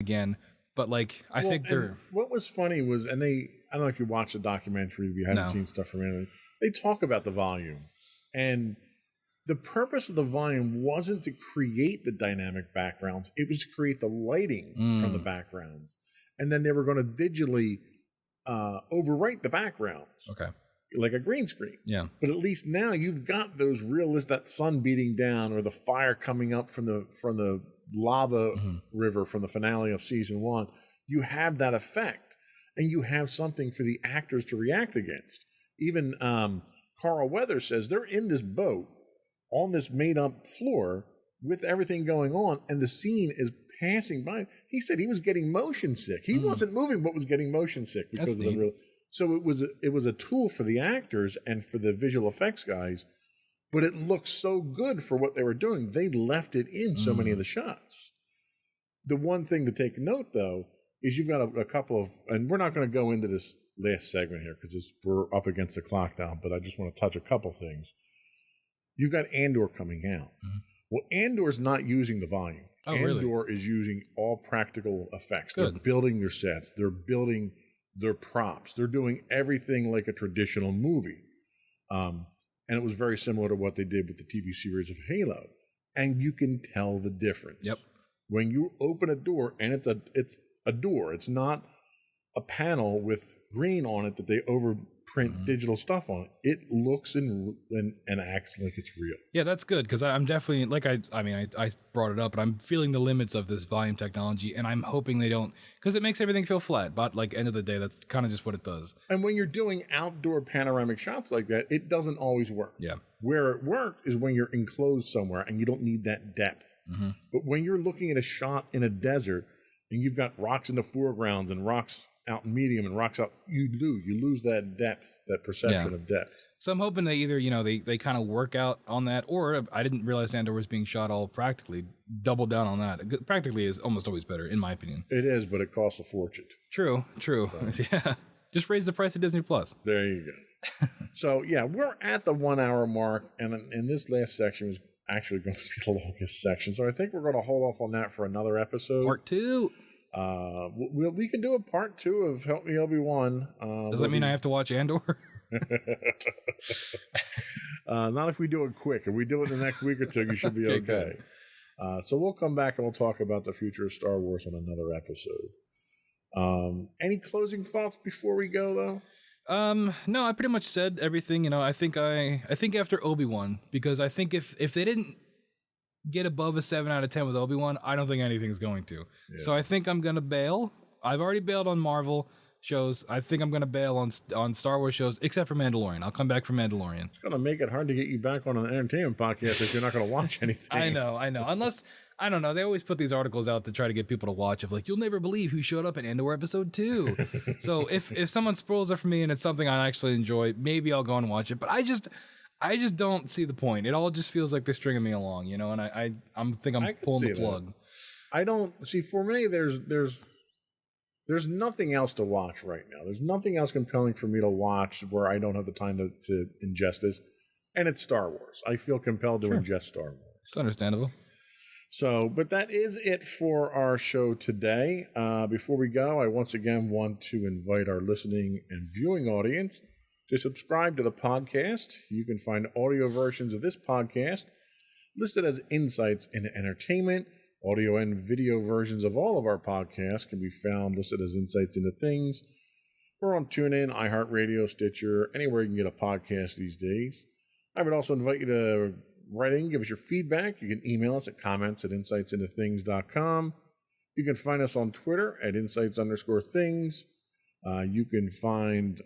again. But like, I think they're. What was funny was, I don't know if you watched the documentary, if you haven't seen stuff from it, they talk about the volume. And the purpose of the volume wasn't to create the dynamic backgrounds, it was to create the lighting from the backgrounds. And then they were going to digitally overwrite the backgrounds. Okay. Like a green screen. Yeah. But at least now you've got those realistic, that sun beating down or the fire coming up from the lava river from the finale of season 1. You have that effect, and you have something for the actors to react against. Even Carl Weathers says they're in this boat on this made up floor with everything going on, and the scene is passing by. He said he was getting motion sick. He wasn't moving, but was getting motion sick because of the real. So it was a tool for the actors and for the visual effects guys, but it looked so good for what they were doing. They left it in so many of the shots. The one thing to take note, though, is you've got a couple of, and we're not going to go into this last segment here because we're up against the clock now, but I just want to touch a couple things. You've got Andor coming out. Well, Andor's not using the volume. Oh, Andor is using all practical effects. Good. They're building their sets. They're building their props. They're doing everything like a traditional movie. And it was very similar to what they did with the TV series of Halo. And you can tell the difference. Yep. When you open a door, and it's a door. It's not a panel with green on it that they overprint digital stuff on. It looks and acts like it's real. Yeah, that's good, because I'm definitely, like, I brought it up, but I'm feeling the limits of this volume technology, and I'm hoping they don't, because it makes everything feel flat. But like, end of the day, that's kind of just what it does. And when you're doing outdoor panoramic shots like that, it doesn't always work. Yeah. Where it works is when you're enclosed somewhere and you don't need that depth. But when you're looking at a shot in a desert and you've got rocks in the foregrounds and rocks out in medium and rocks out, you lose that depth, that perception of depth. So I'm hoping they either, they kind of work out on that, or I didn't realize Andor was being shot all practically. Double down on that. Practically is almost always better, in my opinion. It is, but it costs a fortune. True. So. Yeah. Just raise the price of Disney Plus. There you go. So yeah, we're at the 1 hour mark, and this last section was actually going to be the longest section. So I think we're going to hold off on that for another episode. Part 2. We can do a part 2 of Help Me Obi-Wan. Does that mean I have to watch Andor? Not if we do it quick. If we do it in the next week or two, you should be okay. So we'll come back and we'll talk about the future of Star Wars on another episode. Any closing thoughts before we go, though? No, I pretty much said everything. I think after Obi-Wan, because I think if they didn't get above a 7 out of 10 with Obi-Wan, I don't think anything's going to. Yeah. So I think I'm gonna bail. I've already bailed on Marvel shows. I think I'm gonna bail on Star Wars shows, except for Mandalorian. I'll come back for Mandalorian. It's gonna make it hard to get you back on an entertainment podcast if you're not gonna watch anything. I know. Unless, I don't know, they always put these articles out to try to get people to watch, of like, you'll never believe who showed up in Andor episode 2. So if someone spoils it for me and it's something I actually enjoy, maybe I'll go and watch it. But I just don't see the point. It all just feels like they're stringing me along, and I think I'm pulling the plug. That. I don't see. For me, there's nothing else to watch right now. There's nothing else compelling for me to watch where I don't have the time to ingest this, and it's Star Wars. I feel compelled to ingest Star Wars. It's understandable. So, but that is it for our show today. Before we go, I once again want to invite our listening and viewing audience to subscribe to the podcast. You can find audio versions of this podcast listed as Insights into Entertainment. Audio and video versions of all of our podcasts can be found listed as Insights into Things. We're on TuneIn, iHeartRadio, Stitcher, anywhere you can get a podcast these days. I would also invite you to write in, give us your feedback. You can email us at comments@insightsintothings.com. You can find us on Twitter at insights_things. You can find,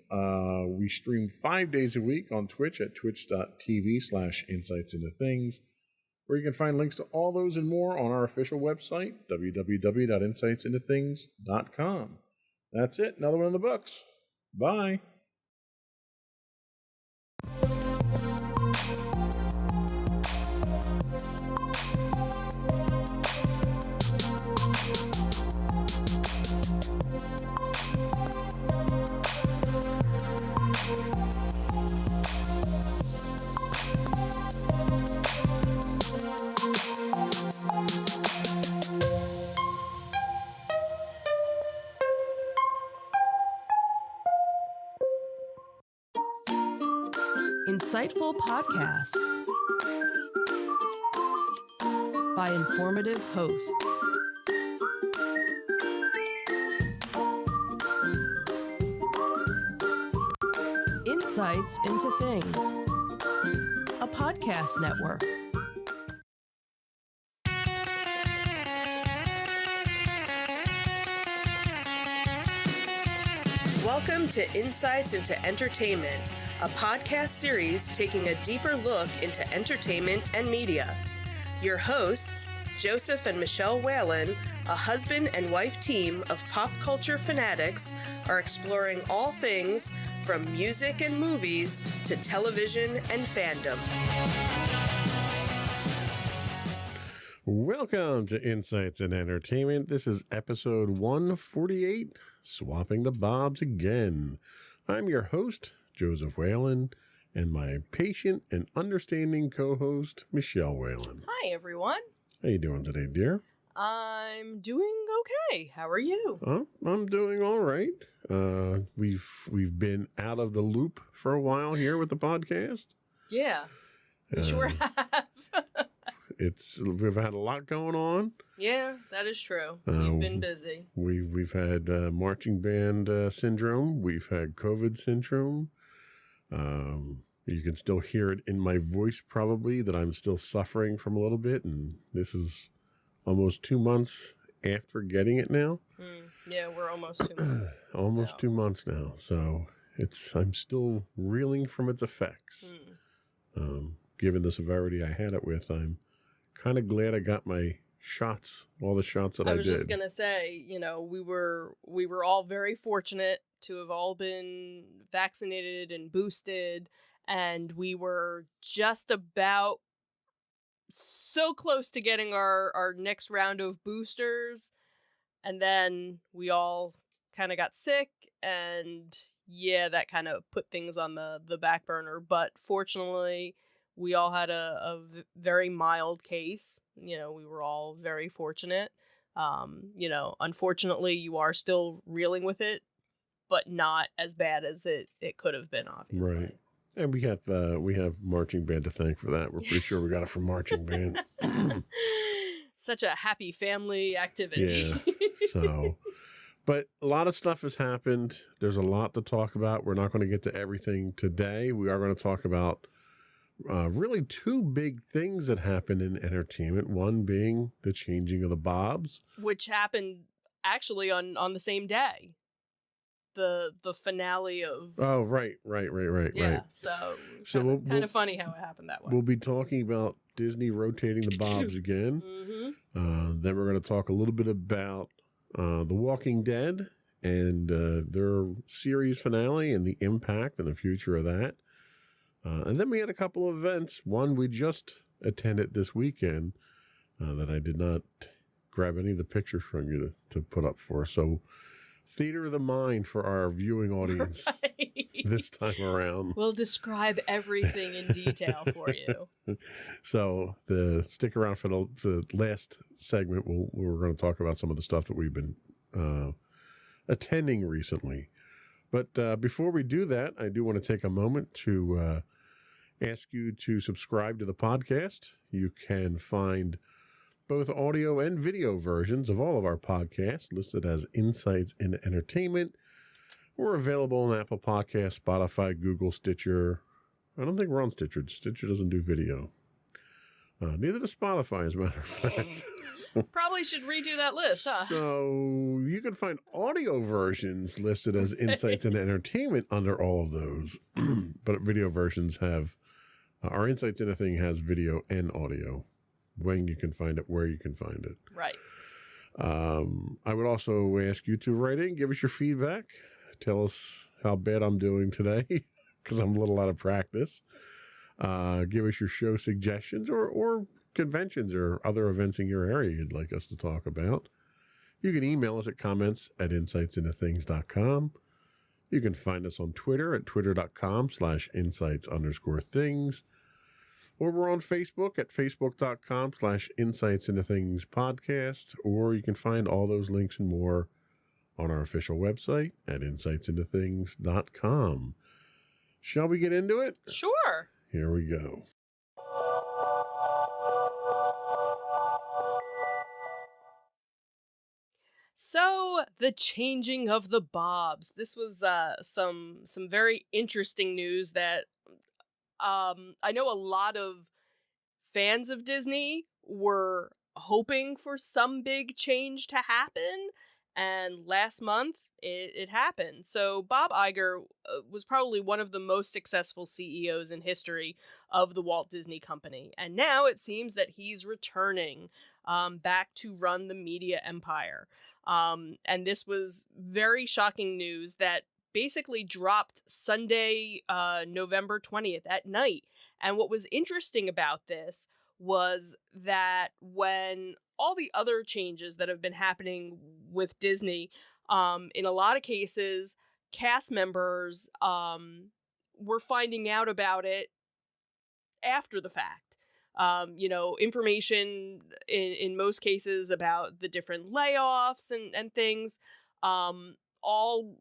we stream 5 days a week on Twitch at twitch.tv/insightsintothings, where you can find links to all those and more on our official website, www.insightsintothings.com. That's it. Another one in the books. Bye. Insightful podcasts by informative hosts. Insights into Things, a podcast network. Welcome to Insights into Entertainment, a podcast series taking a deeper look into entertainment and media. Your hosts, Joseph and Michelle Whalen, a husband and wife team of pop culture fanatics, are exploring all things from music and movies to television and fandom. Welcome to Insights in Entertainment. This is episode 148, Swapping the Bobs Again. I'm your host, Joseph Whalen, and my patient and understanding co-host, Michelle Whalen. Hi, everyone. How you doing today, dear? I'm doing okay. How are you? I'm doing all right. We've been out of the loop for a while here with the podcast. Yeah, we sure have. We've had a lot going on. Yeah, that is true. We've been busy. We've had marching band syndrome. We've had COVID syndrome. You can still hear it in my voice probably that I'm still suffering from a little bit, and this is almost 2 months after getting it now. Yeah, we're almost 2 months. Almost 2 months now, so I'm still reeling from its effects. Given the severity I had it with, I'm kind of glad I got my shots, all the shots that I did. I was just gonna say, we were all very fortunate to have all been vaccinated and boosted, and we were just about so close to getting our next round of boosters, and then we all kind of got sick, and yeah, that kind of put things on the back burner. But fortunately, we all had a very mild case. We were all very fortunate. Unfortunately, you are still reeling with it, but not as bad as it could have been, obviously. Right. And we have marching band to thank for that. We're pretty sure we got it from marching band. Such a happy family activity. Yeah. So, but a lot of stuff has happened. There's a lot to talk about. We're not going to get to everything today. We are going to talk about really two big things that happened in entertainment. One being the changing of the Bobs, which happened actually on the same day. The finale of right. Yeah, so we'll kind of funny how it happened that way. We'll be talking about Disney rotating the Bobs again. Then we're going to talk a little bit about The Walking Dead and their series finale and the impact and the future of that. And then we had a couple of events. One we just attended this weekend that I did not grab any of the pictures from you to put up for. So theater of the mind for our viewing audience this time around. We'll describe everything in detail for you. So stick around for the last segment. We're going to talk about some of the stuff that we've been attending recently. But before we do that, I do want to take a moment to ask you to subscribe to the podcast. You can find both audio and video versions of all of our podcasts listed as Insights in Entertainment. We're available on Apple Podcasts, Spotify, Google, Stitcher. I don't think we're on Stitcher. Stitcher doesn't do video. Neither does Spotify, as a matter of fact. Probably should redo that list, huh? So you can find audio versions listed as Insights in Entertainment under all of those. But video versions have, our Insights in a Thing has video and audio. When you can find it, where you can find it. Right. I would also ask you to write in, give us your feedback. Tell us how bad I'm doing today, because I'm a little out of practice. Give us your show suggestions or conventions or other events in your area you'd like us to talk about. You can email us at comments@insightsintothings.com. You can find us on Twitter at twitter.com/insights_things. Or we're on Facebook at facebook.com/insightsintothingspodcast. Or you can find all those links and more on our official website at insightsintothings.com. Shall we get into it? Sure. Here we go. So, the changing of the Bobs. This was some very interesting news that I know a lot of fans of Disney were hoping for some big change to happen, and last month it happened. So Bob Iger was probably one of the most successful CEOs in history of the Walt Disney Company, and now it seems that he's returning back to run the media empire. And this was very shocking news that basically dropped Sunday, November 20th at night. And what was interesting about this was that when all the other changes that have been happening with Disney, in a lot of cases, cast members were finding out about it after the fact. Information in most cases about the different layoffs and things, all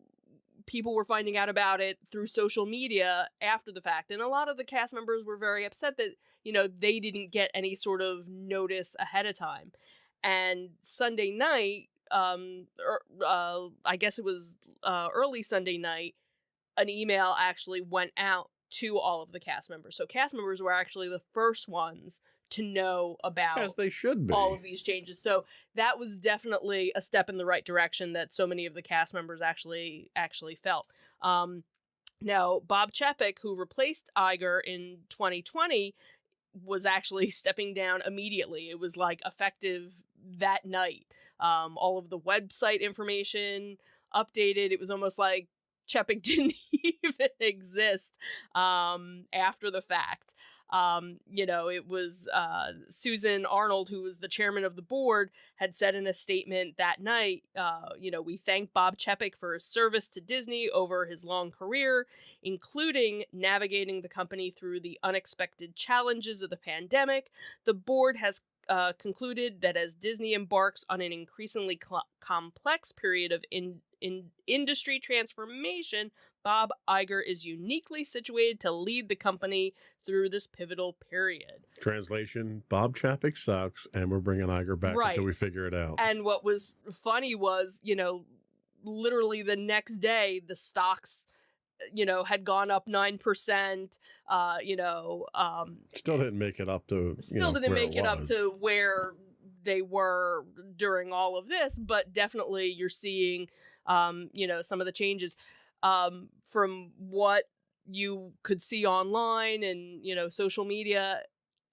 people were finding out about it through social media after the fact. And a lot of the cast members were very upset that, they didn't get any sort of notice ahead of time. And Sunday night, I guess it was early Sunday night, an email actually went out to all of the cast members. So cast members were actually the first ones to know about, As they should be, all of these changes. So that was definitely a step in the right direction that so many of the cast members actually felt. Now, Bob Chapek, who replaced Iger in 2020, was actually stepping down immediately. It was like effective that night. All of the website information updated. It was almost like Chapek didn't even exist after the fact. It was Susan Arnold, who was the chairman of the board, had said in a statement that night, we thank Bob Chapek for his service to Disney over his long career, including navigating the company through the unexpected challenges of the pandemic. The board has concluded that as Disney embarks on an increasingly complex period of industry transformation, Bob Iger is uniquely situated to lead the company through this pivotal period. Translation: Bob Chapek sucks, and we're bringing Iger back until we figure it out. And what was funny was, literally the next day, the stocks, had gone up 9%. Still didn't make it up to. Still didn't make it up to where they were during all of this, but definitely you're seeing, some of the changes from what you could see online and, social media.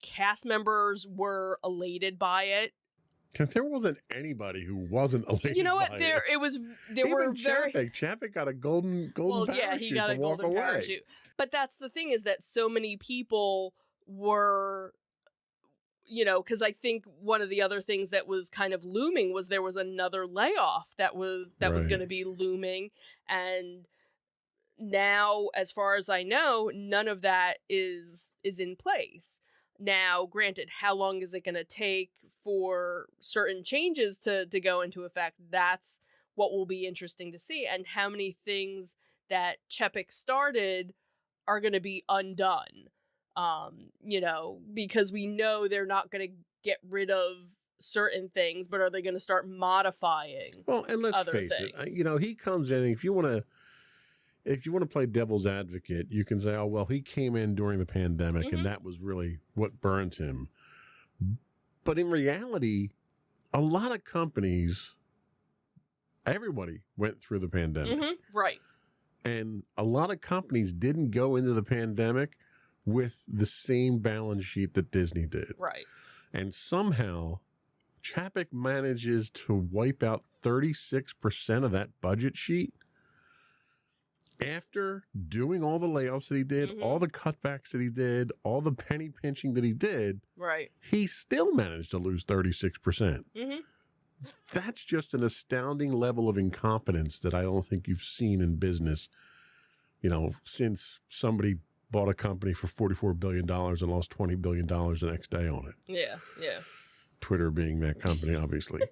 Cast members were elated by it. There wasn't anybody who wasn't elated. You know what? by There were very. Chapek got a golden parachute. Yeah, he got a golden parachute. But that's the thing, is that so many people were, because I think one of the other things that was kind of looming was there was another layoff that was going to be looming, and now, as far as I know, none of that is in place. Now, granted, how long is it going to take for certain changes to go into effect? That's what will be interesting to see, and how many things that Chapek started are going to be undone. Because we know they're not going to get rid of certain things, but are they going to start modifying? Well, and let's face it, he comes in, and if you want to play devil's advocate, you can say, oh, well, he came in during the pandemic and that was really what burnt him. But in reality, a lot of companies, everybody went through the pandemic. Right. And a lot of companies didn't go into the pandemic with the same balance sheet that Disney did. Right. And somehow Chapek manages to wipe out 36% of that budget sheet after doing all the layoffs that he did, all the cutbacks that he did, all the penny pinching that he did. Right. He still managed to lose 36%. That's just an astounding level of incompetence that I don't think you've seen in business, since somebody bought a company for $44 billion and lost $20 billion the next day on it. Yeah. Twitter being that company, obviously.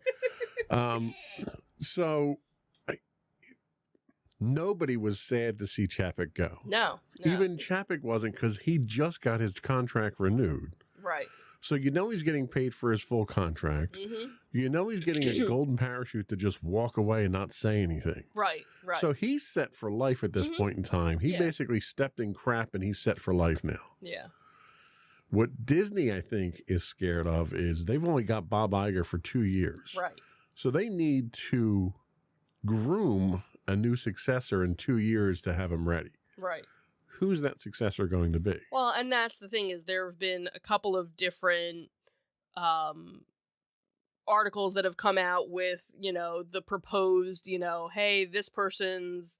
So nobody was sad to see Chapek go. No. Even Chapek wasn't, because he just got his contract renewed. Right. So you know he's getting paid for his full contract. Mm-hmm. You know he's getting a golden parachute to just walk away and not say anything. Right. So he's set for life at this point in time. He basically stepped in crap and he's set for life now. Yeah. What Disney, I think, is scared of is they've only got Bob Iger for 2 years. Right. So they need to groom a new successor in 2 years to have him ready. Right. Who's that successor going to be? Well, and that's the thing, is there have been a couple of different articles that have come out with, the proposed, hey, this person's,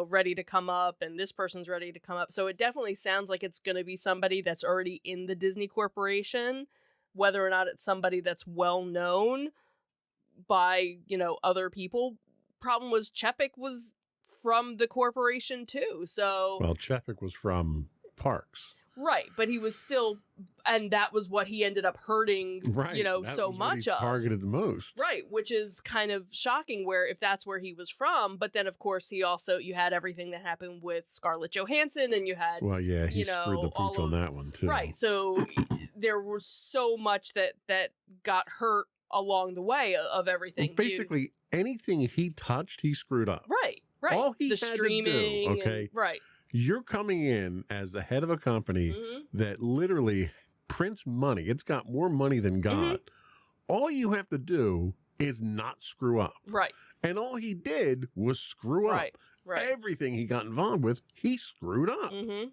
ready to come up and this person's ready to come up. So it definitely sounds like it's going to be somebody that's already in the Disney Corporation, whether or not it's somebody that's well known by, other people. Problem was Chapek was from the corporation too, so Well, Chapek was from Parks. right, but he was still, and that was what he ended up hurting, Right. That so was what much he of. targeted the most. Right, which is kind of shocking where if that's where he was from, but then of course you had everything that happened with Scarlett Johansson, and you had Well, yeah, he screwed the pooch on that one too. right, so there was so much that got hurt along the way of everything. Well, basically, anything he touched, he screwed up. Right. All he the had to do, streaming, okay? right. You're coming in as the head of a company Mhm. that literally prints money. It's got more money than God. All you have to do is not screw up. Right. And all he did was screw up. Right. Right. Everything he got involved with, he screwed up. Mm-hmm.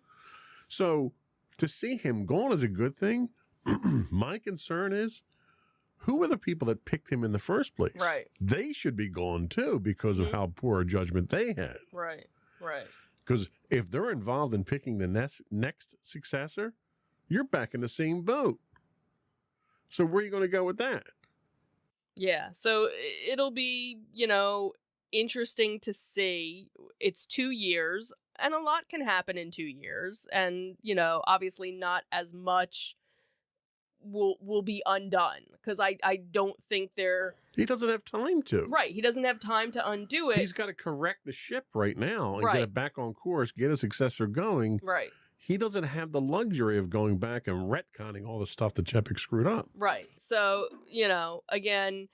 So to see him gone is a good thing. My concern is, who were the people that picked him in the first place? Right. They should be gone too because of how poor a judgment they had. Right. Right. Because if they're involved in picking the next successor, you're back in the same boat. So where are you going to go with that? Yeah. So it'll be, interesting to see. It's 2 years, and a lot can happen in 2 years. And, obviously not as much will be undone, because I don't think they're He doesn't have time to. right. He doesn't have time to undo it. He's got to correct the ship right now and Right. get it back on course, get a successor going. right. He doesn't have the luxury of going back and retconning all the stuff that Chapek screwed up. Right. So, again,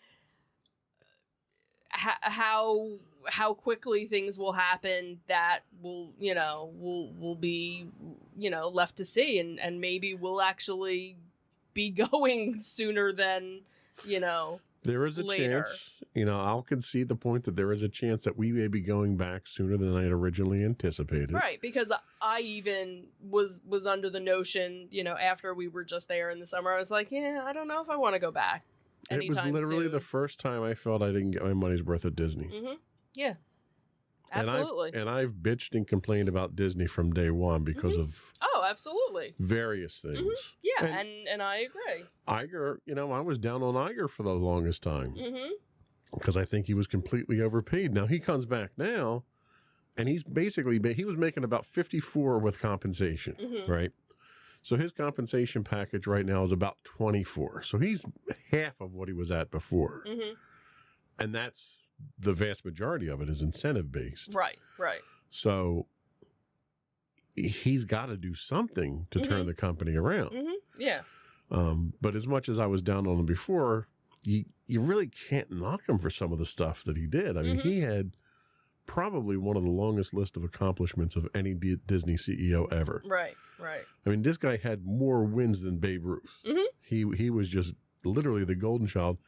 how quickly things will happen, that will be, left to see, and maybe we'll actually be going sooner than, There is a later. chance, I'll concede the point that there is a chance that we may be going back sooner than I had originally anticipated. right, because I even was under the notion, after we were just there in the summer, I was like, yeah, I don't know if I want to go back It was anytime literally soon. the first time I felt I didn't get my money's worth at Disney. Mm-hmm. Yeah. And Absolutely. And I've bitched and complained about Disney from day one because of Oh, absolutely. various things. Yeah, And- and I agree. Iger, I was down on Iger for the longest time Mm-hmm. because I think he was completely overpaid. Now he comes back now, and he's basically he was making about 54 with compensation, Mhm. right? So his compensation package right now is about 24. So he's half of what he was at before, Mm-hmm. and that's the vast majority of it is incentive based. Right, right. So he's got to do something to turn the company around. Mm-hmm. Yeah. But as much as I was down on him before, you really can't knock him for some of the stuff that he did. I mean, he had probably one of the longest list of accomplishments of any Disney CEO ever. Right, right. I mean, this guy had more wins than Babe Ruth. Mhm. He was just literally the golden child.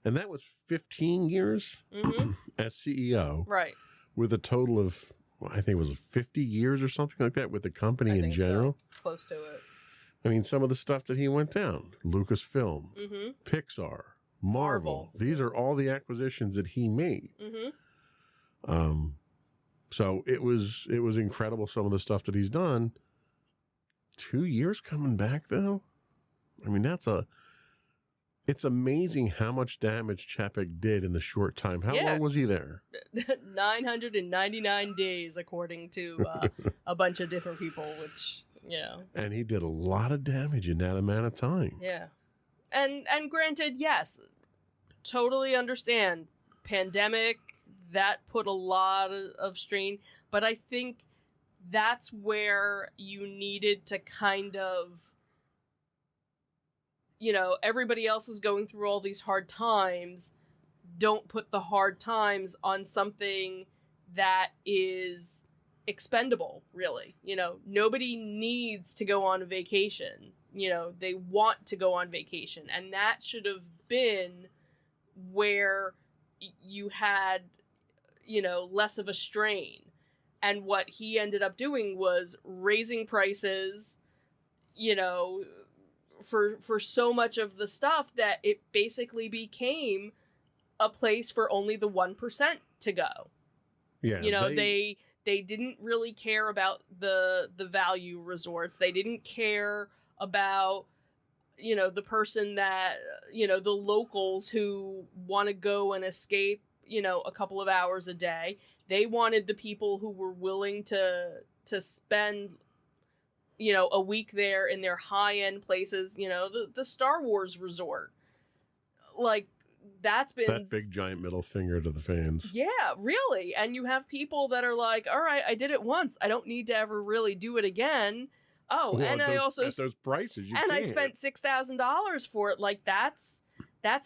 And that was 15 years Mm-hmm. as CEO Right. with a total of, I think it was 50 years or something like that with the company I in think general. so. Close to it. I mean, some of the stuff that he went down, Lucasfilm, Mm-hmm. Pixar, Marvel. Marvel. These are all the acquisitions that he made. Mm-hmm. So it was incredible, some of the stuff that he's done. 2 years coming back though. I mean, it's amazing how much damage Chapek did in the short time. How Yeah. long was he there? 999 days, according to a bunch of different people, which, And he did a lot of damage in that amount of time. yeah. And granted, yes, totally understand. Pandemic, that put a lot of strain. But I think that's where you needed to kind of, you know, everybody else is going through all these hard times. Don't put the hard times on something that is expendable, really. You know, nobody needs to go on a vacation. You know, they want to go on vacation. And that should have been where you had, you know, less of a strain. And what he ended up doing was raising prices, you know, for so much of the stuff that it basically became a place for only the 1% to go. Yeah, you know, they didn't really care about the value resorts. They didn't care about, you know, the person that, you know, the locals who want to go and escape, you know, a couple of hours a day. They wanted the people who were willing to spend, you know, a week there in their high-end places, you know, the Star Wars resort. Like, that's been... That big giant middle finger to the fans. Yeah, really. And you have people that are like, all right, I did it once. I don't need to ever really do it again. Oh, well, and I also... At those prices, you and can't. I spent $6,000 for it. Like, that's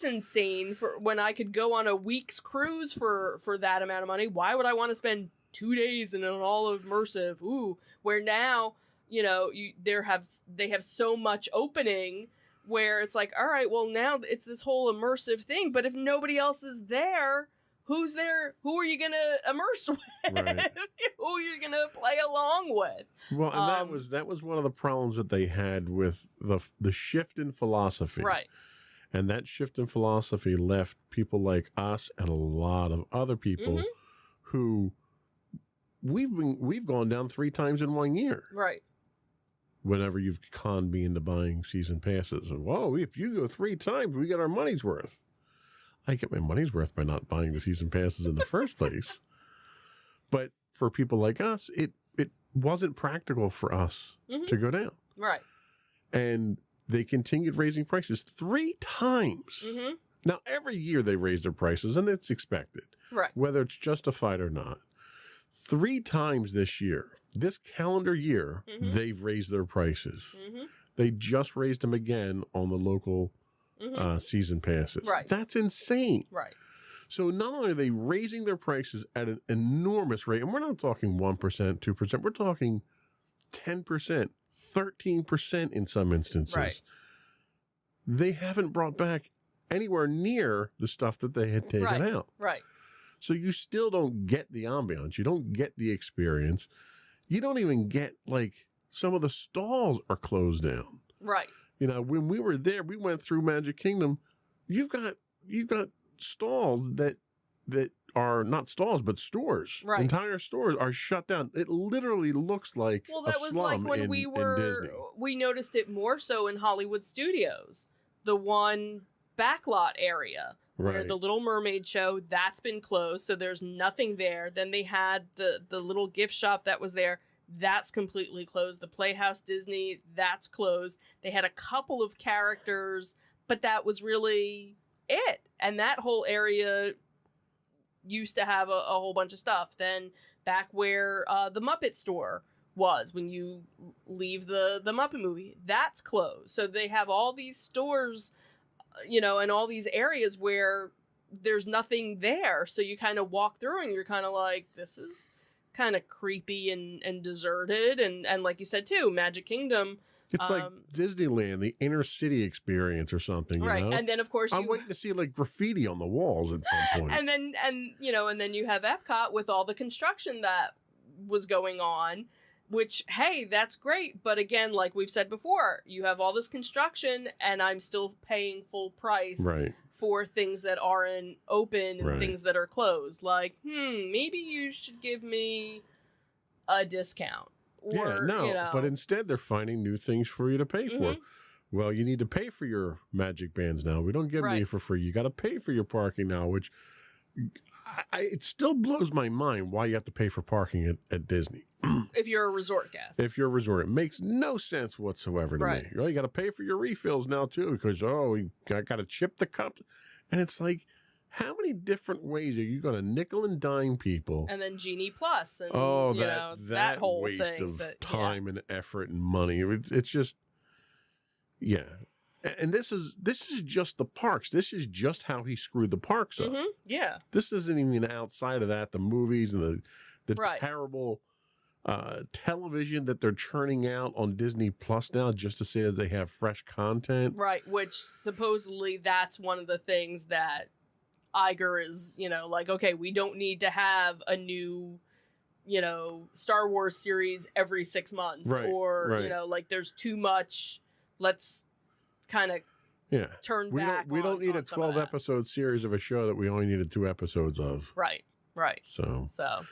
insane. For when I could go on a week's cruise for that amount of money. Why would I want to spend 2 days in an all immersive? Ooh, where now, you know, they have so much opening where it's like, all right, well, now it's this whole immersive thing. But if nobody else is there, who's there? Who are you going to immerse with? Right. Who are you going to play along with? Well, and that was one of the problems that they had with the shift in philosophy. Right. And that shift in philosophy left people like us and a lot of other people who we've gone down 3 times in 1 year. Right. Whenever you've conned me into buying season passes. And, whoa, if you go 3 times, we get our money's worth. I get my money's worth by not buying the season passes in the first place. But for people like us, it wasn't practical for us to go down. Right. And they continued raising prices 3 times. Now, every year they raise their prices, and it's expected. Right. Whether it's justified or not. 3 times this year, this calendar year, they've raised their prices. They just raised them again on the local season passes. Right. That's insane. Right. So not only are they raising their prices at an enormous rate, and we're not talking 1%, 2%, we're talking 10%, 13% in some instances. Right. They haven't brought back anywhere near the stuff that they had taken out. Right. So you still don't get the ambiance. You don't get the experience. You don't even get, like, some of the stalls are closed down. Right. You know, when we were there, we went through Magic Kingdom. You've got stalls that are not stalls, but stores. Right. Entire stores are shut down. It literally looks like Well, that a was slum like when in Disney. we noticed it more so in Hollywood Studios, the one backlot area where Right. the Little Mermaid show, that's been closed, so there's nothing there. Then they had the little gift shop that was there. That's completely closed. The Playhouse Disney, that's closed. They had a couple of characters, but that was really it. And that whole area used to have a whole bunch of stuff. Then back where the Muppet store was, when you leave the Muppet movie, that's closed. So they have all these stores, you know, and all these areas where there's nothing there. So you kind of walk through and you're kind of like, this is kind of creepy and deserted. And like you said too, Magic Kingdom. It's like Disneyland, the inner city experience or something, you right. know? And then of course I'm waiting to see like graffiti on the walls at some point. and then you have Epcot with all the construction that was going on, which, hey, that's great. But again, like we've said before, you have all this construction and I'm still paying full price Right. for things that aren't open and Right. things that are closed. Like, maybe you should give me a discount. Yeah, Or, no, you know, but instead they're finding new things for you to pay for. Well, you need to pay for your magic bands now. We don't give them to you Right. for free. You got to pay for your parking now, which it still blows my mind why you have to pay for parking at Disney. if you're a resort guest. If you're a resort, it makes no sense whatsoever to Right. me. You got to pay for your refills now too because I got to chip the cup, and it's like, how many different ways are you going to nickel and dime people? And then Genie Plus, and Oh, you know, that whole waste thing of that, time and effort and money. It's just, yeah. And this is just the parks. This is just how he screwed the parks up. Yeah. This isn't even outside of that. The movies and the Right. terrible television that they're churning out on Disney Plus now, just to say that they have fresh content. Right, which supposedly that's one of the things that Iger is, you know, like, okay, we don't need to have a new, you know, Star Wars series every 6 months, Right, or right. you know, like there's too much. Let's kind of Yeah. turn We back. don't need a on some of 12 that. episode series of a show that we only needed 2 episodes of. Right. So So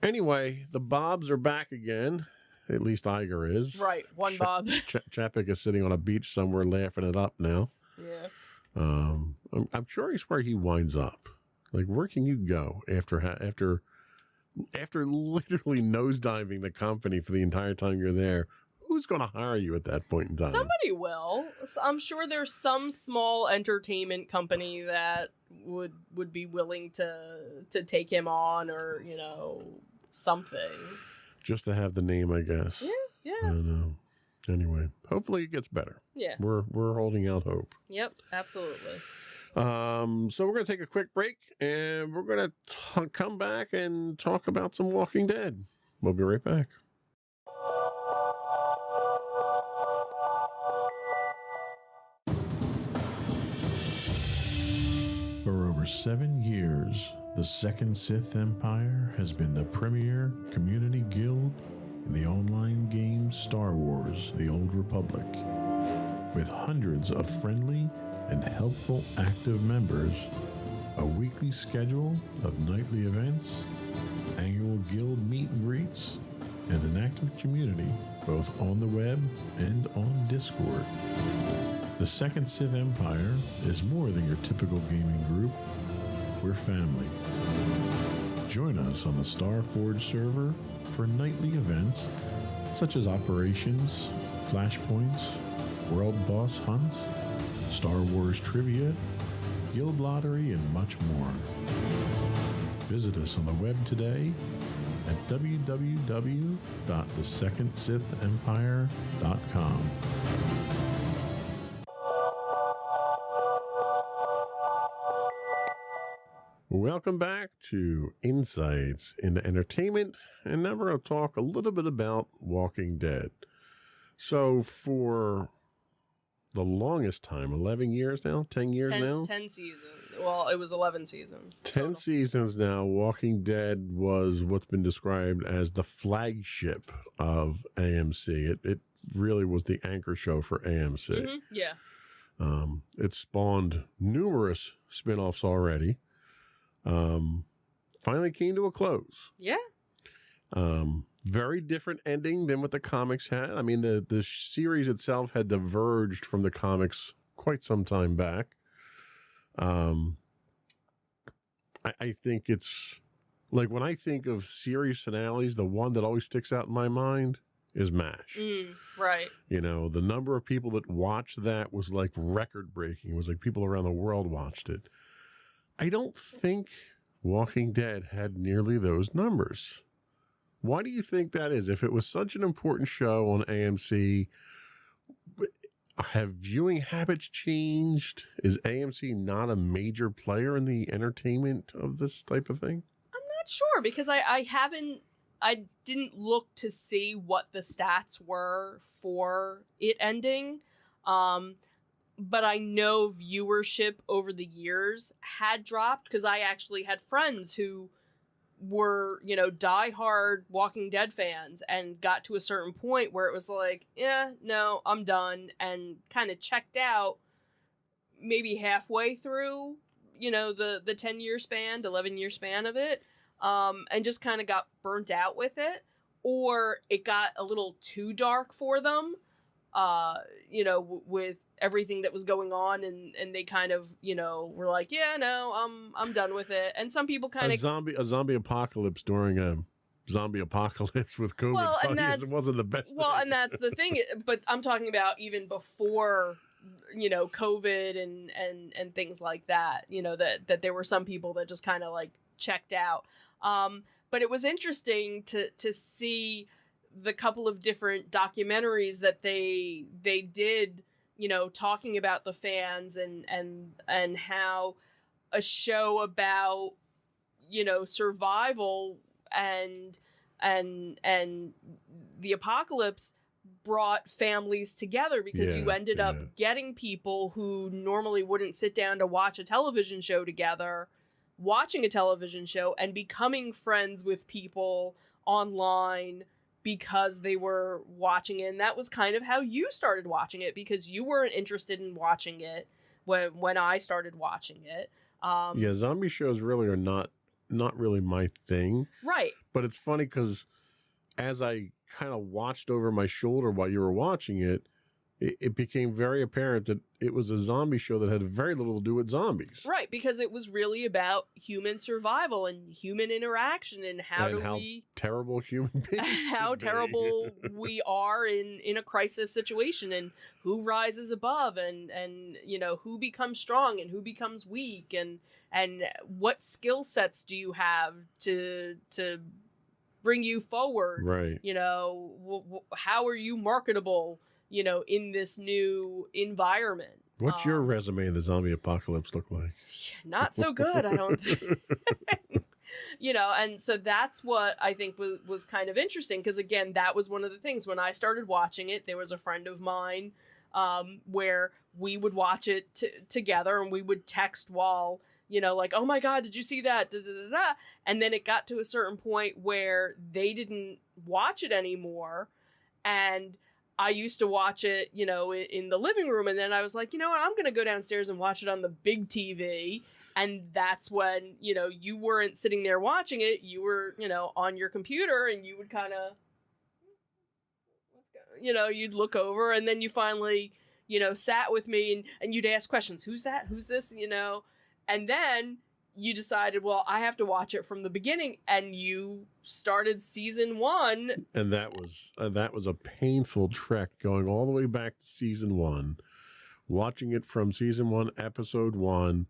anyway, the Bobs are back again. At least Iger is. right, one Bob. Chapek is sitting on a beach somewhere laughing it up now. Yeah. I'm curious where he winds up. Like, where can you go after literally nosediving the company for the entire time you're there? Who's going to hire you at that point in time? Somebody will. I'm sure there's some small entertainment company that would be willing to take him on, or you know, something. Just to have the name, I guess. I Yeah. don't know. Anyway, hopefully it gets better. Yeah. We're holding out hope. Yep. Absolutely. So we're going to take a quick break, and we're going to come back and talk about some Walking Dead. We'll be right back. For over 7 years, the Second Sith Empire has been the premier community guild in the online game Star Wars: The Old Republic. With hundreds of friendly and helpful active members, a weekly schedule of nightly events, annual guild meet and greets, and an active community both on the web and on Discord. The Second Sith Empire is more than your typical gaming group. We're family. Join us on the Starforge server for nightly events such as operations, flashpoints, world boss hunts, Star Wars trivia, guild lottery, and much more. Visit us on the web today at www.thesecondsithempire.com. Welcome back to Insights into Entertainment, and now we're going to talk a little bit about Walking Dead. So for the longest time, 11 years now, 10 years now? 10 seasons. Well, it was 11 seasons. 10 total. seasons now, Walking Dead was what's been described as the flagship of AMC. It really was the anchor show for AMC. Mhm, yeah. It spawned numerous spin-offs already. Finally came to a close. Yeah. Very different ending than what the comics had. I mean, the series itself had diverged from the comics quite some time back. I think it's like, when I think of series finales, the one that always sticks out in my mind is MASH. Right. You know, the number of people that watched that was like record breaking. It was like people around the world watched it. I don't think Walking Dead had nearly those numbers. Why do you think that is? If it was such an important show on AMC, have viewing habits changed? Is AMC not a major player in the entertainment of this type of thing? I'm not sure, because I didn't look to see what the stats were for it ending. But I know viewership over the years had dropped, because I actually had friends who were, you know, diehard Walking Dead fans and got to a certain point where it was like, yeah, no, I'm done, and kind of checked out maybe halfway through, you know, the 10-year span, 11-year span of it, and just kind of got burnt out with it, or it got a little too dark for them, you know, with everything that was going on, and they kind of, you know, were like, yeah, no, I'm done with it. And some people kind of a zombie apocalypse during a zombie apocalypse with COVID. Well, and it wasn't the best. Well, thing. and that's the thing. But I'm talking about even before COVID and things like that, that there were some people that just kind of like checked out. But it was interesting to see the couple of different documentaries that they did, talking about the fans and how a show about, survival and the apocalypse brought families together, because you ended up getting people who normally wouldn't sit down to watch a television show together, watching a television show and becoming friends with people online because they were watching it. And that was kind of how you started watching it, because you weren't interested in watching it when I started watching it. Zombie shows really are not really my thing. Right. But it's funny because as I kind of watched over my shoulder while you were watching it, it became very apparent that it was a zombie show that had very little to do with zombies. Right, because it was really about human survival and human interaction and how terrible human beings how terrible we are in a crisis situation, and who rises above, and who becomes strong and who becomes weak, and what skill sets do you have to bring you forward, right? How are you marketable, in this new environment? What's your resume in the zombie apocalypse look like? Not so good, I don't think. And so that's what I think was kind of interesting, because again, that was one of the things when I started watching it. There was a friend of mine where we would watch it together, and we would text while, like, oh my God, did you see that? Da, da, da, da. And then it got to a certain point where they didn't watch it anymore. And I used to watch it, in the living room. And then I was like, you know what, I'm going to go downstairs and watch it on the big TV. And that's when, you weren't sitting there watching it. You were, on your computer, and you would kind of, you'd look over, and then you finally, sat with me and you'd ask questions. Who's that? Who's this? And then you decided, well, I have to watch it from the beginning, and you started season 1. And that was a painful trek, going all the way back to season 1, watching it from season 1, episode 1,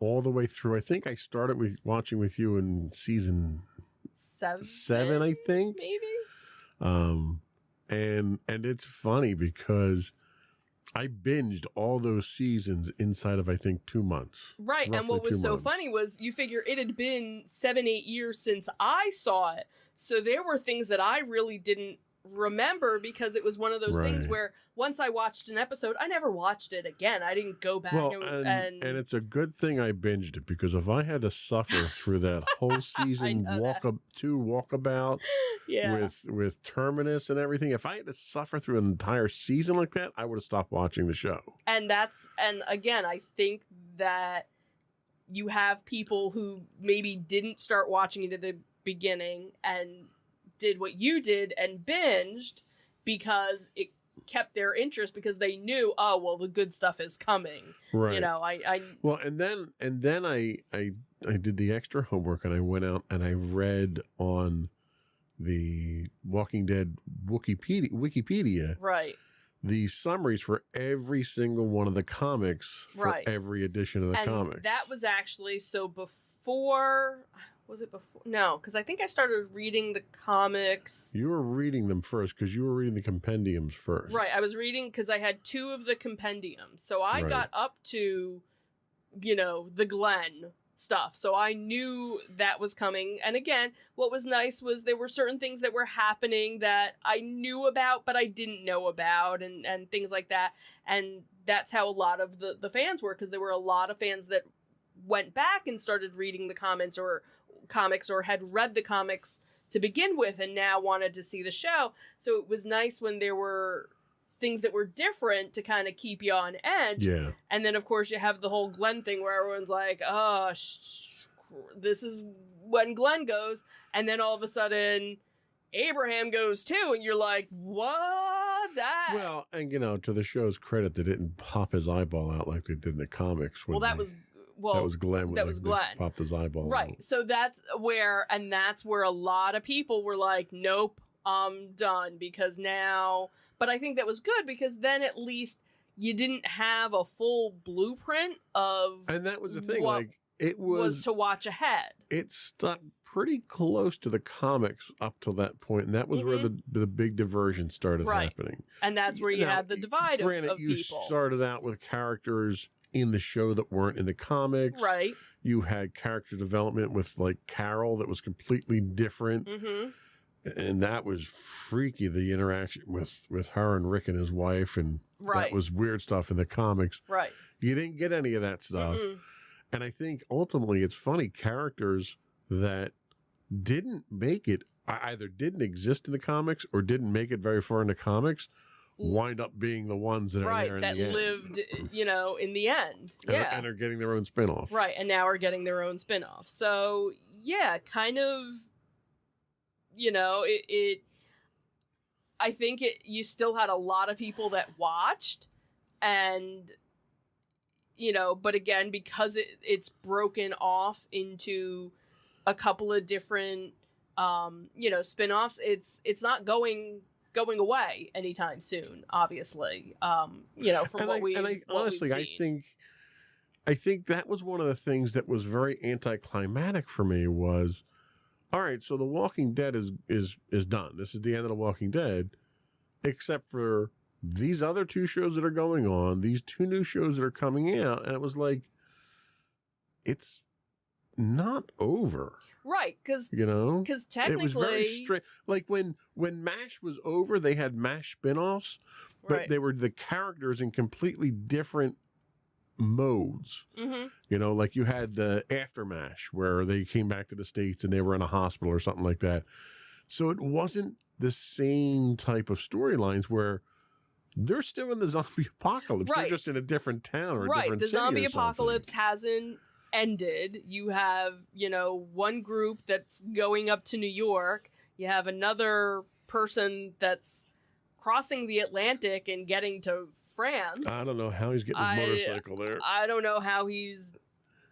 all the way through. I think I started watching with you in season 7, I think. Maybe. And it's funny because I binged all those seasons inside of, I think, 2 months. Right. And what was so funny was, you figure it had been 7-8 years since I saw it. So there were things that I really didn't remember, because it was one of those things where once I watched an episode, I never watched it again. I didn't go back and it's a good thing I binged it, because if I had to suffer through that whole season walkabout with Terminus and everything, if I had to suffer through an entire season like that, I would have stopped watching the show. And again, I think that you have people who maybe didn't start watching it at the beginning and did what you did and binged, because it kept their interest, because they knew, oh, well, the good stuff is coming. Right. Well, and then I did the extra homework, and I went out and I read on the Walking Dead Wikipedia, right, the summaries for every single one of the comics for every edition of the comics. That was actually, so before. Was it before? No, because I think I started reading the comics. You were reading them first, because you were reading the compendiums first. Right, I was reading because I had 2 of the compendiums. So I got up to, the Glenn stuff. So I knew that was coming. And again, what was nice was there were certain things that were happening that I knew about, but I didn't know about, and things like that. And that's how a lot of the fans were, because there were a lot of fans that went back and started reading the comics or had read the comics to begin with and now wanted to see the show. So it was nice when there were things that were different to kind of keep you on edge. Yeah. And then, of course, you have the whole Glenn thing where everyone's like, oh, this is when Glenn goes. And then all of a sudden, Abraham goes too. And you're like, what? That? Well, and, to the show's credit, they didn't pop his eyeball out like they did in the comics. That was Glenn. That was Glenn. Popped his eyeball right. out. So that's where a lot of people were like, nope, I'm done, because now. But I think that was good, because then at least you didn't have a full blueprint of And that was the thing. what Like, it was to watch ahead. it stuck pretty close to the comics up till that point, and that was where the big diversion started Right. happening. And that's where you Now, had the divide granted, of you people. started out with characters in the show that weren't in the comics. Right. You had character development with like Carol that was completely different, Mm-hmm. and that was freaky. The interaction with her and Rick and his wife, and Right. that was weird stuff in the comics. Right. You didn't get any of that stuff. Mm-mm. And I think ultimately it's funny, characters that didn't make it, either didn't exist in the comics or didn't make it very far in the comics, wind up being the ones that are there Right. in That the end. lived, in the end. And are- Yeah. and are getting their own spin-off. Right. And now are getting their own spin-off. So, yeah, kind of, I think you still had a lot of people that watched, and but again, because it's broken off into a couple of different spin-offs, it's not going away anytime soon, obviously. From what we've honestly, seen. I think that was one of the things that was very anticlimactic for me was, all right, so The Walking Dead is done. This is the end of The Walking Dead, except for these other two shows that are going on, these two new shows that are coming out, and it was like, it's not over. Right, because It technically, was very straight. Like when MASH was over, they had MASH spinoffs, but right. they were the characters in completely different modes. Mm-hmm. Like you had the After MASH, where they came back to the States and they were in a hospital or something like that. So it wasn't the same type of storylines where they're still in the zombie apocalypse. Right. They're just in a different town or a Right, different the city zombie or something. apocalypse hasn't ended. You have, one group that's going up to New York. You have another person that's crossing the Atlantic and getting to France. I don't know how he's getting his motorcycle there. I don't know how he's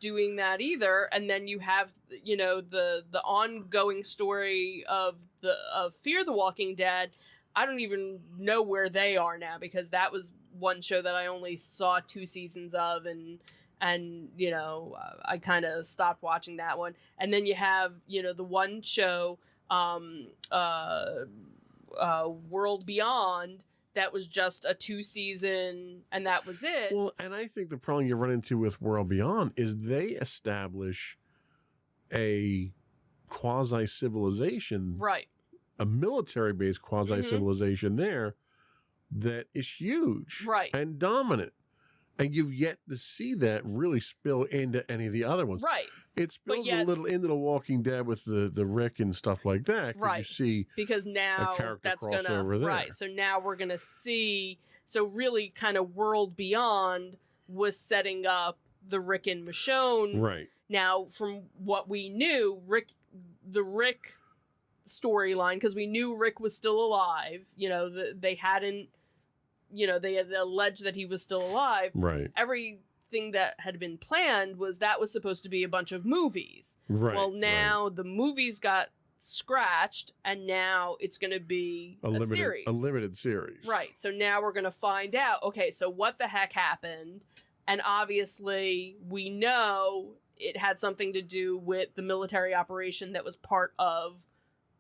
doing that either. And then you have, the ongoing story of Fear the Walking Dead. I don't even know where they are now, because that was one show that I only saw 2 seasons of, and I kind of stopped watching that one. And then you have, the one show, World Beyond, that was just a 2-season, and that was it. Well, and I think the problem you run into with World Beyond is they establish a quasi-civilization, Right. a military-based quasi-civilization there that is huge Right. and dominant. And you've yet to see that really spill into any of the other ones. Right. It spills yet- a little into The Walking Dead with the Rick and stuff like that. 'Cause Right. you see Because now character that's crossover gonna there. right. So now we're gonna see. So really, kind of World Beyond was setting up the Rick and Michonne. right. Now, from what we knew, the Rick storyline, because we knew Rick was still alive. They hadn't. They had alleged that he was still alive. Right. Everything that had been planned was supposed to be a bunch of movies. Right. Well, right. now the movies got scratched, and now it's going to be a series. A limited series. Right. So now we're going to find out, okay, so what the heck happened? And obviously, we know it had something to do with the military operation that was part of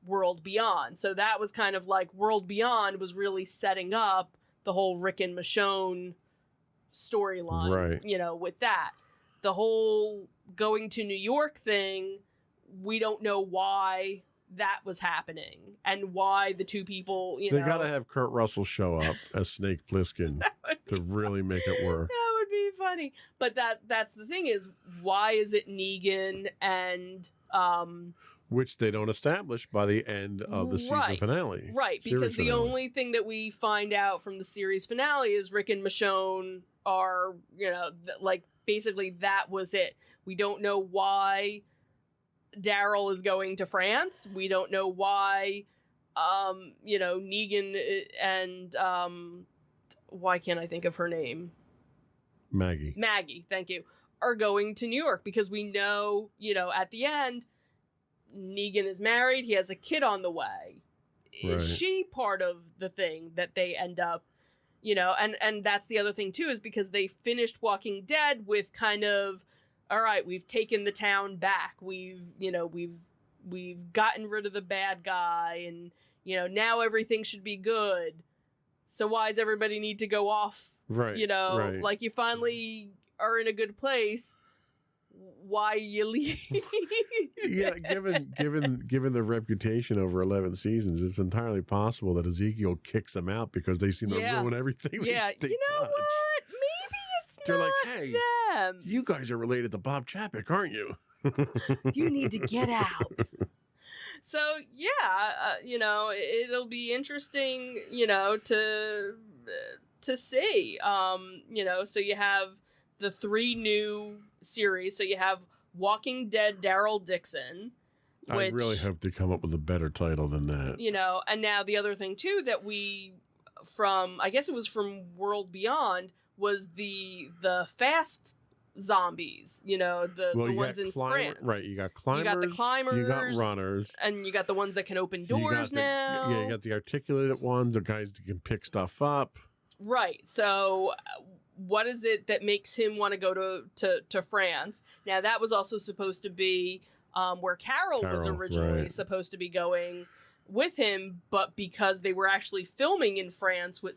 World Beyond. So that was kind of like World Beyond was really setting up the whole Rick and Michonne storyline, Right. With that. The whole going to New York thing, we don't know why that was happening and why the two people, They got to have Kurt Russell show up as Snake Plissken to really make it work. That would be funny. But that's the thing is, why is it Negan and Which they don't establish by the end of the season Right. finale. right, Series because the finale. only thing that we find out from the series finale is Rick and Michonne are, basically that was it. We don't know why Daryl is going to France. We don't know why Negan and why can't I think of her name? Maggie, thank you, are going to New York, because we know, at the end, Negan is married, he has a kid on the way. Right. Is she part of the thing that they end up, and that's the other thing too, is because they finished Walking Dead with kind of, all right, we've taken the town back. We've gotten rid of the bad guy, and now everything should be good. So why does everybody need to go off? Right. Right. Like you finally are in a good place. Why you leave? Yeah, given the reputation over 11 seasons, it's entirely possible that Ezekiel kicks them out because they seem to ruin everything. Yeah, they you know touch. what? Maybe it's They're not like, hey, them. you guys are related to Bob Chapek, aren't you? You need to get out. So yeah, it'll be interesting, to see. So you have the 3 new series. So you have Walking Dead Daryl Dixon. I really hope to come up with a better title than that. And now the other thing too that I guess it was from World Beyond, was the fast zombies, the ones in France. Right, you got climbers. You got the climbers. You got runners. And you got the ones that can open doors now. Yeah, you got the articulated ones, the guys that can pick stuff up. Right. So what is it that makes him want to go to France? Now, that was also supposed to be where Carol was originally supposed to be going with him, but because they were actually filming in France, which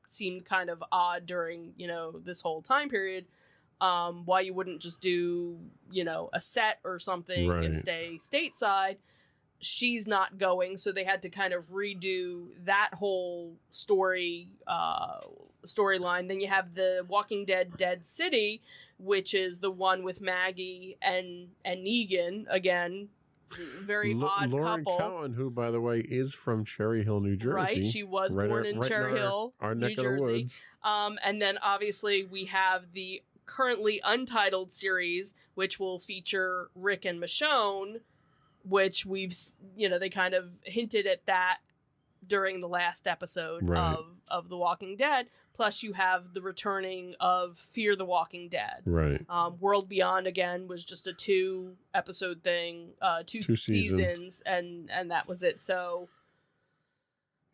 seemed kind of odd during, this whole time period, why you wouldn't just do, a set or something and stay stateside. She's not going, so they had to kind of redo that whole storyline. Then you have the Walking Dead Dead City, which is the one with Maggie and Negan. Again, very odd Lauren couple. Cohen, who, by the way, is from Cherry Hill, New Jersey. Right, she was born in Cherry Hill, our New neck Jersey. of the woods. And then obviously we have the currently untitled series, which will feature Rick and Michonne, which they kind of hinted at that during the last episode of The Walking Dead. Plus you have the returning of Fear the Walking Dead. Right. World Beyond, again, was just a 2-episode thing, two seasons, and that was it. So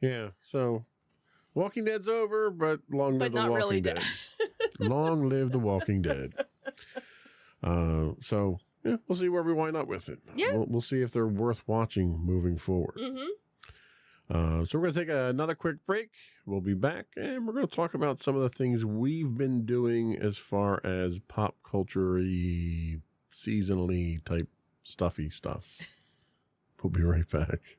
yeah, so Walking Dead's over, but long live the Walking really Dead. Long live the Walking Dead. So yeah, we'll see where we wind up with it. Yeah. We'll see if they're worth watching moving forward. Mm-hmm. So we're going to take another quick break. We'll be back, and we're going to talk about some of the things we've been doing as far as pop culture-y, seasonally type stuffy stuff. We'll be right back.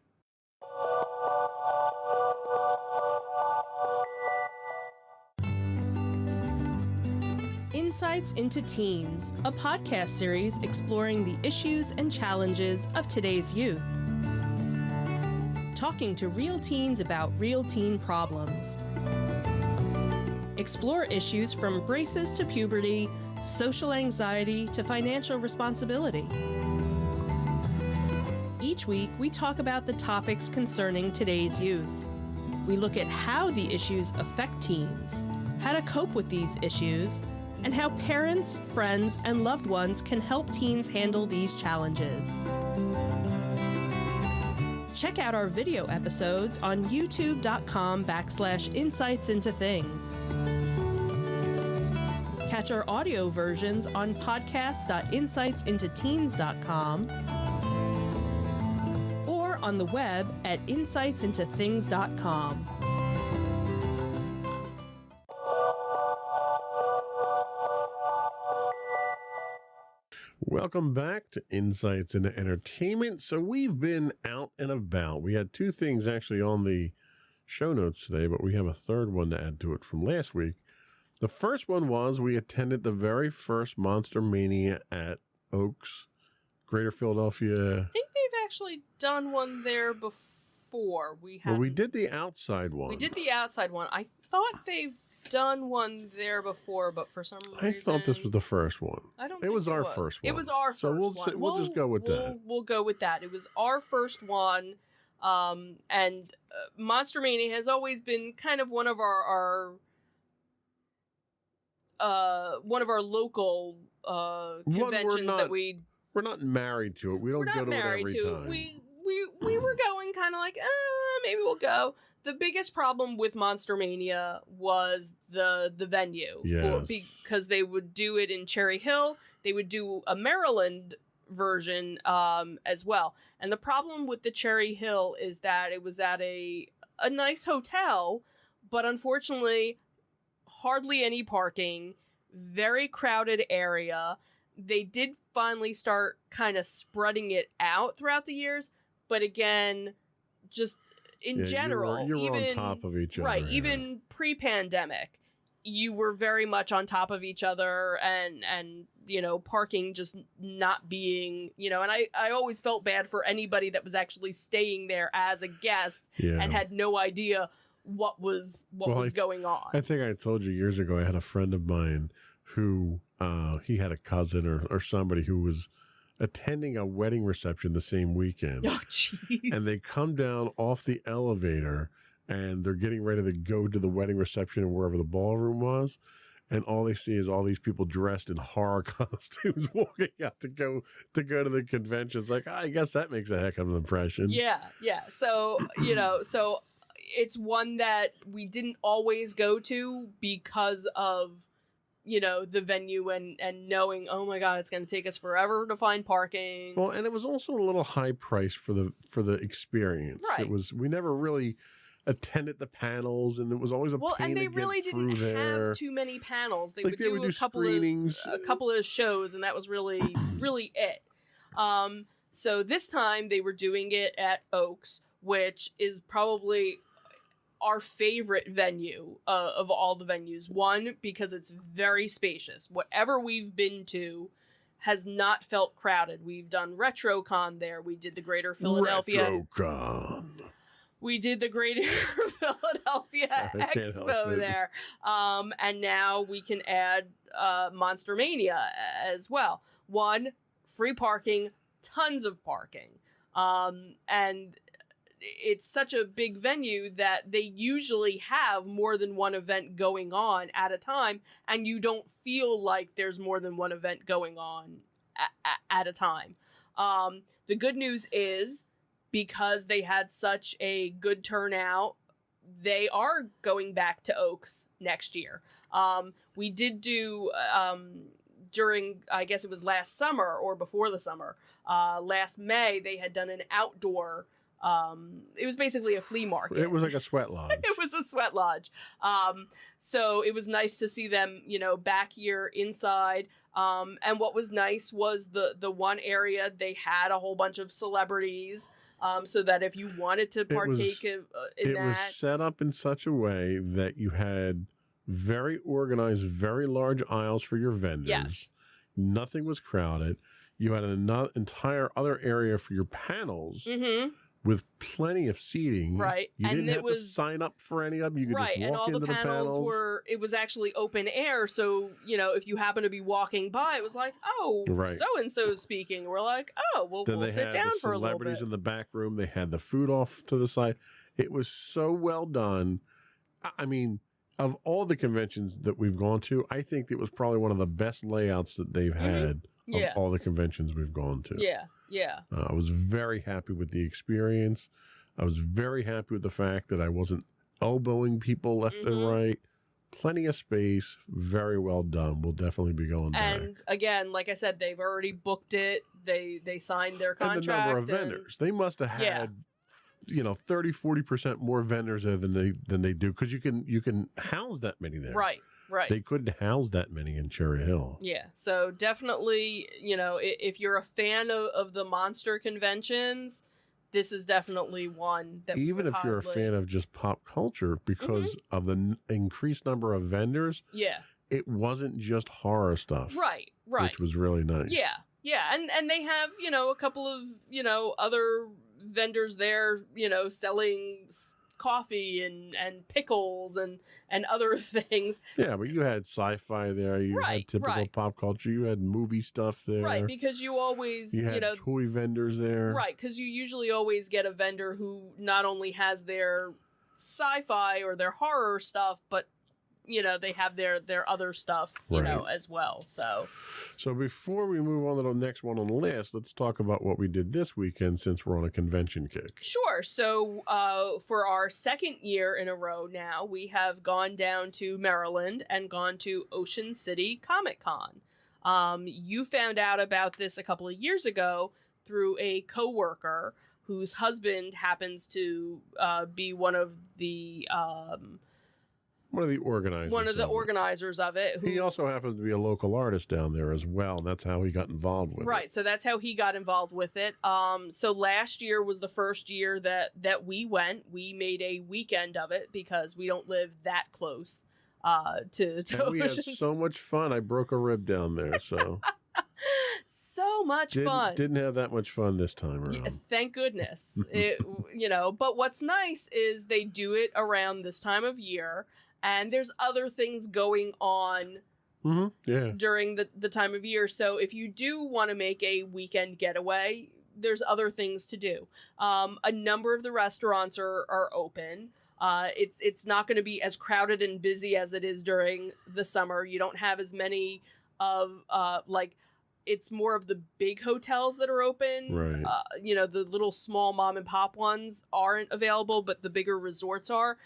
Insights into Teens, a podcast series exploring the issues and challenges of today's youth. Talking to real teens about real teen problems. Explore issues from braces to puberty, social anxiety to financial responsibility. Each week, we talk about the topics concerning today's youth. We look at how the issues affect teens, how to cope with these issues, and how parents, friends, and loved ones can help teens handle these challenges. Check out our video episodes on youtube.com/insightsintothings. Catch our audio versions on podcast.insightsintoteens.com or on the web at insightsintothings.com. Welcome back to Insights into Entertainment. So we've been out and about. We had 2 things actually on the show notes today, but we have a third one to add to it from last week. The first one was we attended the very first Monster Mania at Oaks, Greater Philadelphia. I think they've actually done one there before. We did the outside one. We did the outside one. I thought they've done one there before, but for some reason I thought this was the first one. I don't. It was our first one. It was our first one. So we'll just go with that. We'll go with that. It was our first one, and Monster Mania has always been kind of one of our local conventions that we. We're not married to it. We don't go to it every time. We were going kind of like, maybe we'll go. the biggest problem with Monster Mania was the venue. Yes. Because they would do it in Cherry Hill. They would do a Maryland version as well. And the problem with the Cherry Hill is that it was at a nice hotel, but unfortunately, hardly any parking, very crowded area. They did finally start kind of spreading it out throughout the years, but again, just in general, you were even on top of each other. right, even pre-pandemic, you were very much on top of each other, and parking just not being, and I always felt bad for anybody that was actually staying there as a guest and had no idea what was going on. I think I told you years ago, I had a friend of mine who he had a cousin or somebody who was attending a wedding reception the same weekend. Oh, jeez. And they come down off the elevator and they're getting ready to go to the wedding reception and wherever the ballroom was. And all they see is all these people dressed in horror costumes walking out to go to the convention. It's like, I guess that makes a heck of an impression. Yeah. So, so it's one that we didn't always go to because of, the venue and knowing, oh my God, it's going to take us forever to find parking. Well, and it was also a little high price for the experience. Right. We never really attended the panels, and it was always a pain and they to really get through didn't there. have too many panels. They Like, would they do would do a couple of shows, and that was really really it. So this time they were doing it at Oaks, which is probably our favorite venue of all the venues. One, because it's very spacious. Whatever we've been to has not felt crowded. We've done RetroCon there. We did the Greater Philadelphia. RetroCon. We did the Greater Philadelphia Expo there. And now we can add Monster Mania as well. One, free parking, tons of parking. And it's such a big venue that they usually have more than one event going on at a time, and you don't feel like there's more than one event going on at a time. The good news is, because they had such a good turnout, they are going back to Oaks next year. We did do, during, I guess it was last summer or before the summer, last May, they had done an outdoor, it was basically a flea market. It was like a sweat lodge. It was a sweat lodge. So it was nice to see them, back here inside. And what was nice was the one area they had a whole bunch of celebrities, so that if you wanted to partake in that. It was set up in such a way that you had very organized, very large aisles for your vendors. Yes. Nothing was crowded. You had an entire other area for your panels. Mm-hmm. With plenty of seating. Right. You And didn't it have was to sign up for any of them. You could right, just and walk all into the panels were, it was actually open air, so, if you happen to be walking by, it was like, oh, Right. so-and-so's speaking. We're like, oh, well, Then we'll they sit had down the for a little celebrities bit. in the back room. They had the food off to the side. It was so well done. I mean, of all the conventions that we've gone to, I think it was probably one of the best layouts that they've had of Yeah. all the conventions we've gone to. Yeah. I was very happy with the experience. I was very happy with the fact that I wasn't elbowing people left and right. Plenty of space. Very well done. We'll definitely be going back. And again, like I said, they've already booked it. They signed their contract. And the number of vendors. They must have had, 30-40% more vendors there than they do, because you can house that many there. Right. They couldn't house that many in Cherry Hill. Yeah. So definitely, if you're a fan of the monster conventions, this is definitely one that Even if you're a fan of just pop culture, because of the increased number of vendors, it wasn't just horror stuff. Right. Which was really nice. Yeah. And they have, a couple of, other vendors there, selling coffee and pickles and other things. Yeah, but you had sci-fi there. You had typical pop culture. You had movie stuff there. Right, because you always, you had toy vendors there. Right, because you usually always get a vendor who not only has their sci-fi or their horror stuff, but they have their other stuff, you know, as well. So before we move on to the next one on the list, let's talk about what we did this weekend since we're on a convention kick. sure. So for our second year in a row now, we have gone down to Maryland and gone to Ocean City Comic Con. You found out about this a couple of years ago through a coworker whose husband happens to be one of the organizers of it. He also happens to be a local artist down there as well. And that's how he got involved with it. Right, so that's how he got involved with it. So last year was the first year that we went. We made a weekend of it because we don't live that close to And we had Ocean. so much fun. I broke a rib down there, so So much fun. Didn't have that much fun this time around. Yeah, thank goodness. But what's nice is they do it around this time of year, and there's other things going on during the time of year. So if you do want to make a weekend getaway, there's other things to do. A number of the restaurants are open. It's not going to be as crowded and busy as it is during the summer. You don't have as many of it's more of the big hotels that are open. Right. The little small mom and pop ones aren't available, but the bigger resorts are.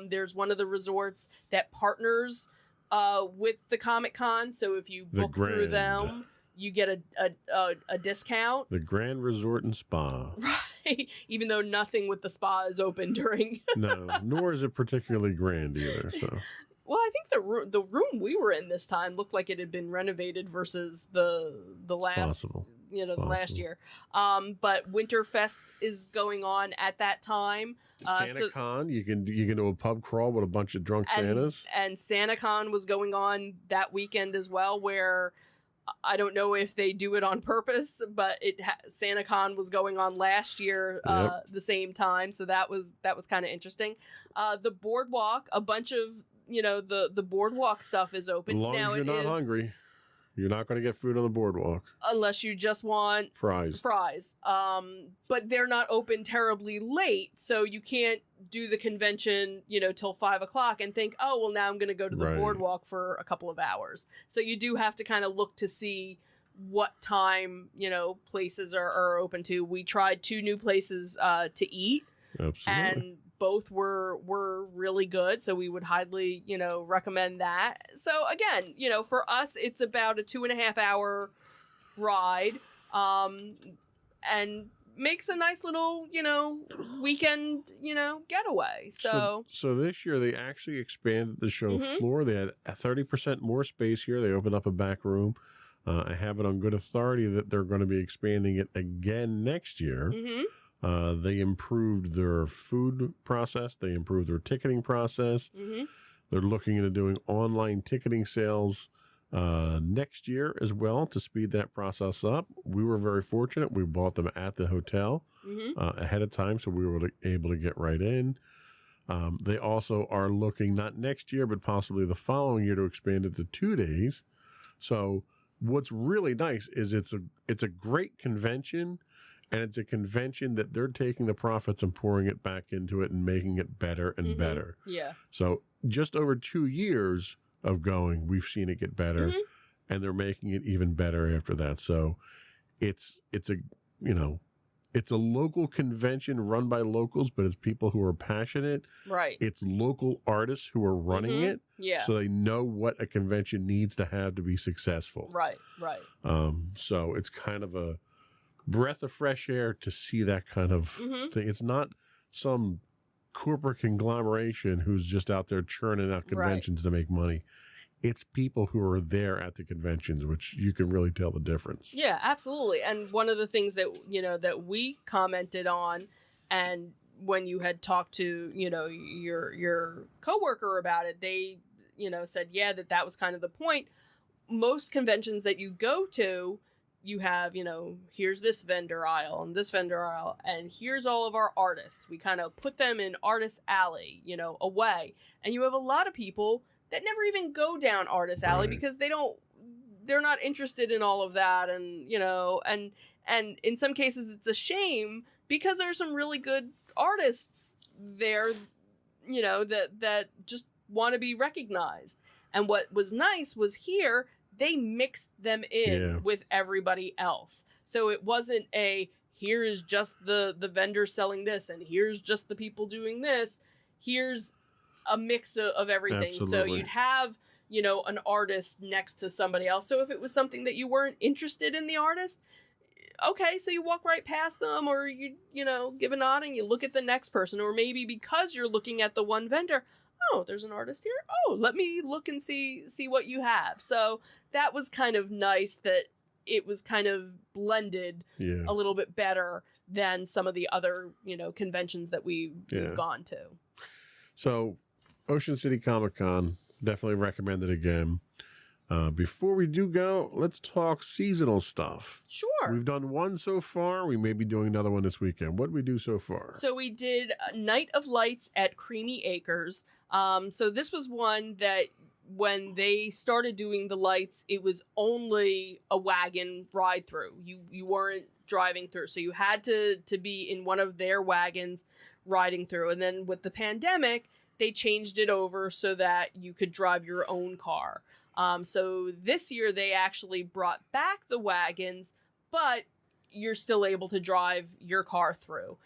There's one of the resorts that partners with the Comic-Con. So if you book through them, you get a discount. The Grand Resort and Spa. Right. Even though nothing with the spa is open during. No, nor is it particularly grand either. So. Well, I think the room we were in this time looked like it had been renovated versus the last last year. But Winterfest is going on at that time. SantaCon, you can do a pub crawl with a bunch of drunk Santas. And SantaCon was going on that weekend as well, where I don't know if they do it on purpose, but SantaCon was going on last year the same time, so that was kind of interesting. The boardwalk, a bunch of the boardwalk stuff is open. As long as you're not hungry, you're not going to get food on the boardwalk. Unless you just want fries. But they're not open terribly late, so you can't do the convention, till 5 o'clock and think, oh, well, now I'm going to go to the boardwalk for a couple of hours. So you do have to kind of look to see what time, places are open to. We tried 2 new places to eat. Absolutely. And both were really good, so we would highly, recommend that. So again, for us, it's about a 2.5 hour ride, and makes a nice little, weekend, getaway. So this year they actually expanded the show floor. They had 30% more space here. They opened up a back room. I have it on good authority that they're going to be expanding it again next year. They improved their food process. They improved their ticketing process. They're looking into doing online ticketing sales next year as well to speed that process up. We were very fortunate. We bought them at the hotel ahead of time, so we were able to get right in. They also are looking not next year, but possibly the following year to expand it to 2 days. So what's really nice is it's a great convention. And it's a convention that they're taking the profits and pouring it back into it and making it better and better. Yeah. So just over 2 years of going, we've seen it get better, and they're making it even better after that. So it's a local convention run by locals, but it's people who are passionate. Right. It's local artists who are running it. Yeah. So they know what a convention needs to have to be successful. Right. So it's kind of a breath of fresh air to see that kind of thing. It's not some corporate conglomeration who's just out there churning out conventions to make money. It's people who are there at the conventions, which you can really tell the difference. Yeah, absolutely. And one of the things that, that we commented on, and when you had talked to, your coworker about it, they, said, that was kind of the point. Most conventions that you go to, you have, here's this vendor aisle and this vendor aisle, and here's all of our artists. We kind of put them in Artist Alley, away. And you have a lot of people that never even go down Artist Alley because they're not interested in all of that. And, and in some cases it's a shame because there's some really good artists there, that just want to be recognized. And what was nice was here, they mixed them in with everybody else. So it wasn't here is just the vendor selling this, and here's just the people doing this. Here's a mix of everything. Absolutely. So you'd have, an artist next to somebody else. So if it was something that you weren't interested in the artist, okay, so you walk right past them, or you give a nod and you look at the next person, or maybe because you're looking at the one vendor, oh, there's an artist here. Oh, let me look and see what you have. So that was kind of nice that it was kind of blended a little bit better than some of the other, conventions that we've gone to. So Ocean City Comic-Con, definitely recommend it again. Before we do go, let's talk seasonal stuff. Sure. We've done one so far. We may be doing another one this weekend. What did we do so far? So we did Night of Lights at Creamy Acres. So this was one that when they started doing the lights, it was only a wagon ride through. You weren't driving through. So you had to be in one of their wagons riding through. And then with the pandemic, they changed it over so that you could drive your own car. So this year they actually brought back the wagons, but you're still able to drive your car through,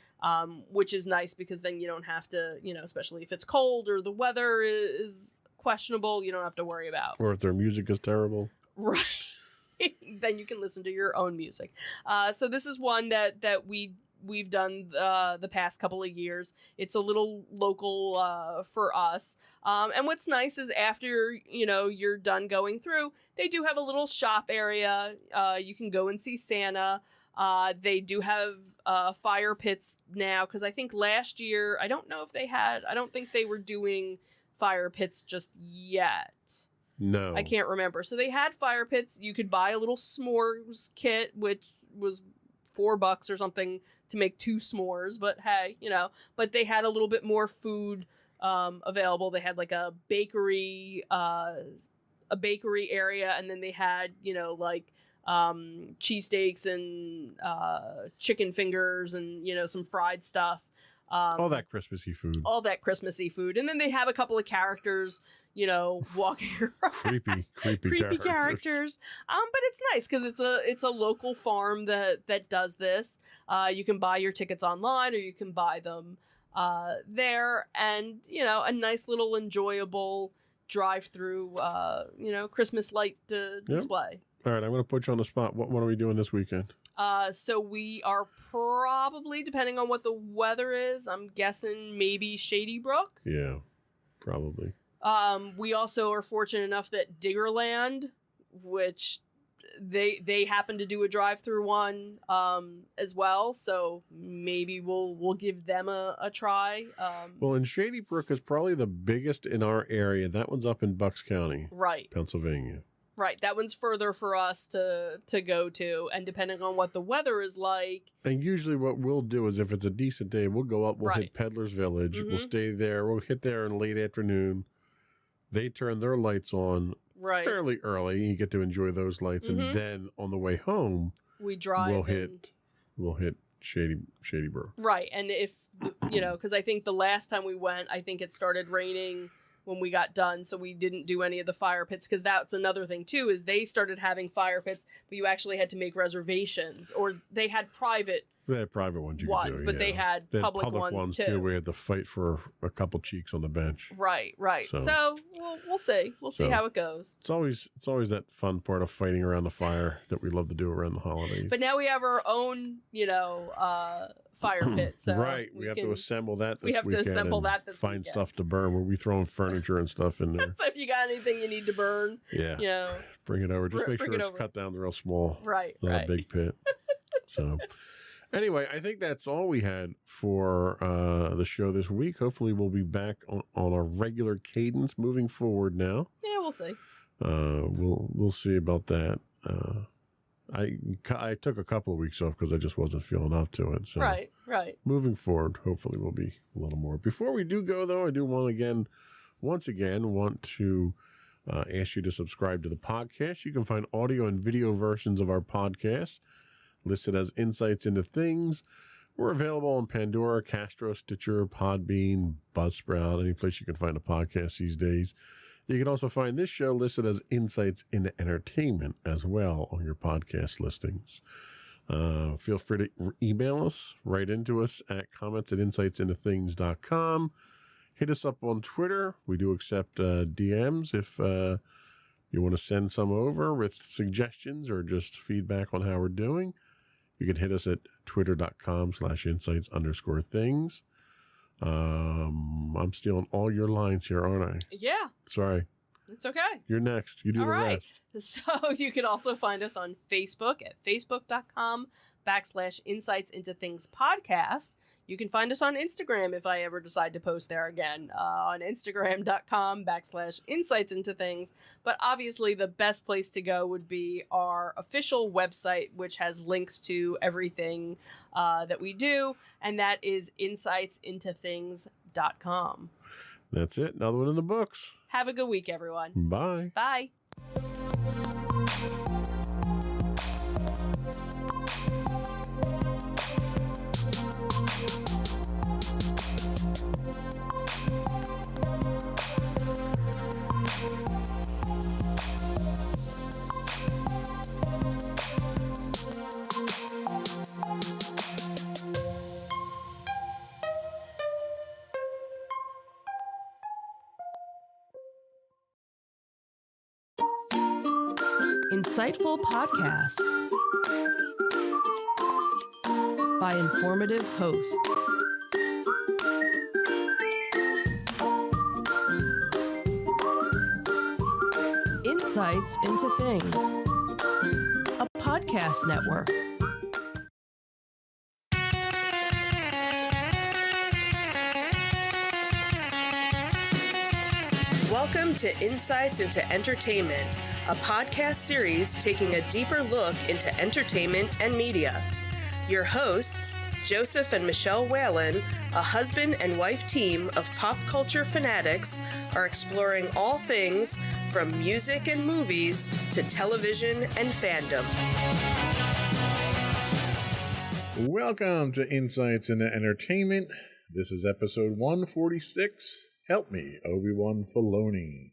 which is nice because then you don't have to, especially if it's cold or the weather is questionable, you don't have to worry about. Or if their music is terrible. Right. Then you can listen to your own music. So this is one that we've done the past couple of years. It's a little local for us. And what's nice is after, you're done going through, they do have a little shop area. You can go and see Santa. They do have fire pits now, because I think last year, I don't think they were doing fire pits just yet. No. I can't remember. So they had fire pits. You could buy a little s'mores kit, which was $4 or something to make 2 s'mores, but hey, but they had a little bit more food available. They had like a bakery area, and then they had, cheesesteaks and chicken fingers and, some fried stuff. All that Christmassy food. And then they have a couple of characters, walking around. Creepy characters. But it's nice because it's a local farm that does this. You can buy your tickets online, or you can buy them there, and a nice little enjoyable drive-through, Christmas light display. All right, I'm going to put you on the spot. What are we doing this weekend? So we are probably, depending on what the weather is, I'm guessing maybe Shady Brook. Yeah, probably. We also are fortunate enough that Diggerland, which they happen to do a drive-through one as well, so maybe we'll give them a try. Well, and Shady Brook is probably the biggest in our area. That one's up in Bucks County, right, Pennsylvania. Right, that one's further for us to go to, and depending on what the weather is like. And usually what we'll do is if it's a decent day, we'll go up, we'll hit Peddler's Village, we'll stay there, we'll hit there in late afternoon. They turn their lights on fairly early. You get to enjoy those lights, and then on the way home, we drive. We'll hit Shady Brook. Right, and if because I think the last time we went, I think it started raining when we got done, so we didn't do any of the fire pits, because that's another thing too, is they started having fire pits, but you actually had to make reservations, or they had private ones you could do, but they had public ones too. We had to fight for a couple cheeks on the bench. Right. So we'll see. We'll see how it goes. It's always that fun part of fighting around the fire that we love to do around the holidays. But now we have our own, fire pit. So right. We have to assemble that this weekend. We have to assemble that this find weekend. Stuff to burn. We'll be throwing furniture and stuff in there. So if you got anything you need to burn, bring it over. Just make sure it's cut down real small. Right. It's not a big pit. So anyway, I think that's all we had for the show this week. Hopefully we'll be back on a regular cadence moving forward now. Yeah, we'll see. We'll see about that. I took a couple of weeks off because I just wasn't feeling up to it. So right. Moving forward, hopefully we'll be a little more. Before we do go, though, I do once again want to ask you to subscribe to the podcast. You can find audio and video versions of our podcast listed as Insights into Things We're available on Pandora, Castro, Stitcher, Podbean, Buzzsprout, any place you can find a podcast these days. You can also find this show listed as Insights into Entertainment as well on your podcast listings. Feel free to email us, write into us at comments@insightsintothings.com. Hit us up on Twitter. We do accept DMs if you want to send some over with suggestions or just feedback on how we're doing. You can hit us at twitter.com/insights_things. I'm stealing all your lines here, aren't I? Yeah, Sorry. it's okay. You're next. You do All the right. rest. So you can also find us on Facebook at facebook.com/Insights Into Things Podcast. You can find us on Instagram if I ever decide to post there again, on Instagram.com/Insights Into Things. But obviously the best place to go would be our official website, which has links to everything that we do, and that is insightsintothings.com. That's it. Another one in the books. Have a good week, everyone. Bye. Bye. Insightful podcasts by informative hosts. Insights Into Things, a podcast network. Welcome to Insights Into Entertainment, a podcast series taking a deeper look into entertainment and media. Your hosts, Joseph and Michelle Whalen, a husband and wife team of pop culture fanatics, are exploring all things from music and movies to television and fandom. Welcome to Insights into Entertainment. This is episode 146. Help me, Obi-Wan Filoni.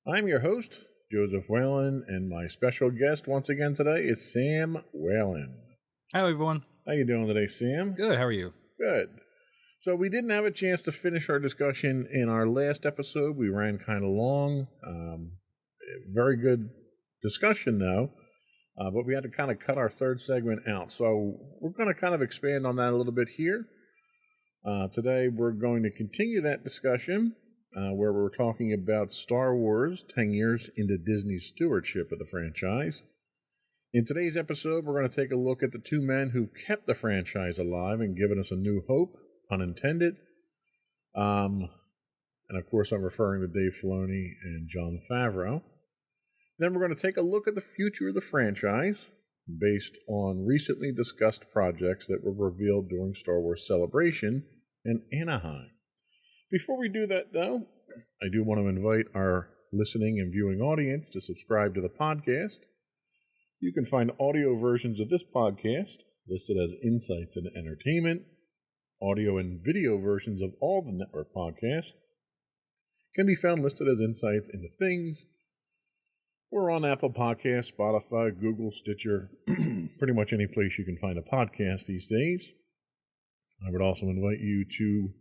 I'm your host, Joseph Whalen, and my special guest once again today is Sam Whalen. Hi, everyone. How you doing today, Sam? Good. How are you? Good. So we didn't have a chance to finish our discussion in our last episode. We ran kind of long. Very good discussion, though. But we had to kind of cut our third segment out. So we're going to kind of expand on that a little bit here. Today we're going to continue that discussion where we're talking about Star Wars 10 years into Disney's stewardship of the franchise. In today's episode, we're going to take a look at the two men who kept the franchise alive and given us a new hope, pun intended. And of course, I'm referring to Dave Filoni and Jon Favreau. Then we're going to take a look at the future of the franchise based on recently discussed projects that were revealed during Star Wars Celebration in Anaheim. Before we do that, though, I do want to invite our listening and viewing audience to subscribe to the podcast. You can find audio versions of this podcast listed as Insights into Entertainment. Audio and video versions of all the network podcasts can be found listed as Insights into Things. We're on Apple Podcasts, Spotify, Google, Stitcher, pretty much any place you can find a podcast these days. I would also invite you to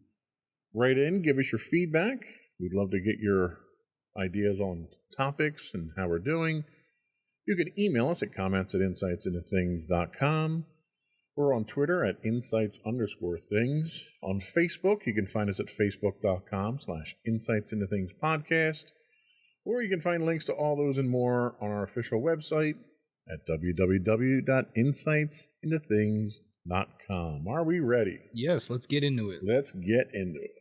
write in, give us your feedback. We'd love to get your ideas on topics and how we're doing. You can email us at comments@insightsintothings.com. We're on Twitter at insights_things. On Facebook, you can find us at facebook.com/insightsintothingspodcast. Or you can find links to all those and more on our official website at www.insightsintothings.com. Are we ready? Yes, let's get into it. Let's get into it.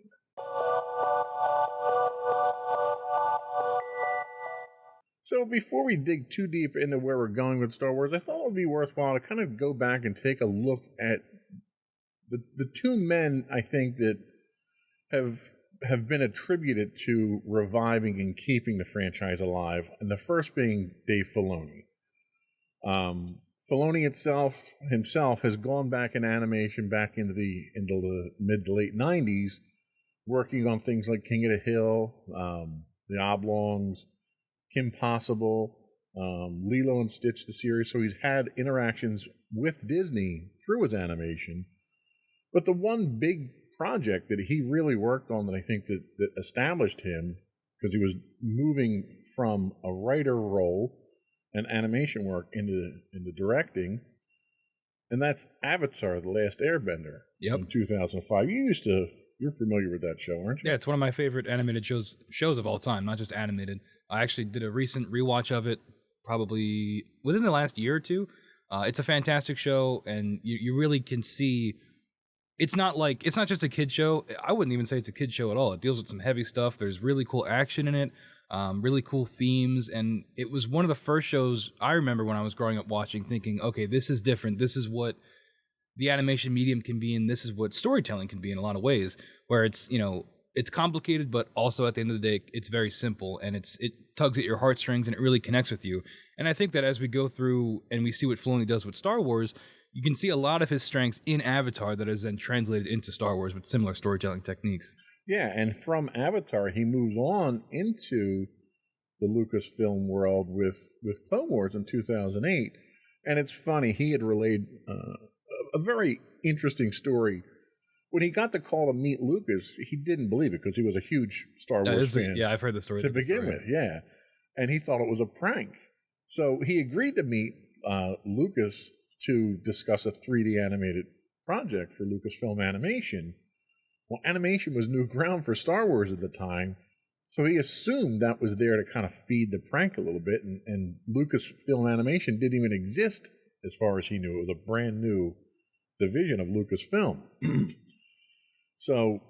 So before we dig too deep into where we're going with Star Wars, I thought it would be worthwhile to kind of go back and take a look at the two men, I think, that have been attributed to reviving and keeping the franchise alive, and the first being Dave Filoni. Filoni himself has gone back in animation back into the mid to late 90s, working on things like King of the Hill, The Oblongs, Kim Possible, Lilo and Stitch, the series. So he's had interactions with Disney through his animation. But the one big project that he really worked on that I think that established him, because he was moving from a writer role and animation work into directing, and that's Avatar: The Last Airbender. Yep. In 2005. You're familiar with that show, aren't you? Yeah, it's one of my favorite animated shows of all time, not just animated. I actually did a recent rewatch of it, probably within the last year or two. It's a fantastic show, and you really can see it's not just a kid show. I wouldn't even say it's a kid show at all. It deals with some heavy stuff. There's really cool action in it, really cool themes, and it was one of the first shows I remember when I was growing up watching, thinking, okay, this is different. This is what the animation medium can be, and this is what storytelling can be in a lot of ways, where it's complicated, but also at the end of the day, it's very simple, and it tugs at your heartstrings, and it really connects with you. And I think that as we go through and we see what Filoni does with Star Wars, you can see a lot of his strengths in Avatar that is then translated into Star Wars with similar storytelling techniques. Yeah, and from Avatar, he moves on into the Lucasfilm world with Clone Wars in 2008. And it's funny, he had relayed a very interesting story. When he got the call to meet Lucas, he didn't believe it because he was a huge Star Wars fan. Yeah, I've heard the story. To begin with, yeah. And he thought it was a prank. So he agreed to meet Lucas to discuss a 3D animated project for Lucasfilm Animation. Well, animation was new ground for Star Wars at the time, so he assumed that was there to kind of feed the prank a little bit, and Lucasfilm Animation didn't even exist as far as he knew. It was a brand new division of Lucasfilm. So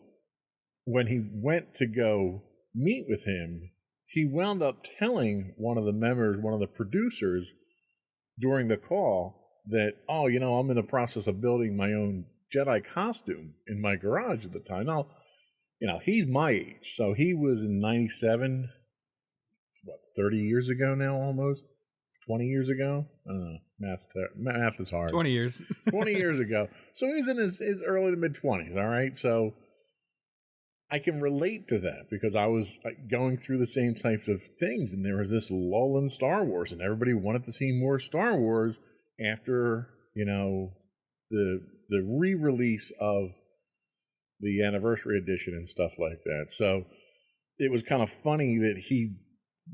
when he went to go meet with him, he wound up telling one of the producers during the call that, oh, I'm in the process of building my own Jedi costume in my garage at the time. Now, he's my age, so he was in 97, 30 years ago now almost? 20 years ago? I don't know. Math is hard. 20 years. 20 years ago. So he was in his early to mid-20s, all right? So I can relate to that because I was going through the same types of things, and there was this lull in Star Wars, and everybody wanted to see more Star Wars after, the re-release of the anniversary edition and stuff like that. So it was kind of funny that he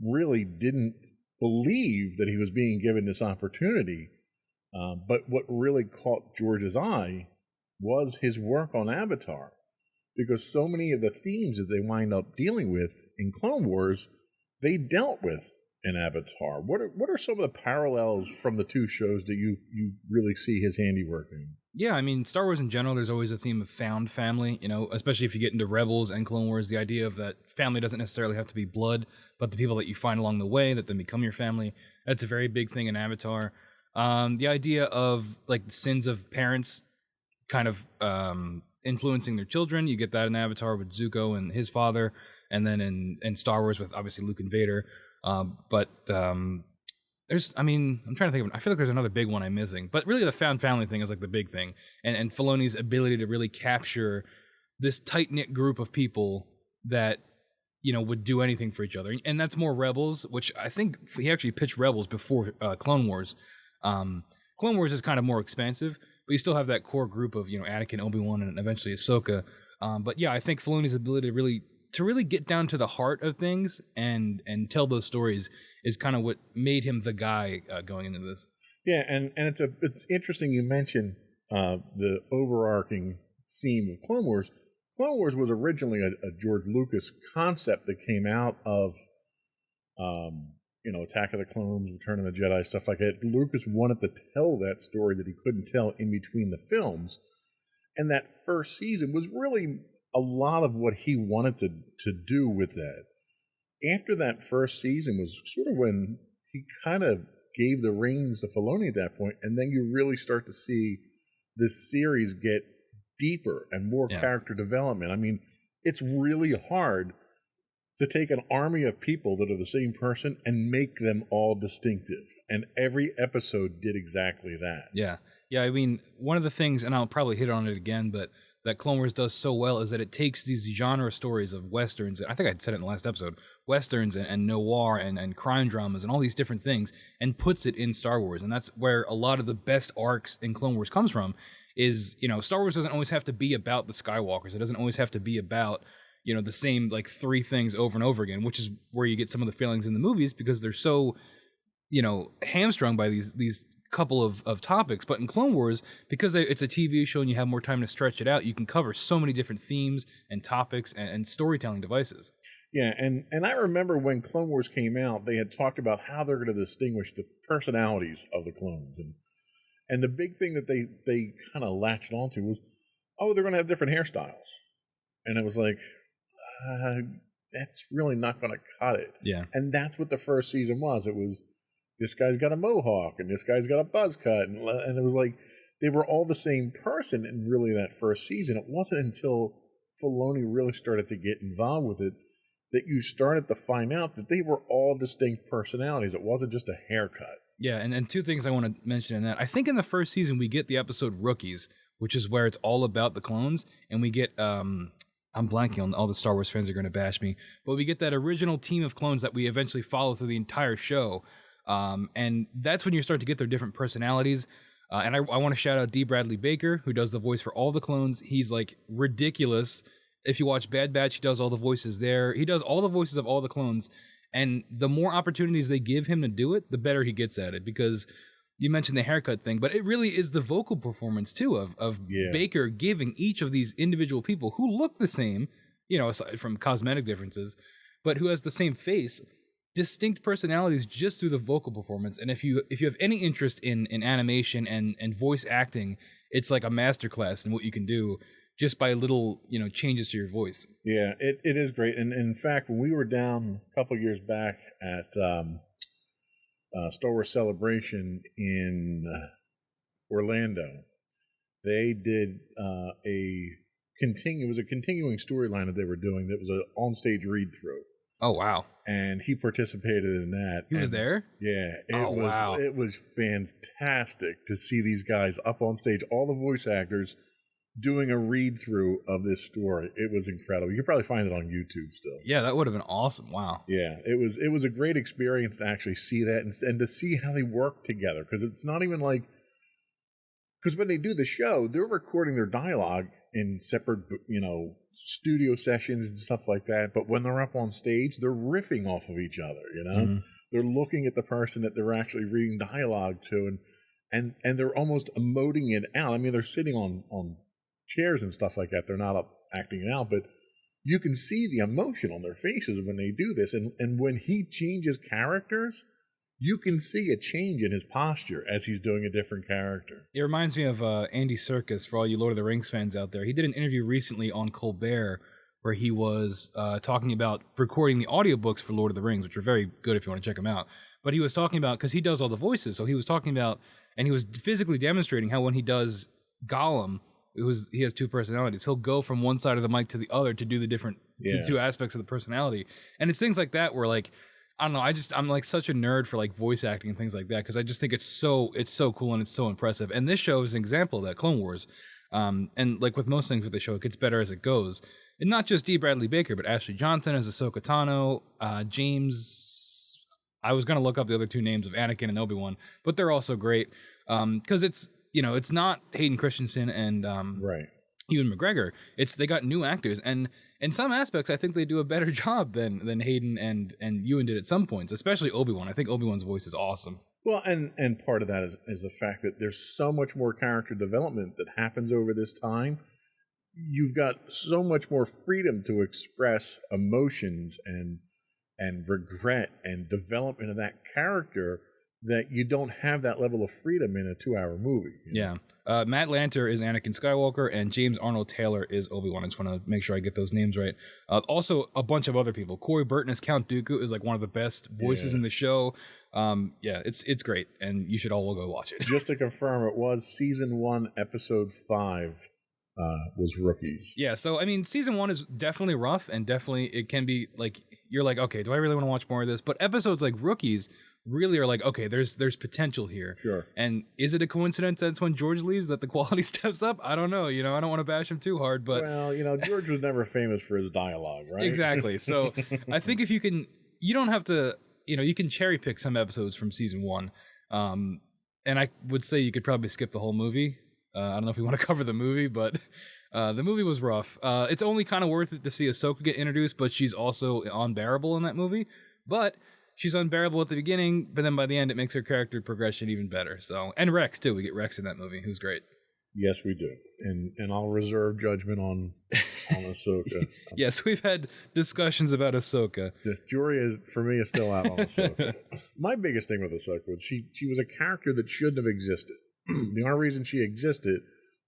really didn't believe that he was being given this opportunity. But what really caught George's eye was his work on Avatar, because so many of the themes that they wind up dealing with in Clone Wars, they dealt with in Avatar. What are some of the parallels from the two shows that you really see his handiwork in? Yeah, I mean, Star Wars in general, there's always a theme of found family, especially if you get into Rebels and Clone Wars, the idea of that family doesn't necessarily have to be blood, but the people that you find along the way that then become your family. That's a very big thing in Avatar. The idea of the sins of parents kind of influencing their children, you get that in Avatar with Zuko and his father, and then in Star Wars with obviously Luke and Vader. I'm trying to think of, I feel like there's another big one I'm missing, but really the found family thing is the big thing, and Filoni's ability to really capture this tight-knit group of people that, would do anything for each other. And that's more Rebels, which I think he actually pitched Rebels before Clone Wars. Clone Wars is kind of more expansive, but you still have that core group of, Anakin, Obi-Wan, and eventually Ahsoka. But yeah, I think Filoni's ability to really get down to the heart of things and tell those stories is kind of what made him the guy going into this. Yeah, and it's interesting you mentioned the overarching theme of Clone Wars. Clone Wars was originally a George Lucas concept that came out of Attack of the Clones, Return of the Jedi, stuff like that. Lucas wanted to tell that story that he couldn't tell in between the films, and that first season was really a lot of what he wanted to do with that. After that first season was sort of when he kind of gave the reins to Filoni at that point, and then you really start to see this series get deeper and more character development. I mean, it's really hard to take an army of people that are the same person and make them all distinctive. And every episode did exactly that. Yeah. Yeah, I mean, one of the things, and I'll probably hit on it again, but that Clone Wars does so well is that it takes these genre stories of Westerns, I think I said it in the last episode, Westerns and noir and crime dramas and all these different things, and puts it in Star Wars. And that's where a lot of the best arcs in Clone Wars comes from, is, you know, Star Wars doesn't always have to be about the Skywalkers. It doesn't always have to be about, you know, the same, like, 3 things over and over again, which is where you get some of the failings in the movies, because they're so, you know, hamstrung by these couple of topics. But in Clone Wars, because it's a TV show and you have more time to stretch it out, you can cover so many different themes and topics and storytelling devices. Yeah, and I remember when Clone Wars came out, they had talked about how they're going to distinguish the personalities of the clones. And the big thing that they kind of latched onto was, oh, they're going to have different hairstyles. And it was like, that's really not going to cut it. Yeah. And that's what the first season was. It was, this guy's got a mohawk and this guy's got a buzz cut. And it was like, they were all the same person in really that first season. It wasn't until Filoni really started to get involved with it that you started to find out that they were all distinct personalities. It wasn't just a haircut. Yeah, and 2 things I want to mention in that. I think in the first season we get the episode Rookies, which is where it's all about the clones, and we get I'm blanking on, all the Star Wars fans are going to bash me, but we get that original team of clones that we eventually follow through the entire show. And that's when you start to get their different personalities. And I want to shout out D. Bradley Baker, who does the voice for all the clones. He's like ridiculous. If you watch Bad Batch, he does all the voices there. He does all the voices of all the clones. And the more opportunities they give him to do it, the better he gets at it. Because you mentioned the haircut thing, but it really is the vocal performance too of Baker giving each of these individual people who look the same, you know, aside from cosmetic differences, but who has the same face, distinct personalities just through the vocal performance. And if you have any interest in animation and voice acting, it's like a masterclass in what you can do just by little, you know, changes to your voice. Yeah, it is great. And in fact, when we were down a couple years back at Star Wars Celebration in Orlando, they did it was a continuing storyline that they were doing that was an on-stage read-through. Oh, wow. And he participated in that. He was there? Yeah. Wow. It was fantastic to see these guys up on stage, all the voice actors doing a read-through of this story. It was incredible. You can probably find it on YouTube still. Yeah, that would have been awesome. Wow. Yeah, it was a great experience to actually see that and to see how they work together, because it's not even like, because when they do the show, they're recording their dialogue in separate, you know, studio sessions and stuff like that. But when they're up on stage, they're riffing off of each other, you know? Mm-hmm. They're looking at the person that they're actually reading dialogue to, and they're almost emoting it out. I mean, they're sitting on chairs and stuff like that. They're not up acting it out, but you can see the emotion on their faces when they do this. And when he changes characters, you can see a change in his posture as he's doing a different character. It reminds me of Andy Serkis, for all you Lord of the Rings fans out there. He did an interview recently on Colbert where he was talking about recording the audiobooks for Lord of the Rings, which are very good if you want to check them out. But he was talking about, because he does all the voices, so he was talking about, and he was physically demonstrating how when he does Gollum, he has 2 personalities. He'll go from one side of the mic to the other to do the different 2 aspects of the personality. And it's things like that where, like, I don't know, I'm like such a nerd for like voice acting and things like that, because I just think it's so cool and it's so impressive. And this show is an example of that, Clone Wars. And like with most things with the show, it gets better as it goes. And not just D. Bradley Baker, but Ashley Johnson as Ahsoka Tano, James. I was gonna look up the other 2 names of Anakin and Obi-Wan, but they're also great because it's, you know, it's not Hayden Christensen and Ewan McGregor. They got new actors, and in some aspects, I think they do a better job than Hayden and Ewan did at some points, especially Obi-Wan. I think Obi-Wan's voice is awesome. Well, and part of that is the fact that there's so much more character development that happens over this time. You've got so much more freedom to express emotions and regret and development of that character that you don't have that level of freedom in a 2-hour movie. You know? Yeah. Matt Lanter is Anakin Skywalker, and James Arnold Taylor is Obi-Wan. I just want to make sure I get those names right. Also, a bunch of other people. Corey Burton as Count Dooku is like one of the best voices in the show. It's great, and you should all go watch it. Just to confirm, it was Season 1, Episode 5 was Rookies. Yeah, so, I mean, Season 1 is definitely rough, and definitely it can be, like, you're like, okay, do I really want to watch more of this? But episodes like Rookies really are like, okay, there's potential here. Sure. And is it a coincidence that's when George leaves that the quality steps up? I don't know. I don't want to bash him too hard, but Well, George was never famous for his dialogue, right? exactly. So I think if you don't have to, you can cherry pick some episodes from season 1. And I would say you could probably skip the whole movie. I don't know if we want to cover the movie, but the movie was rough. It's only kind of worth it to see Ahsoka get introduced, but she's also unbearable in that movie. But she's unbearable at the beginning, but then by the end, it makes her character progression even better. So, and Rex too. We get Rex in that movie, who's great. Yes, we do, and I'll reserve judgment on Ahsoka. Yes, we've had discussions about Ahsoka. The jury for me is still out on Ahsoka. My biggest thing with Ahsoka was she was a character that shouldn't have existed. The only reason she existed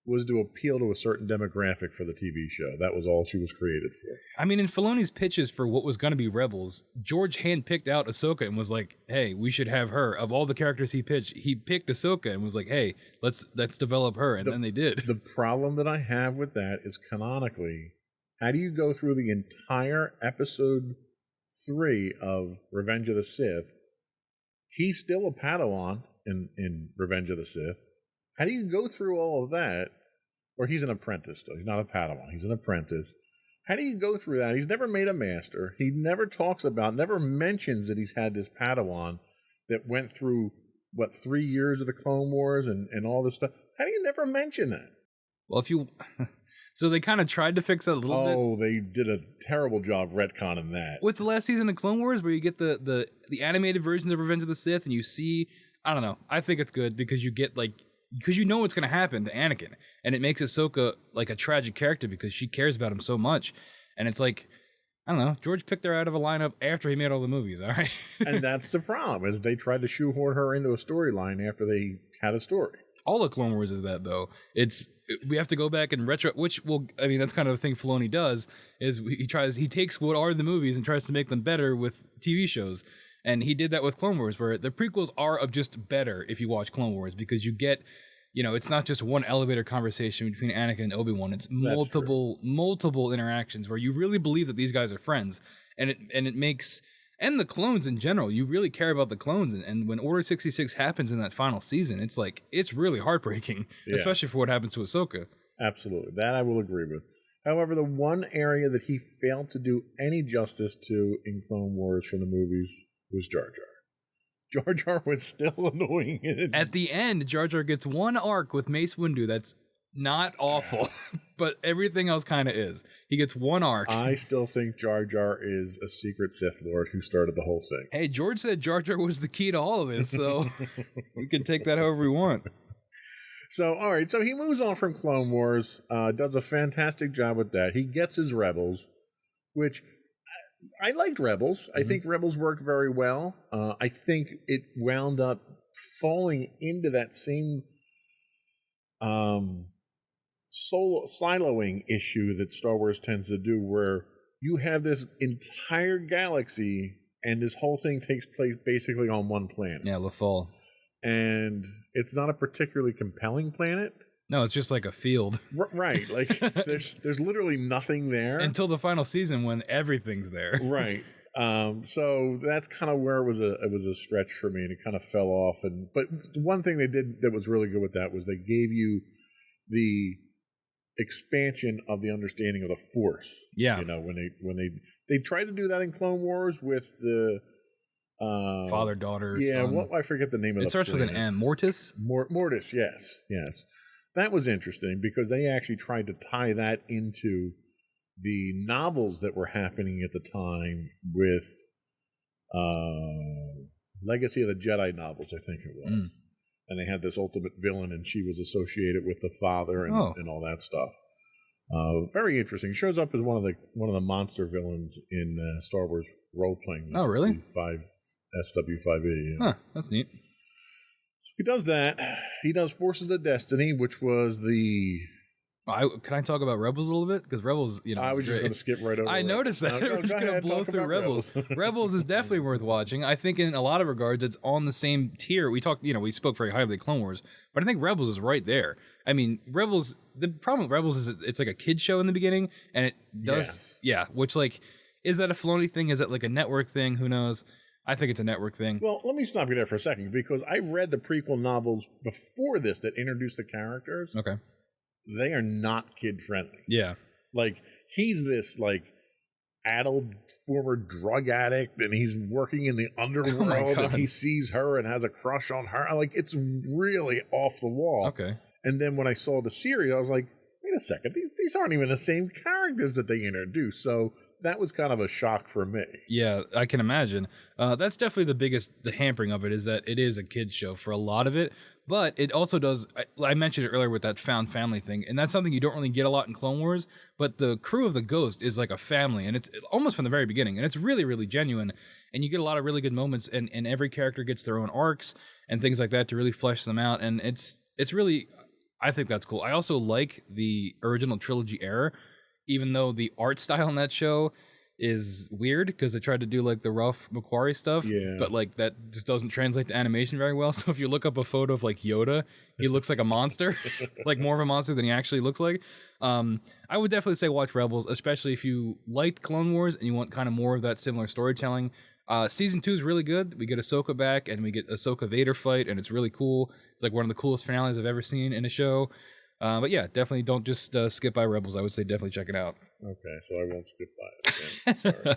was to appeal to a certain demographic for the TV show. That was all she was created for. I mean, in Filoni's pitches for what was going to be Rebels, George handpicked out Ahsoka and was like, hey, we should have her. Of all the characters he pitched, he picked Ahsoka and was like, hey, let's develop her. And then they did. The problem that I have with that is canonically, how do you go through the entire episode 3 of Revenge of the Sith? He's still a Padawan in Revenge of the Sith. How do you go through all of that? Or he's an apprentice still. He's not a Padawan. He's an apprentice. How do you go through that? He's never made a master. He never never mentions that he's had this Padawan that went through, 3 years of the Clone Wars and all this stuff. How do you never mention that? Well, so they kind of tried to fix that a little bit. Oh, they did a terrible job retconning that. With the last season of Clone Wars, where you get the animated versions of Revenge of the Sith, and you see, I don't know, I think it's good because you get because you know what's going to happen to Anakin, and it makes Ahsoka like a tragic character because she cares about him so much, and it's like, I don't know, George picked her out of a lineup after he made all the movies, all right? And that's the problem, is they tried to shoehorn her into a storyline after they had a story. All of Clone Wars is that, though. We have to go back and retro, that's kind of the thing Filoni does, is he takes what are the movies and tries to make them better with TV shows. And he did that with Clone Wars, where the prequels are just better if you watch Clone Wars, because you get, it's not just one elevator conversation between Anakin and Obi-Wan. It's multiple interactions where you really believe that these guys are friends. And it makes, and the clones in general, you really care about the clones. And when Order 66 happens in that final season, it's really heartbreaking, especially for what happens to Ahsoka. Absolutely. That I will agree with. However, the one area that he failed to do any justice to in Clone Wars from the movies was Jar Jar. Jar Jar was still annoying. At the end, Jar Jar gets one arc with Mace Windu that's not awful, but everything else kind of is. He gets one arc. I still think Jar Jar is a secret Sith Lord who started the whole thing. Hey, George said Jar Jar was the key to all of this, so we can take that however we want. So, all right, so he moves on from Clone Wars, does a fantastic job with that. He gets his Rebels, which I liked Rebels. I think Rebels worked very well. I think it wound up falling into that same siloing issue that Star Wars tends to do, where you have this entire galaxy and this whole thing takes place basically on one planet. Yeah, Lothal. And it's not a particularly compelling planet. No, it's just like a field. Right. Like there's literally nothing there. Until the final season when everything's there. Right. So that's kind of where it was a stretch for me, and it kind of fell off. But one thing they did that was really good with that was they gave you the expansion of the understanding of the Force. Yeah. When they tried to do that in Clone Wars with the father daughter. Yeah, son. I forget the name of it. It starts with an M. Mortis? Mortis, yes. That was interesting because they actually tried to tie that into the novels that were happening at the time with Legacy of the Jedi novels, I think it was. And they had this ultimate villain, and she was associated with the father and all that stuff. Very interesting. Shows up as one of the monster villains in Star Wars role playing. Oh, really? SW5E. Huh, that's neat. So he does that. He does Forces of Destiny, which was the. Can I talk about Rebels a little bit? Because Rebels, I was just going to skip right over. I noticed that. We're just going to blow through Rebels. Rebels is definitely worth watching. I think in a lot of regards, it's on the same tier. We spoke very highly of Clone Wars, but I think Rebels is right there. I mean, Rebels. The problem with Rebels is it's like a kid show in the beginning, and it does, which like. Is that a Filoni thing? Is it like a network thing? Who knows? I think it's a network thing. Well, let me stop you there for a second, because I read the prequel novels before this that introduced the characters. Okay. They are not kid friendly. Yeah. Like, he's this like addled former drug addict, and he's working in the underworld, and he sees her and has a crush on her. Like, it's really off the wall. Okay. And then when I saw the series, I was like, wait a second, these aren't even the same characters that they introduced. So that was kind of a shock for me. Yeah, I can imagine. That's definitely the hampering of it, is that it is a kid's show for a lot of it. But it also does, I mentioned it earlier with that found family thing, and that's something you don't really get a lot in Clone Wars, but the crew of the Ghost is like a family, and it's almost from the very beginning, and it's really, really genuine, and you get a lot of really good moments, and every character gets their own arcs and things like that to really flesh them out, and it's really, I think that's cool. I also like the original trilogy era, even though the art style in that show is weird because they tried to do like the rough Macquarie stuff, but like that just doesn't translate to animation very well. So if you look up a photo of like Yoda, he looks like a monster, like more of a monster than he actually looks like. I would definitely say watch Rebels, especially if you liked Clone Wars and you want kind of more of that similar storytelling. Season 2 is really good. We get Ahsoka back and we get Ahsoka Vader fight, and it's really cool. It's like one of the coolest finales I've ever seen in a show. But yeah, definitely don't just skip by Rebels. I would say definitely check it out. Okay, so I won't skip by it again. Sorry.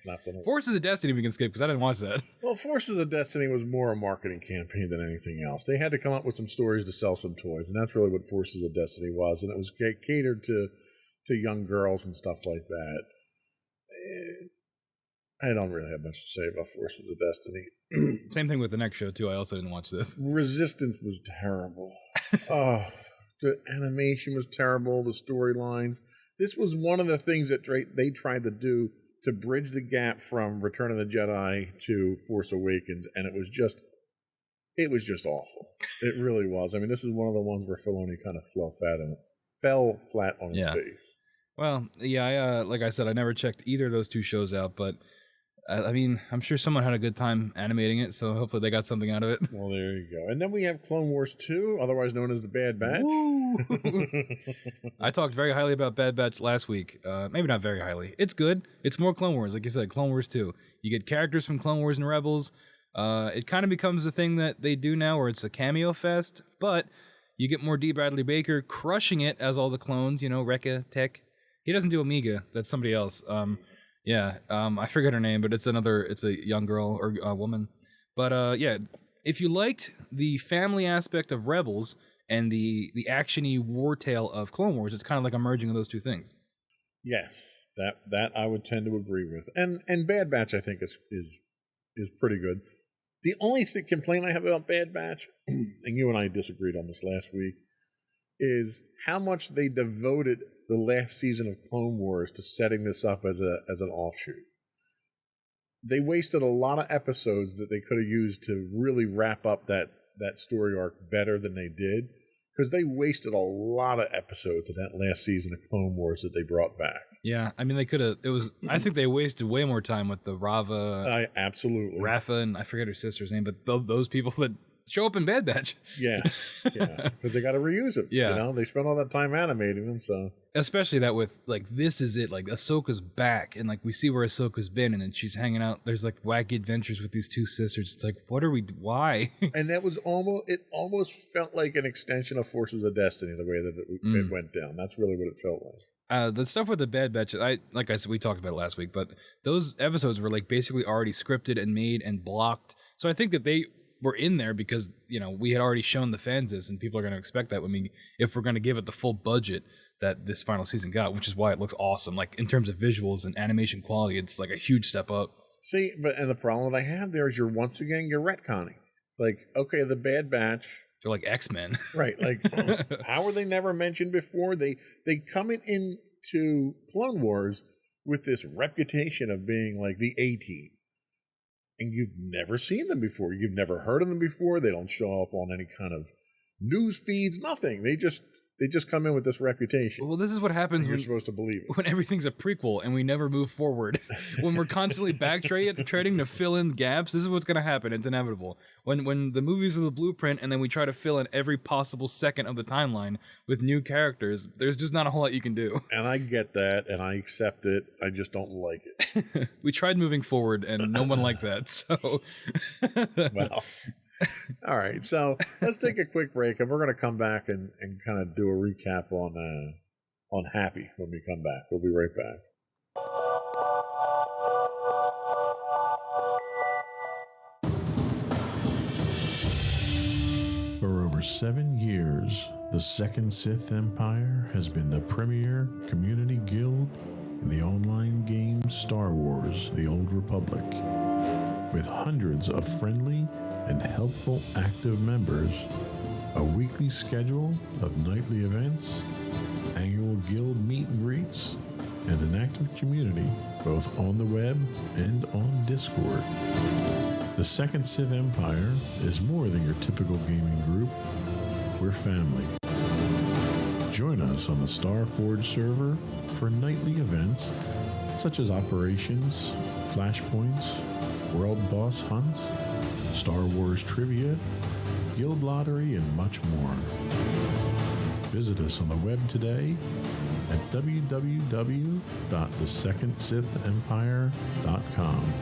Snapped on it. Forces of Destiny we can skip because I didn't watch that. Well, Forces of Destiny was more a marketing campaign than anything else. They had to come up with some stories to sell some toys, and that's really what Forces of Destiny was. And it was catered to young girls and stuff like that. I don't really have much to say about Forces of Destiny. Same thing with the next show, too. I also didn't watch this. Resistance was terrible. Oh, the animation was terrible, the storylines. This was one of the things that they tried to do to bridge the gap from Return of the Jedi to Force Awakens, and it was just awful. It really was. I mean, this is one of the ones where Filoni kind of fell flat on his face. Well, yeah, like I said, I never checked either of those two shows out, but I mean, I'm sure someone had a good time animating it, so hopefully they got something out of it. Well, there you go. And then we have Clone Wars 2, otherwise known as The Bad Batch. I talked very highly about Bad Batch last week. Maybe not very highly. It's good. It's more Clone Wars, like you said, Clone Wars 2. You get characters from Clone Wars and Rebels. It kind of becomes a thing that they do now where it's a cameo fest, but you get more D. Bradley Baker crushing it as all the clones, Rekka, Tech. He doesn't do Omega. That's somebody else. I forget her name, but it's a young girl or a woman. But yeah, if you liked the family aspect of Rebels and the actiony war tale of Clone Wars, it's kind of like a merging of those two things. Yes, that I would tend to agree with. And Bad Batch, I think, is pretty good. The only complaint I have about Bad Batch, and you and I disagreed on this last week, is how much they devoted the last season of Clone Wars to setting this up as an offshoot. They wasted a lot of episodes that they could have used to really wrap up that story arc better than they did, because they wasted a lot of episodes of that last season of Clone Wars that they brought back. Yeah, I mean, they could have. I think they wasted way more time with the Rava, absolutely, Rafa, and I forget her sister's name, but those people that show up in Bad Batch. Yeah, because they got to reuse them. Yeah, they spent all that time animating them, so especially that with like this is it. Like Ahsoka's back, and like we see where Ahsoka's been, and then she's hanging out. There's like wacky adventures with these two sisters. It's like, what are we? Why? And that was almost felt like an extension of Forces of Destiny, the way that it went down. That's really what it felt like. The stuff with the Bad Batch, like I said, we talked about it last week, but those episodes were like basically already scripted and made and blocked. So I think that they were in there because we had already shown the fans this, and people are going to expect that if we're going to give it the full budget that this final season got, which is why it looks awesome. Like in terms of visuals and animation quality, it's like a huge step up. See, and the problem that I have there is you're retconning. Like, okay, the Bad Batch, they're like X-Men, right? Like, how were they never mentioned before? They come into Clone Wars with this reputation of being like the A-Team. And you've never seen them before. You've never heard of them before. They don't show up on any kind of news feeds, nothing. They just come in with this reputation. Well, this is what happens when you're supposed to believe it. When everything's a prequel and we never move forward. When we're constantly backtracking to fill in gaps, this is what's going to happen. It's inevitable. When the movies are the blueprint and then we try to fill in every possible second of the timeline with new characters, there's just not a whole lot you can do. And I get that, and I accept it. I just don't like it. We tried moving forward, and no one liked that. So, Well, all right. So let's take a quick break, and we're going to come back and kind of do a recap on Happy when we come back. We'll be right back. For over 7 years, the Second Sith Empire has been the premier community guild in the online game Star Wars: The Old Republic. With hundreds of friendly and helpful active members, a weekly schedule of nightly events, annual guild meet and greets, and an active community both on the web and on Discord. The Second Sith Empire is more than your typical gaming group. We're family. Join us on the Starforge server for nightly events such as operations, flashpoints, world boss hunts, Star Wars trivia, guild lottery, and much more. Visit us on the web today at www.thesecondsithempire.com.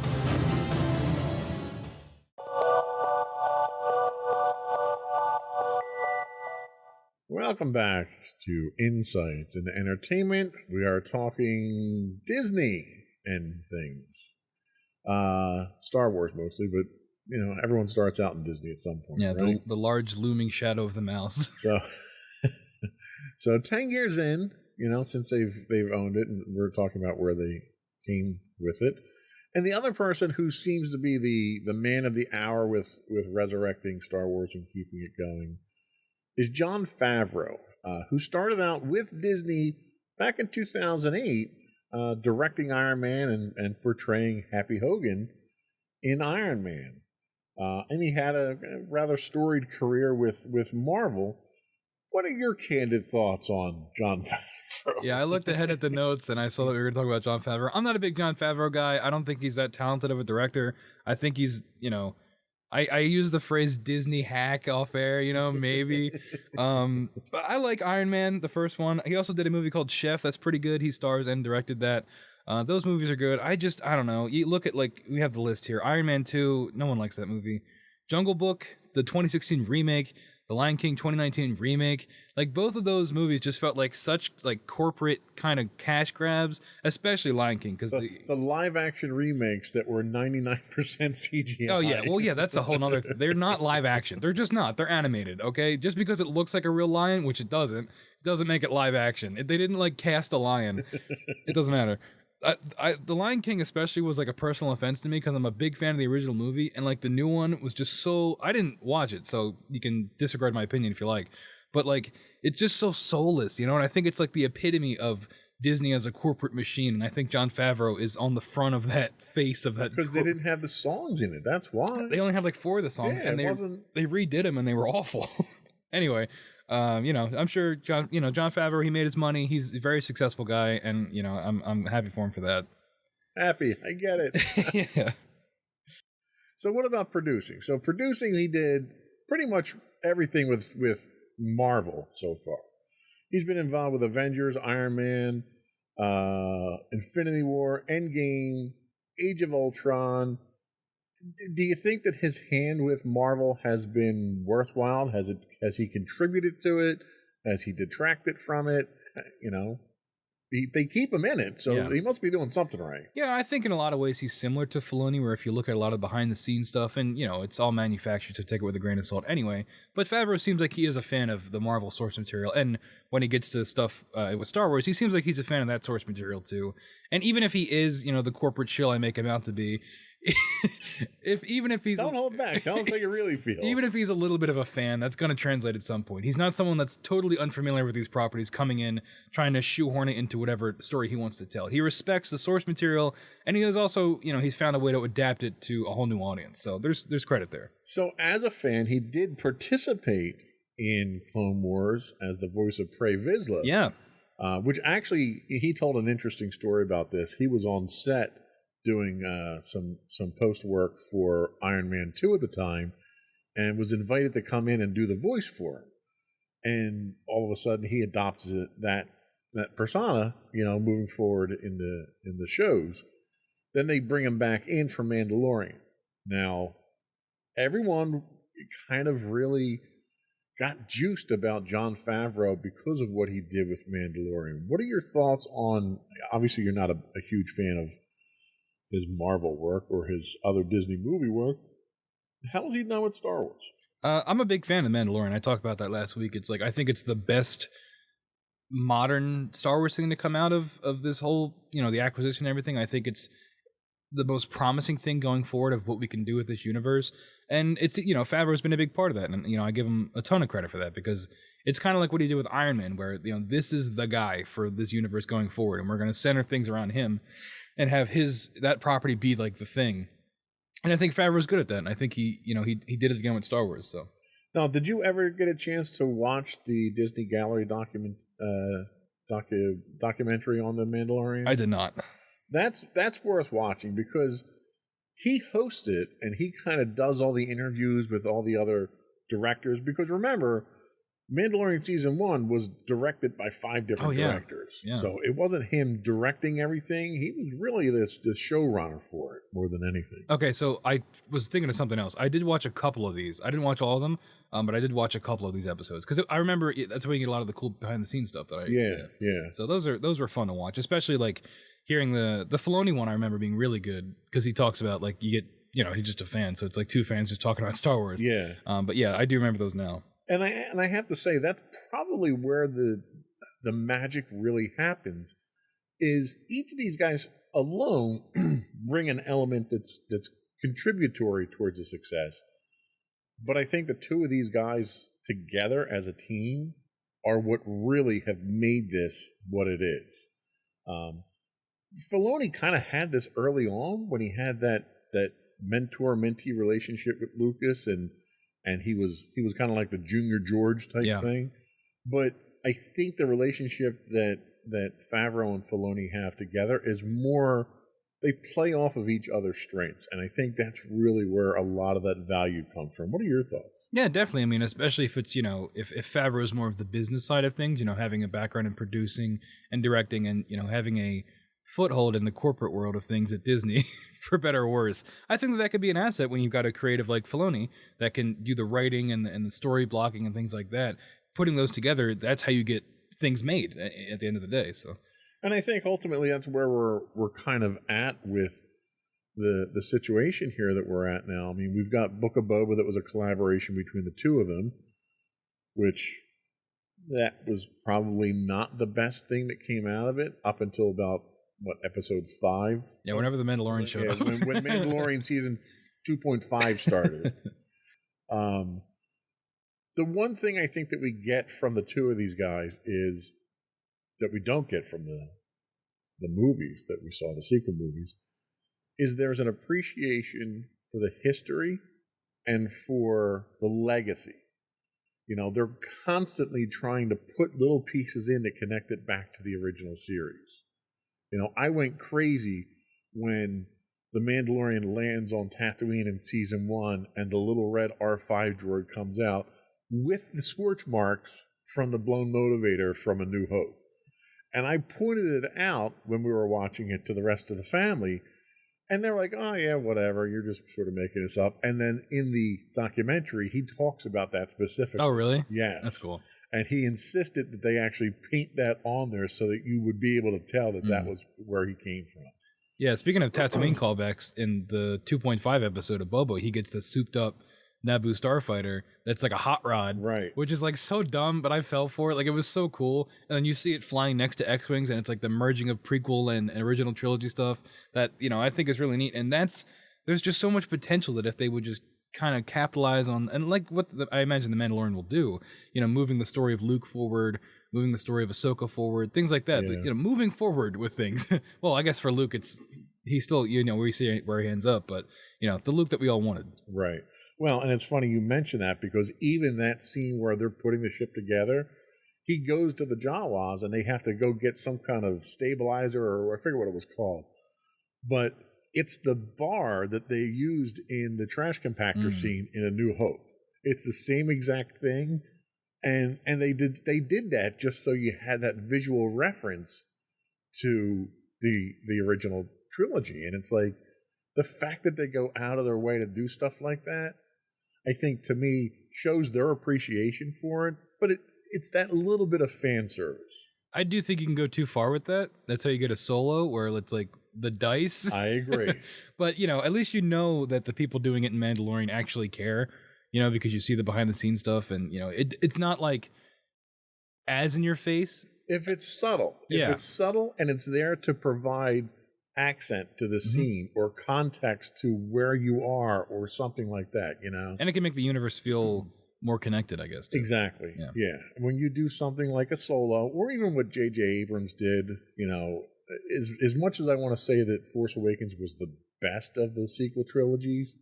Welcome back to Insights into Entertainment. We are talking Disney and things. Star Wars mostly, but everyone starts out in Disney at some point. Yeah, right? the large looming shadow of the mouse. So 10 years in, since they've owned it, and we're talking about where they came with it. And the other person who seems to be the man of the hour with resurrecting Star Wars and keeping it going is Jon Favreau, who started out with Disney back in 2008, directing Iron Man and portraying Happy Hogan in Iron Man. And he had a rather storied career with Marvel. What are your candid thoughts on Jon Favreau? Yeah, I looked ahead at the notes and I saw that we were talking about Jon Favreau. I'm not a big Jon Favreau guy. I don't think he's that talented of a director. I think he's, I use the phrase Disney hack off air, maybe. But I like Iron Man, the first one. He also did a movie called Chef that's pretty good. He stars and directed that. Those movies are good. I don't know. You look at, we have the list here. Iron Man 2, no one likes that movie. Jungle Book, the 2016 remake, The Lion King 2019 remake. Both of those movies just felt like such corporate kind of cash grabs, especially Lion King, because the live action remakes that were 99% CGI. Oh yeah, well yeah, that's a whole nother. They're not live action. They're just not. They're animated. Okay, just because it looks like a real lion, which it doesn't make it live action. They didn't cast a lion. It doesn't matter. The Lion King especially was a personal offense to me because I'm a big fan of the original movie, and the new one was just so. I didn't watch it, so you can disregard my opinion if you like. But it's just so soulless, And I think it's the epitome of Disney as a corporate machine, and I think Jon Favreau is on the front of that face of that. Because they didn't have the songs in it. That's why. They only have 4 of the songs, and they redid them, and they were awful. Anyway, I'm sure Jon Favreau, he made his money. He's a very successful guy, and I'm happy for him for that. Happy, I get it. Yeah. So what about producing? So producing, he did pretty much everything with Marvel so far. He's been involved with Avengers, Iron Man, Infinity War, Endgame, Age of Ultron. Do you think that his hand with Marvel has been worthwhile? Has he contributed to it? Has he detracted from it? They keep him in it, so he must be doing something right. Yeah, I think in a lot of ways he's similar to Filoni, where if you look at a lot of behind-the-scenes stuff, and, it's all manufactured, so take it with a grain of salt anyway. But Favreau seems like he is a fan of the Marvel source material, and when he gets to stuff with Star Wars, he seems like he's a fan of that source material too. And even if he is, the corporate shill I make him out to be, even if he's don't hold back. Tell us how you really feel. Even if he's a little bit of a fan, that's going to translate at some point. He's not someone that's totally unfamiliar with these properties, coming in trying to shoehorn it into whatever story he wants to tell. He respects the source material, and he has also, he's found a way to adapt it to a whole new audience. So there's credit there. So as a fan, he did participate in Clone Wars as the voice of Pre Vizsla. Yeah, which actually he told an interesting story about this. He was on set doing some post work for Iron Man 2 at the time, and was invited to come in and do the voice for him. And all of a sudden, he adopts that persona, moving forward in the shows. Then they bring him back in for Mandalorian. Now, everyone kind of really got juiced about Jon Favreau because of what he did with Mandalorian. What are your thoughts on, obviously you're not a huge fan of his Marvel work or his other Disney movie work. How is he done with Star Wars? I'm a big fan of Mandalorian. I talked about that last week. It's like, I think it's the best modern Star Wars thing to come out of this whole, the acquisition and everything. I think it's the most promising thing going forward of what we can do with this universe. And it's, Favreau's been a big part of that. And, I give him a ton of credit for that, because it's kind of like what he did with Iron Man, where, this is the guy for this universe going forward. And we're going to center things around him and have that property be like the thing. And I think Favreau's good at that. And I think he did it again with Star Wars. So now, did you ever get a chance to watch the Disney Gallery documentary on the Mandalorian? I did not. That's worth watching, because he hosts it and he kind of does all the interviews with all the other directors. Because remember, Mandalorian season 1 was directed by 5 different directors. Yeah. So it wasn't him directing everything. He was really the showrunner for it more than anything. Okay, so I was thinking of something else. I did watch a couple of these. I didn't watch all of them, but I did watch a couple of these episodes, because I remember that's where you get a lot of the cool behind the scenes stuff that I yeah. So those were fun to watch, especially like hearing the Filoni one. I remember being really good, because he talks about like you get he's just a fan, so it's like 2 fans just talking about Star Wars. Yeah. But yeah, I do remember those now. And I have to say, that's probably where the magic really happens, is each of these guys alone bring an element that's contributory towards the success. But I think the 2 of these guys together as a team are what really have made this what it is. Filoni kind of had this early on when he had that mentor-mentee relationship with Lucas, and he was kind of like the Junior George type thing. But I think the relationship that Favreau and Filoni have together is more, they play off of each other's strengths. And I think that's really where a lot of that value comes from. What are your thoughts? Yeah, definitely. I mean, especially if it's, if Favreau is more of the business side of things, having a background in producing and directing, and, having a foothold in the corporate world of things at Disney, for better or worse. I think that could be an asset when you've got a creative like Filoni that can do the writing and the story blocking and things like that. Putting those together, that's how you get things made at the end of the day. So, and I think ultimately that's where we're kind of at with the situation here that we're at now. I mean, we've got Book of Boba that was a collaboration between the 2 of them, which that was probably not the best thing that came out of it up until about episode 5? Yeah, whenever the Mandalorian showed up. when Mandalorian season 2.5 started. The one thing I think that we get from the 2 of these guys is that we don't get from the movies that we saw, the sequel movies, is there's an appreciation for the history and for the legacy. They're constantly trying to put little pieces in to connect it back to the original series. I went crazy when the Mandalorian lands on Tatooine in season 1 and the little red R5 droid comes out with the scorch marks from the blown motivator from A New Hope. And I pointed it out when we were watching it to the rest of the family, and they're like, oh yeah, whatever, you're just sort of making this up. And then in the documentary, he talks about that specifically. Oh, really? Yes. That's cool. And he insisted that they actually paint that on there so that you would be able to tell that that was where he came from. Yeah, speaking of Tatooine callbacks, in the 2.5 episode of Bobo, he gets the souped up Naboo starfighter that's like a hot rod, right? Which is like so dumb, but I fell for it. Like, it was so cool. And then you see it flying next to X-Wings, and it's like the merging of prequel and original trilogy stuff that, I think is really neat. And there's just so much potential that if they would just kind of capitalize on, and like what I imagine the Mandalorian will do, moving the story of Luke forward, moving the story of Ahsoka forward, things like that. Yeah. But, moving forward with things. Well, I guess for Luke, he's still, we see where he ends up, but the Luke that we all wanted. Right. Well, and it's funny you mention that, because even that scene where they're putting the ship together, he goes to the Jawas and they have to go get some kind of stabilizer, or I forget what it was called, but it's the bar that they used in the trash compactor scene in A New Hope. It's the same exact thing, and they did that just so you had that visual reference to the original trilogy. And it's like the fact that they go out of their way to do stuff like that, I think to me shows their appreciation for it. But it's that little bit of fan service. I do think you can go too far with that. That's how you get a Solo where it's like the dice. I agree. But, at least you know that the people doing it in Mandalorian actually care, because you see the behind the scenes stuff and, it's not like as in your face. If it's subtle, and it's there to provide accent to the scene or context to where you are or something like that, And it can make the universe feel more connected, I guess. Too. Exactly. Yeah. When you do something like a Solo, or even what J.J. Abrams did, as much as I want to say that Force Awakens was the best of the sequel trilogies,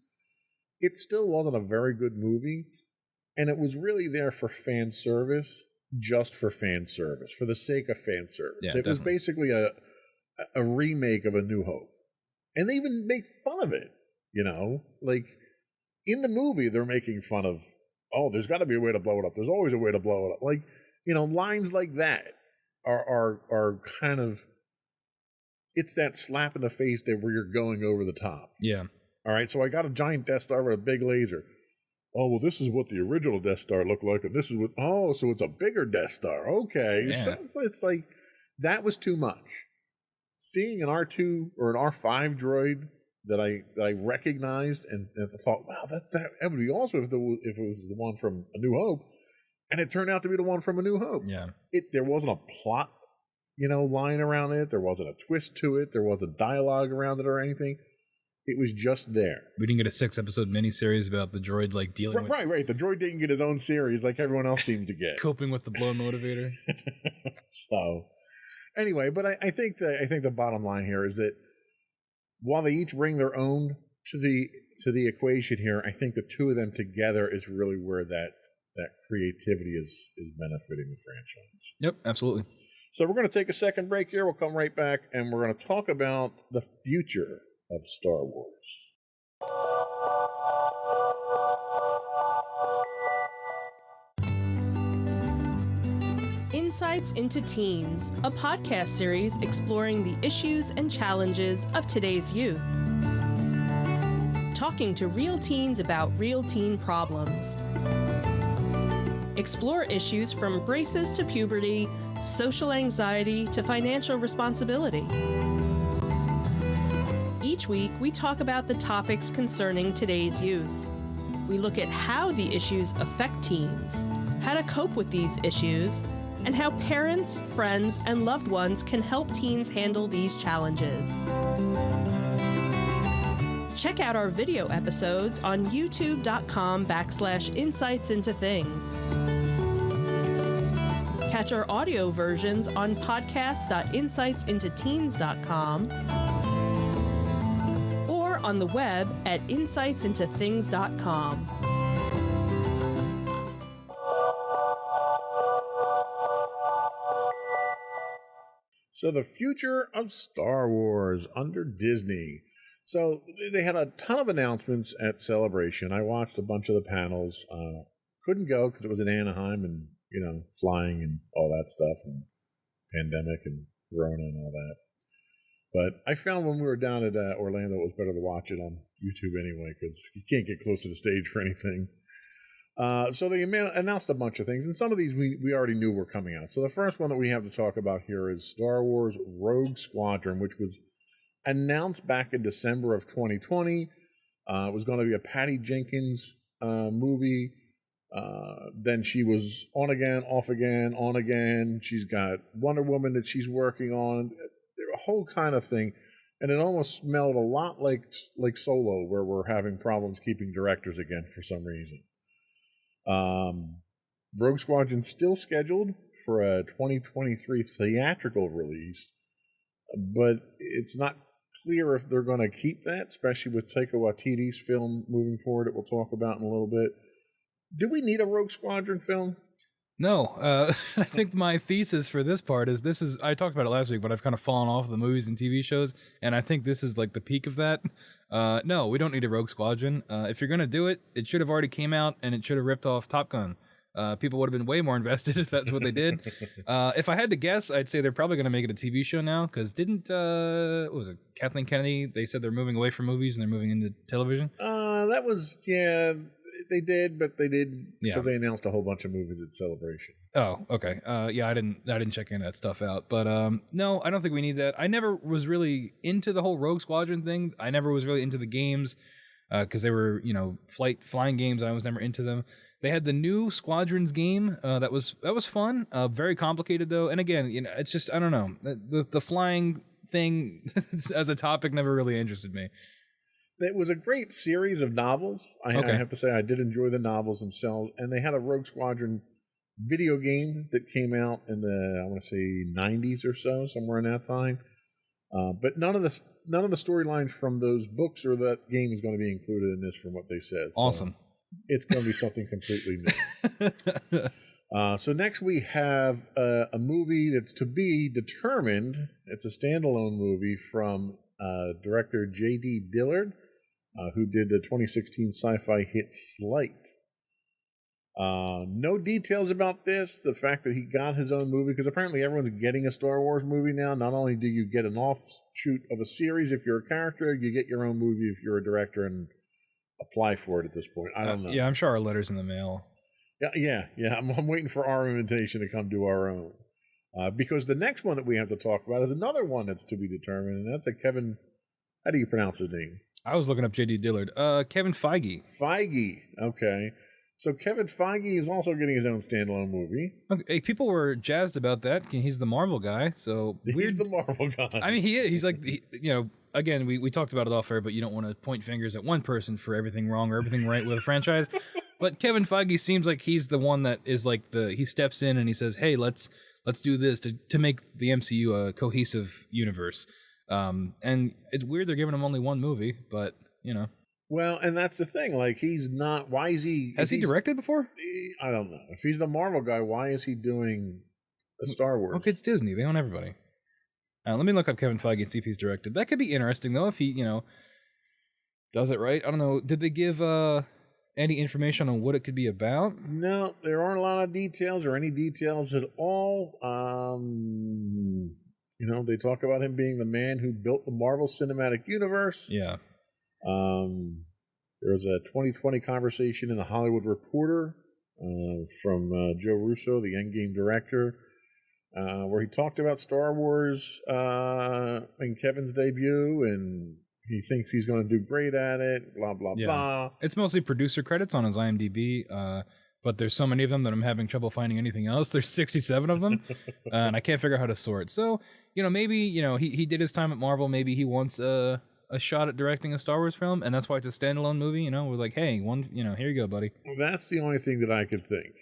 it still wasn't a very good movie, and it was really there for fan service, just for fan service, for the sake of fan service. Yeah, it was basically a remake of A New Hope, and they even make fun of it. Like in the movie, they're making fun of, oh, there's got to be a way to blow it up. There's always a way to blow it up. Like, lines like that are kind of, it's that slap in the face that where you're going over the top. Yeah. All right. So I got a giant Death Star with a big laser. Oh, well, this is what the original Death Star looked like. And this is what, so it's a bigger Death Star. Okay. Yeah. So it's like, that was too much. Seeing an R2 or an R5 droid that I recognized and thought, wow, that would be awesome if it was the one from A New Hope, and it turned out to be the one from A New Hope. Yeah, there wasn't a plot, line around it. There wasn't a twist to it. There wasn't dialogue around it or anything. It was just there. We didn't get a 6-episode miniseries about the droid like dealing with right. The droid didn't get his own series like everyone else seems to get. coping with the blow motivator. So, anyway, but I think the bottom line here is that while they each bring their own to the equation here, I think the two of them together is really where that creativity is benefiting the franchise. Yep, absolutely. So we're going to take a second break here. We'll come right back, and we're going to talk about the future of Star Wars. Insights into Teens, a podcast series exploring the issues and challenges of today's youth. Talking to real teens about real teen problems. Explore issues from braces to puberty, social anxiety to financial responsibility. Each week, we talk about the topics concerning today's youth. We look at how the issues affect teens, how to cope with these issues, and how parents, friends, and loved ones can help teens handle these challenges. Check out our video episodes on youtube.com/insightsintothings. Catch our audio versions on podcast.insightsintoteens.com or on the web at insightsintothings.com. So the future of Star Wars under Disney. So they had a ton of announcements at Celebration. I watched a bunch of the panels. Couldn't go because it was in Anaheim and, flying and all that stuff and pandemic and Corona and all that. But I found when we were down at Orlando, it was better to watch it on YouTube anyway because you can't get close to the stage for anything. So they announced a bunch of things, and some of these we already knew were coming out. So the first one that we have to talk about here is Star Wars Rogue Squadron, which was announced back in December of 2020. It was going to be a Patty Jenkins movie. Then she was on again, off again, on again. She's got Wonder Woman that she's working on, a whole kind of thing. And it almost smelled a lot like Solo, where we're having problems keeping directors again for some reason. Rogue Squadron still scheduled for a 2023 theatrical release, but it's not clear if they're going to keep that, especially with Taika Waititi's film moving forward that we'll talk about in a little bit. Do we need a Rogue Squadron film? No, I think my thesis for this part is I talked about it last week, but I've kind of fallen off the movies and TV shows, and I think this is like the peak of that. No, we don't need a Rogue Squadron. If you're going to do it, it should have already came out, and it should have ripped off Top Gun. People would have been way more invested if that's what they did. If I had to guess, I'd say they're probably going to make it a TV show now, because didn't, what was it, Kathleen Kennedy, they said they're moving away from movies and they're moving into television? That was, yeah, they did, but they did because Yeah. they announced a whole bunch of movies at Celebration. Oh, okay. Yeah, I didn't check any of that stuff out. But no, I don't think we need that. I never was really into the whole Rogue Squadron thing. I never was really into the games because they were, flying games. I was never into them. They had the new Squadrons game that was fun. Very complicated though. And again, it's just, I don't know, the flying thing as a topic never really interested me. It was a great series of novels. I have to say, I did enjoy the novels themselves, and they had a Rogue Squadron video game that came out in the, I want to say, 90s or so, somewhere in that time. But none of the storylines from those books or that game is going to be included in this, from what they said. So Awesome. it's going to be something completely new. So next we have a movie that's to be determined. It's a standalone movie from director J.D. Dillard, who did the 2016 sci-fi hit Slight. No details about this. The fact that he got his own movie, because apparently everyone's getting a Star Wars movie now. Not only do you get an offshoot of a series if you're a character, you get your own movie if you're a director and apply for it at this point. I don't know. Yeah, I'm sure our letter's in the mail. Yeah. I'm waiting for our invitation to come do our own. Because the next one that we have to talk about is another one that's to be determined, and that's a Kevin. How do you pronounce his name? I was looking up J.D. Dillard. Kevin Feige. Feige. Okay. So Kevin Feige is also getting his own standalone movie. Okay, people were jazzed about that. He's the Marvel guy, so He's the Marvel guy. I mean, he is. He's like, again, we talked about it off air, but you don't want to point fingers at one person for everything wrong or everything right with a franchise. But Kevin Feige seems like he's the one that is like he steps in and he says, hey, let's do this to make the MCU a cohesive universe. And it's weird they're giving him only one movie, but Well, and that's the thing. Like, he's not. Why is he? Has he directed before? I don't know. If he's the Marvel guy, why is he doing a Star Wars? Okay, it's Disney. They own everybody. Let me look up Kevin Feige and see if he's directed. That could be interesting though if he, does it right. I don't know. Did they give any information on what it could be about? No, there aren't a lot of details or any details at all. They talk about him being the man who built the Marvel Cinematic Universe. Yeah. There was a 2020 conversation in the Hollywood Reporter from Joe Russo, the Endgame director, where he talked about Star Wars in Kevin's debut, and he thinks he's going to do great at it, blah, blah, blah. It's mostly producer credits on his IMDb, but there's so many of them that I'm having trouble finding anything else. There's 67 of them, and I can't figure out how to sort. So, maybe, he did his time at Marvel. Maybe he wants a shot at directing a Star Wars film, and that's why it's a standalone movie. We're like, hey, here you go, buddy. Well, that's the only thing that I could think.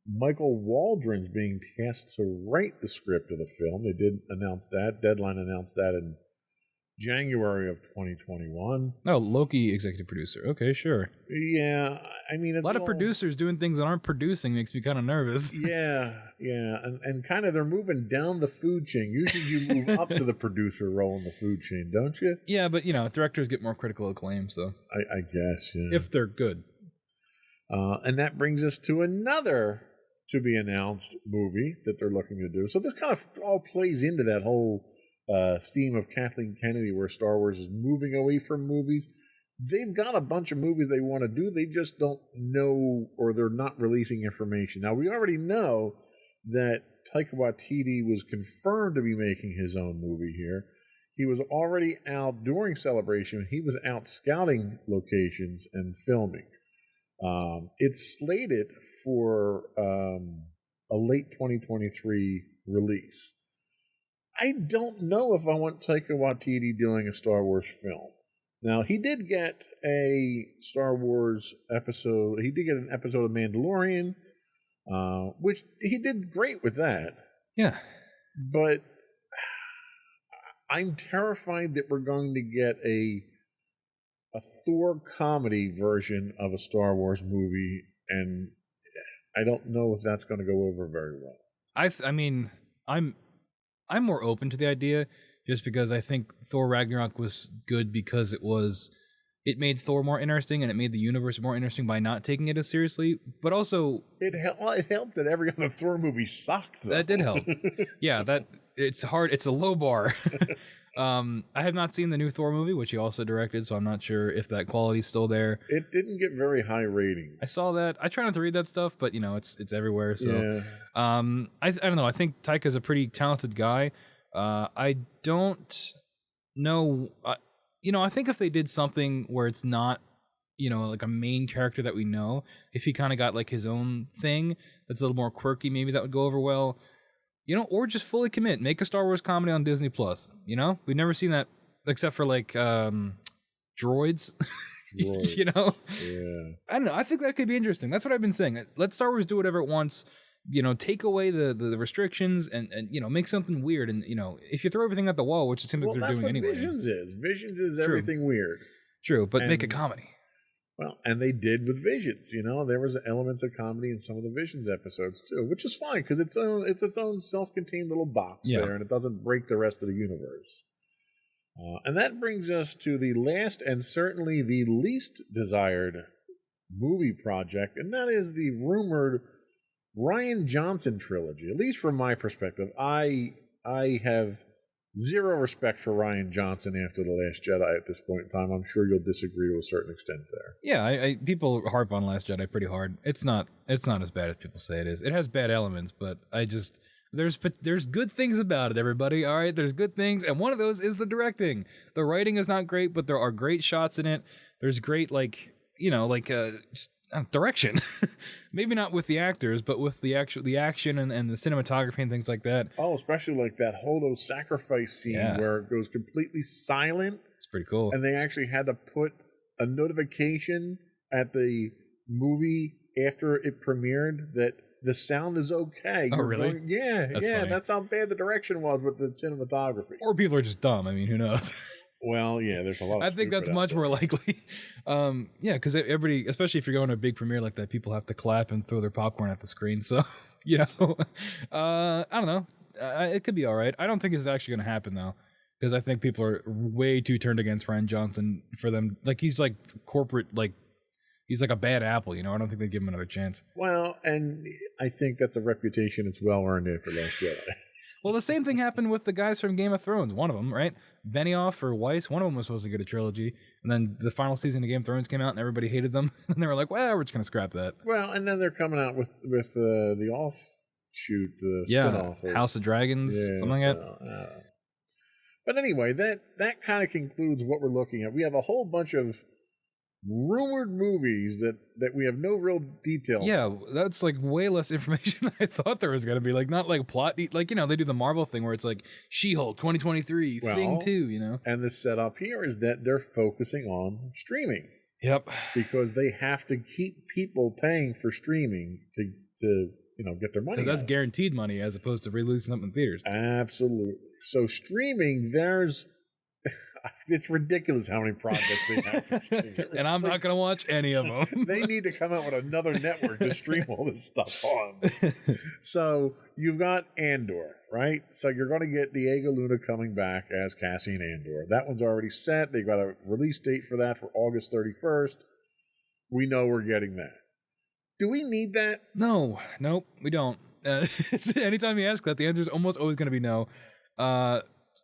Michael Waldron's being tasked to write the script of the film. They did announce that. Deadline announced that in January of 2021. Oh, Loki executive producer. Okay, sure. Yeah, I mean, a lot of producers doing things that aren't producing makes me kind of nervous. Yeah, and kind of they're moving down the food chain. Usually you move up to the producer role in the food chain, don't you? Yeah, but directors get more critical acclaim, so I guess, yeah. If they're good. And that brings us to another to be announced movie that they're looking to do. So this kind of all plays into that whole theme of Kathleen Kennedy, where Star Wars is moving away from movies. They've got a bunch of movies they want to do. They just don't know, or they're not releasing information. Now, we already know that Taika Waititi was confirmed to be making his own movie here. He was already out during Celebration. He was out scouting locations and filming. It's slated for a late 2023 release. I don't know if I want Taika Waititi doing a Star Wars film. Now, he did get a Star Wars episode. He did get an episode of Mandalorian, which he did great with that. Yeah. But I'm terrified that we're going to get a Thor comedy version of a Star Wars movie, and I don't know if that's going to go over very well. I mean, I'm more open to the idea just because I think Thor Ragnarok was good because it was, it made Thor more interesting and it made the universe more interesting by not taking it as seriously. But also, It helped that every other Thor movie sucked, though. that did help. Yeah, that it's hard. It's a low bar. I have not seen the new Thor movie, which he also directed, so I'm not sure if that quality's still there. It didn't get very high ratings. I saw that. I try not to read that stuff, but it's everywhere. So, I don't know. I think Taika's a pretty talented guy. I don't know. I think if they did something where it's not, like a main character that we know, if he kind of got like his own thing that's a little more quirky, maybe that would go over well. Or just fully commit, make a Star Wars comedy on Disney Plus. We've never seen that except for like droids. Droids. Yeah. I don't know. I think that could be interesting. That's what I've been saying. Let Star Wars do whatever it wants. Take away the restrictions and make something weird. And if you throw everything at the wall, which it seems like they're doing anyway. That's what Visions is. Visions is everything weird. True, but make a comedy. Well, and they did with Visions. There was elements of comedy in some of the Visions episodes too, which is fine because it's its own self-contained little box there, and it doesn't break the rest of the universe. And that brings us to the last and certainly the least desired movie project, and that is the rumored Rian Johnson trilogy. At least from my perspective, I have zero respect for Rian Johnson after The Last Jedi at this point in time. I'm sure you'll disagree to a certain extent there. Yeah, people harp on Last Jedi pretty hard. It's not as bad as people say it is. It has bad elements, but there's good things about it, everybody. All right, there's good things, and one of those is the directing. The writing is not great, but there are great shots in it. There's great direction. Maybe not with the actors, but with the action and the cinematography and things like that. Oh, especially like that Holdo sacrifice scene where it goes completely silent. It's pretty cool. And they actually had to put a notification at the movie after it premiered that the sound is okay. Oh, really? That's funny. That's how bad the direction was with the cinematography. Or people are just dumb. I mean, who knows? Well, yeah, there's a lot of I think that's much more likely. Because everybody, especially if you're going to a big premiere like that, people have to clap and throw their popcorn at the screen. So, I don't know. It could be all right. I don't think it's actually going to happen, though, because I think people are way too turned against Rian Johnson for them. Like, he's like corporate, he's like a bad apple, I don't think they give him another chance. Well, and I think that's a reputation it's well earned after Last Jedi. Well, the same thing happened with the guys from Game of Thrones. One of them, right? Benioff or Weiss, one of them was supposed to get a trilogy. And then the final season of Game of Thrones came out and everybody hated them. And they were like, well, we're just going to scrap that. Well, and then they're coming out with the offshoot, the spin-off. House of Dragons, something like that. But anyway, that kind of concludes what we're looking at. We have a whole bunch of rumored movies that we have no real detail. Yeah, that's like way less information than I thought there was going to be. Like, not like plot, they do the Marvel thing where it's like She-Hulk 2023, Thing 2, And the setup here is that they're focusing on streaming. Yep. Because they have to keep people paying for streaming to get their money. Because that's guaranteed money as opposed to releasing something in theaters. Absolutely. So streaming, it's ridiculous how many projects they have for streaming. And I'm not going to watch any of them. They need to come out with another network to stream all this stuff on. So you've got Andor, right? So you're going to get Diego Luna coming back as Cassian Andor. That one's already set. They've got a release date for that for August 31st. We know we're getting that. Do we need that? No. Nope, we don't. Anytime you ask that, the answer is almost always going to be no.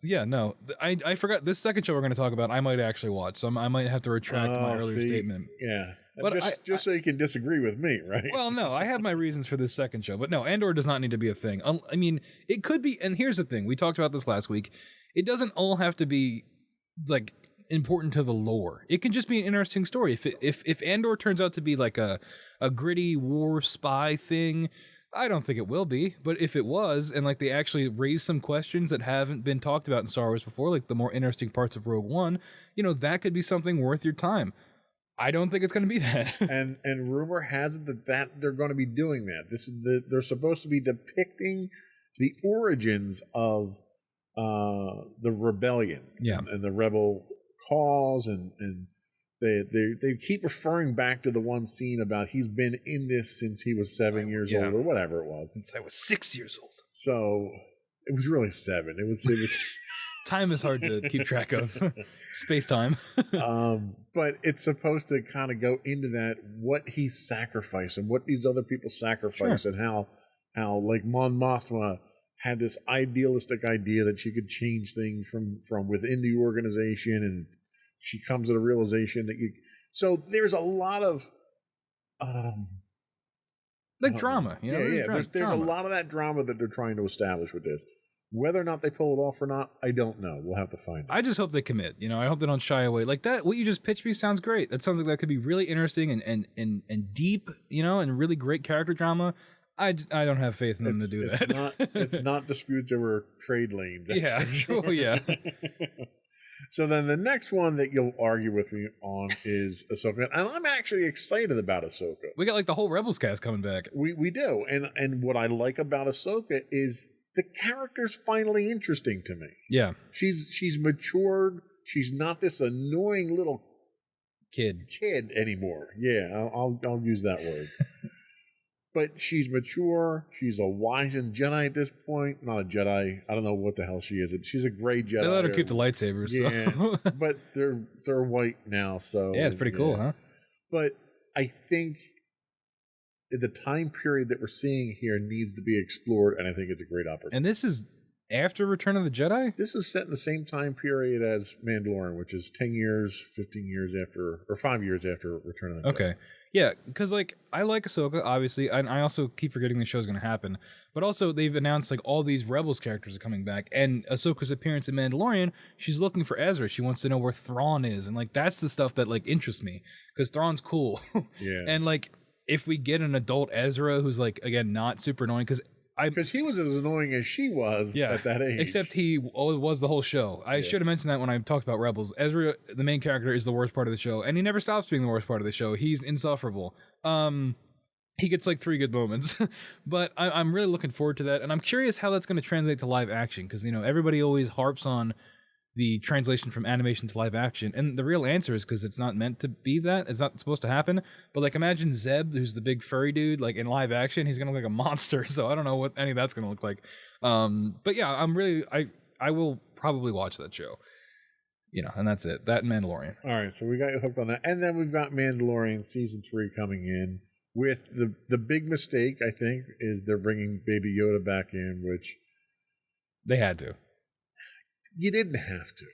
Yeah, no. I forgot this second show we're going to talk about. I might actually watch, so I might have to retract my earlier statement. Yeah, but just so you can disagree with me, right? Well, no, I have my reasons for this second show, but no, Andor does not need to be a thing. I mean, it could be. And here's the thing: we talked about this last week. It doesn't all have to be like important to the lore. It can just be an interesting story. If Andor turns out to be like a gritty war spy thing. I don't think it will be, but if it was, and like they actually raise some questions that haven't been talked about in Star Wars before, like the more interesting parts of Rogue One, that could be something worth your time. I don't think it's going to be that. and rumor has it that they're going to be doing that. They're supposed to be depicting the origins of the rebellion, and the rebel cause, and They keep referring back to the one scene about he's been in this since he was 7 years old or whatever it was. Since I was 6 years old. So it was really 7. It was Time is hard to keep track of. Space time. But it's supposed to kind of go into that, what he sacrificed and what these other people sacrificed, and how like Mon Mothma had this idealistic idea that she could change things from within the organization, and she comes to the realization that so there's a lot of like drama, you know? There's drama. a lot of that drama that they're trying to establish with this. Whether or not they pull it off or not, I don't know. We'll have to find out. I just hope they commit. You know, I hope they don't shy away. Like that, what you just pitched me sounds great. That sounds like that could be really interesting and deep, you know, and really great character drama. I don't have faith in them to do that. It's not disputes over trade lanes. Yeah, sure, yeah. So then the next one that you'll argue with me on is Ahsoka. And I'm actually excited about Ahsoka. We got like the whole Rebels cast coming back. We do. And what I like about Ahsoka is the character's finally interesting to me. Yeah. She's matured. She's not this annoying little kid anymore. Yeah, I'll use that word. But she's mature. She's a wizened Jedi at this point. Not a Jedi. I don't know what the hell she is. She's a gray Jedi. They let her keep the lightsabers. Yeah, so. but they're white now. So yeah, it's pretty cool, huh? But I think the time period that we're seeing here needs to be explored, and I think it's a great opportunity. And this is after Return of the Jedi? This is set in the same time period as Mandalorian, which is 10 years, 15 years after, or 5 years after Return of the Jedi. Okay. Yeah, because like I like Ahsoka, obviously, and I also keep forgetting the show's going to happen. But also, they've announced like all these Rebels characters are coming back, and Ahsoka's appearance in Mandalorian, she's looking for Ezra. She wants to know where Thrawn is, and like that's the stuff that like interests me because Thrawn's cool. Yeah, and like if we get an adult Ezra who's like again not super annoying because he was as annoying as she was at that age. Except he was the whole show. I should have mentioned that when I talked about Rebels. Ezra, the main character, is the worst part of the show, and he never stops being the worst part of the show. He's insufferable. He gets like 3 good moments, but I'm really looking forward to that, and I'm curious how that's going to translate to live action because you know everybody always harps on the translation from animation to live action, and the real answer is because it's not meant to be that. It's not supposed to happen. But like imagine Zeb, who's the big furry dude, like in live action, he's gonna look like a monster. So I don't know what any of that's gonna look like. But yeah, I will probably watch that show. You know, and that's it. That and Mandalorian. All right, so we got you hooked on that, and then we've got Mandalorian season 3 coming in. With the big mistake, I think, is they're bringing Baby Yoda back in, which they had to. You didn't have to.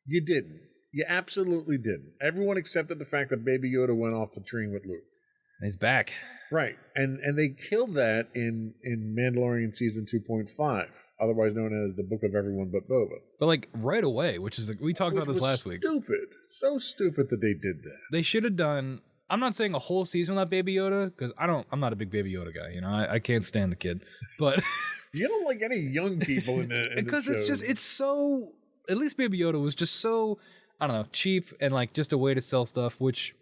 You didn't. You absolutely didn't. Everyone accepted the fact that Baby Yoda went off to train with Luke. And he's back. Right. And they killed that in Mandalorian season 2.5, otherwise known as the Book of Everyone But Boba. But like right away, which is like, we talked about this last week. Stupid. So stupid that they did that. They should have done. I'm not saying a whole season without Baby Yoda because I'm not a big Baby Yoda guy. You know, I can't stand the kid. But you don't like any young people in the because the it's so. At least Baby Yoda was just so, I don't know, cheap and like just a way to sell stuff, which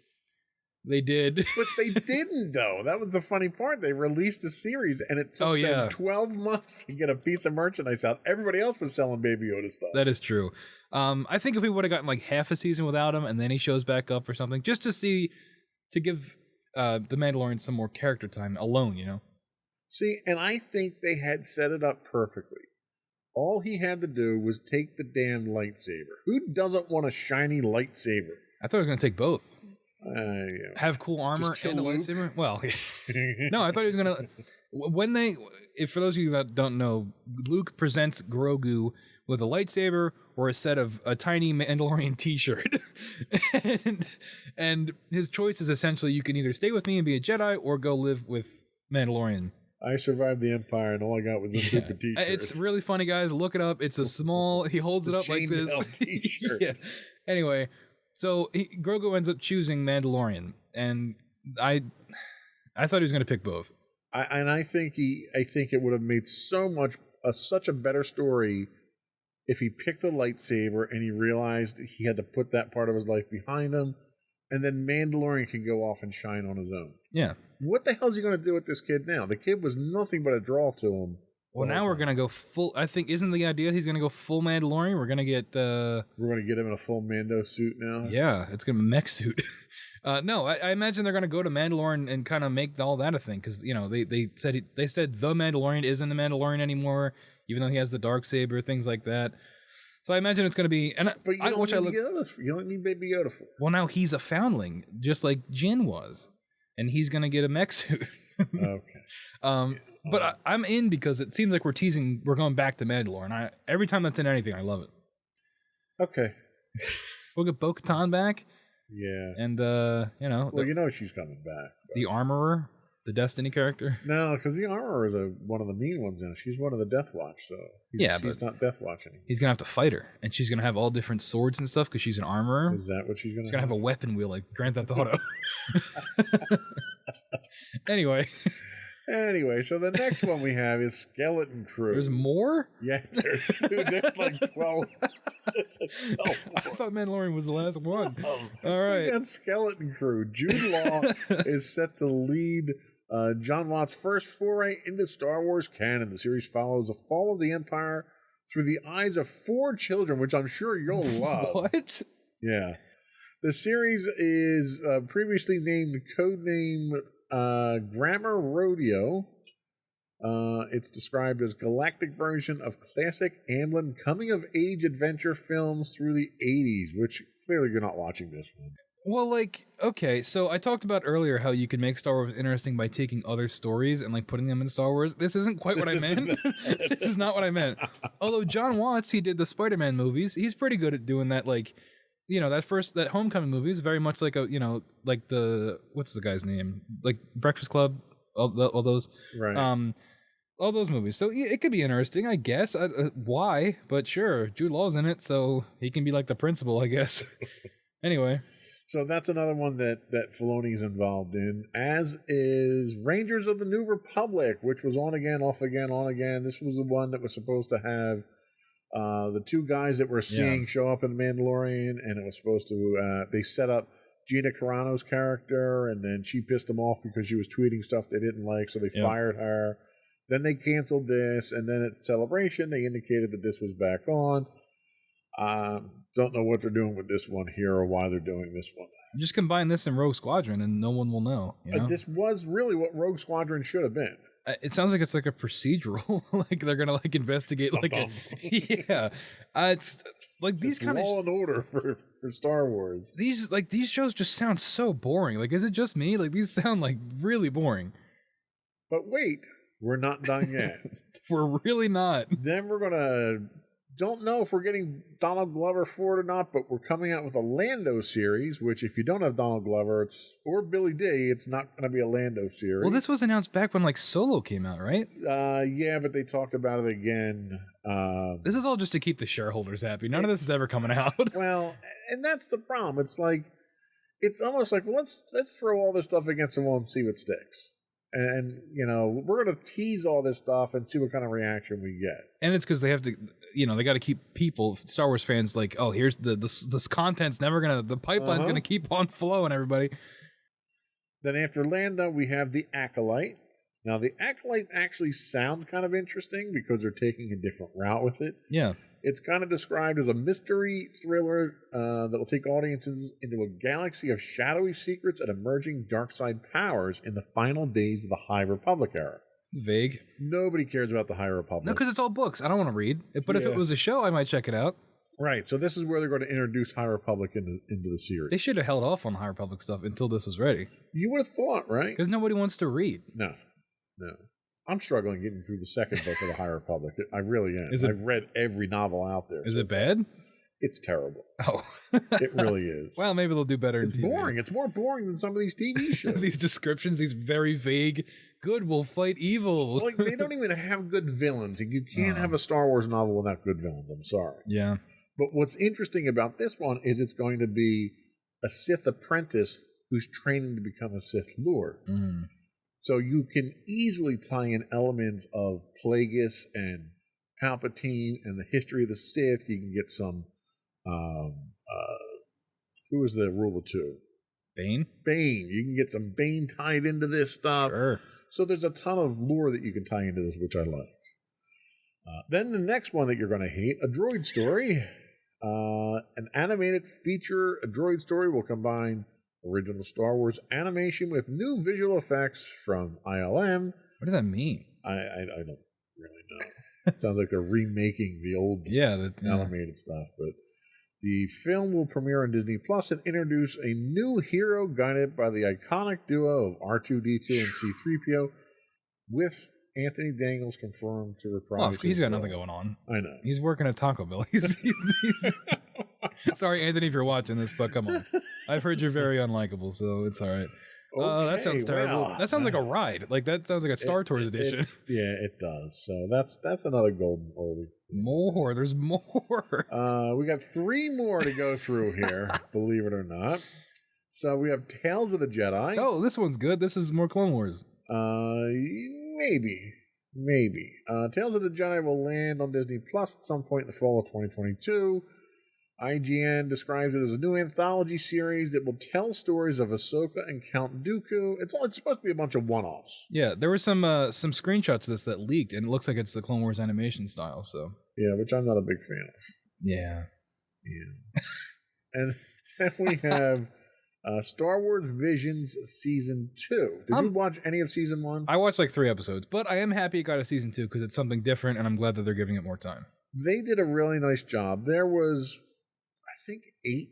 they did. But they didn't though. That was the funny part. They released the series and it took them 12 months to get a piece of merchandise out. Everybody else was selling Baby Yoda stuff. That is true. I think if we would have gotten like half a season without him and then he shows back up or something, just to give the Mandalorian some more character time alone, you know? See, and I think they had set it up perfectly. All he had to do was take the damn lightsaber. Who doesn't want a shiny lightsaber? I thought he was going to take both. Yeah. Have cool armor and a lightsaber? Well, no, I thought he was going to... For those of you that don't know, Luke presents Grogu with a lightsaber or a set of a tiny Mandalorian t-shirt. and his choice is essentially you can either stay with me and be a Jedi or go live with Mandalorian. I survived the Empire and all I got was a stupid t-shirt. It's really funny, guys. Look it up. It's a small... He holds it up like this. T-shirt. Yeah. Anyway, so Grogu ends up choosing Mandalorian, and I thought he was going to pick both. I think it would have made such a better story if he picked the lightsaber and he realized he had to put that part of his life behind him, and then Mandalorian can go off and shine on his own. Yeah. What the hell is he going to do with this kid now? The kid was nothing but a draw to him. Well, now we're going to go full... I think, isn't the idea he's going to go full Mandalorian? We're going to get... We're going to get him in a full Mando suit now? Yeah, it's going to be a mech suit. No, I imagine they're going to go to Mandalorian and kind of make all that a thing, because, you know, they said the Mandalorian isn't the Mandalorian anymore, even though he has the Darksaber, things like that. So I imagine it's going to be, and But you I, don't which need I look. Yoda. You don't need Baby Yoda for. Well, now he's a foundling, just like Jin was, and he's going to get a mech suit. Okay. But I'm in because it seems like we're going back to Mandalore, and every time that's in anything, I love it. Okay. We'll get Bo-Katan back, Yeah. and Well, you know she's coming back. but- the Armorer, the Destiny character. No, because the Armorer is one of the mean ones now. She's one of the Death Watch, so she's not Death Watch anymore. He's gonna have to fight her, and she's gonna have all different swords and stuff because she's an armorer. Is that what she's gonna? She's gonna have a weapon wheel like Grand Theft Auto. Anyway, Anyway, so the next one we have is Skeleton Crew. there's more. Yeah, there's like 12. I thought Mandalorian was the last one. All We right. got Skeleton Crew. Jude Law is set to lead John Watt's first foray into Star Wars canon. The series follows the fall of the Empire through the eyes of 4 children, which I'm sure you'll love. What? Yeah. The series is previously named codename Grammar Rodeo. It's described as galactic version of classic Amblin coming-of-age adventure films through the 80s, which clearly you're not watching this one. Well, like, okay, so I talked about earlier how you can make Star Wars interesting by taking other stories and like putting them in Star Wars. This isn't quite what I meant. This is not what I meant. Although John Watts, he did the Spider-Man movies. He's pretty good at doing that. Like, that Homecoming movie is very much like like the what's the guy's name? Like Breakfast Club, all those. Right. All those movies. So it could be interesting, I guess. Why? But sure, Jude Law's in it, so he can be like the principal, I guess. Anyway. So that's another one that Filoni's involved in, as is Rangers of the New Republic, which was on again, off again, on again. This was the one that was supposed to have the 2 guys that we're seeing show up in Mandalorian, and it was supposed to, they set up Gina Carano's character, and then she pissed them off because she was tweeting stuff they didn't like, so they fired her. Then they canceled this, and then at Celebration, they indicated that this was back on. Don't know what they're doing with this one here or why they're doing this one. Just combine this and Rogue Squadron and no one will know. You know? This was really what Rogue Squadron should have been. It sounds like it's like a procedural. Like they're gonna like investigate like yeah. It's like these kind of Law and Order for Star Wars. These shows just sound so boring. Like, is it just me? Like these sound like really boring. But wait, we're not done yet. We're really not. Then we're gonna. Don't know if we're getting Donald Glover for it or not, but we're coming out with a Lando series, which if you don't have Donald Glover, or Billy D, it's not going to be a Lando series. Well, this was announced back when like Solo came out, right? Yeah, but they talked about it again. This is all just to keep the shareholders happy. None of this is ever coming out. Well, and that's the problem. It's like, it's almost like, well, let's throw all this stuff against the wall and see what sticks. And, we're going to tease all this stuff and see what kind of reaction we get. And it's because they have to, they got to keep Star Wars fans like, oh, here's this content's never going to, the pipeline's going to keep on flowing, everybody. Then after Lando, we have The Acolyte. Now, The Acolyte actually sounds kind of interesting because they're taking a different route with it. Yeah. It's kind of described as a mystery thriller that will take audiences into a galaxy of shadowy secrets and emerging dark side powers in the final days of the High Republic era. Vague. Nobody cares about the High Republic. No, because it's all books. I don't want to read. But if it was a show, I might check it out. Right. So this is where they're going to introduce High Republic into the series. They should have held off on the High Republic stuff until this was ready. You would have thought, right? Because nobody wants to read. No. I'm struggling getting through the second book of the High Republic. I really am. Is it- I've read every novel out there. Is it bad? It's terrible. Oh. It really is. Well, maybe they'll do better It's in TV. boring. It's more boring than some of these TV shows. These descriptions, these very vague, good will fight evil. Like, they don't even have good villains. And you can't have a Star Wars novel without good villains. I'm sorry. Yeah. But what's interesting about this one is it's going to be a Sith apprentice who's training to become a Sith Lord. Mm. So you can easily tie in elements of Plagueis and Palpatine and the history of the Sith. You can get some, who was the ruler two? Bane? Bane. You can get some Bane tied into this stuff. Sure. So there's a ton of lore that you can tie into this, which I like. Then the next one that you're going to hate, A Droid Story. An animated feature, A Droid Story will combine original Star Wars animation with new visual effects from ILM. What does that mean? I don't really know. Sounds like they're remaking the old animated stuff. But the film will premiere on Disney Plus and introduce a new hero guided by the iconic duo of R2-D2 and C-3PO, with Anthony Daniels confirmed to reprise. He's got nothing going on. I know. He's working at Taco Bell. Sorry, Anthony, if you're watching this, but come on. I've heard you're very unlikable, so it's all right. That sounds terrible. Well, that sounds like a ride. Like that sounds like a Star Tours edition. It does. So that's another golden oldie. More. There's more. We got 3 more to go through here, believe it or not. So we have Tales of the Jedi. Oh, this one's good. This is more Clone Wars. Maybe. Tales of the Jedi will land on Disney Plus at some point in the fall of 2022. IGN describes it as a new anthology series that will tell stories of Ahsoka and Count Dooku. It's supposed to be a bunch of one-offs. Yeah, there were some screenshots of this that leaked, and it looks like it's the Clone Wars animation style. So yeah, which I'm not a big fan of. Yeah. And then we have Star Wars Visions Season 2. Did you watch any of Season 1? I watched like 3 episodes, but I am happy it got a Season 2 because it's something different, and I'm glad that they're giving it more time. They did a really nice job. There was, I think, 8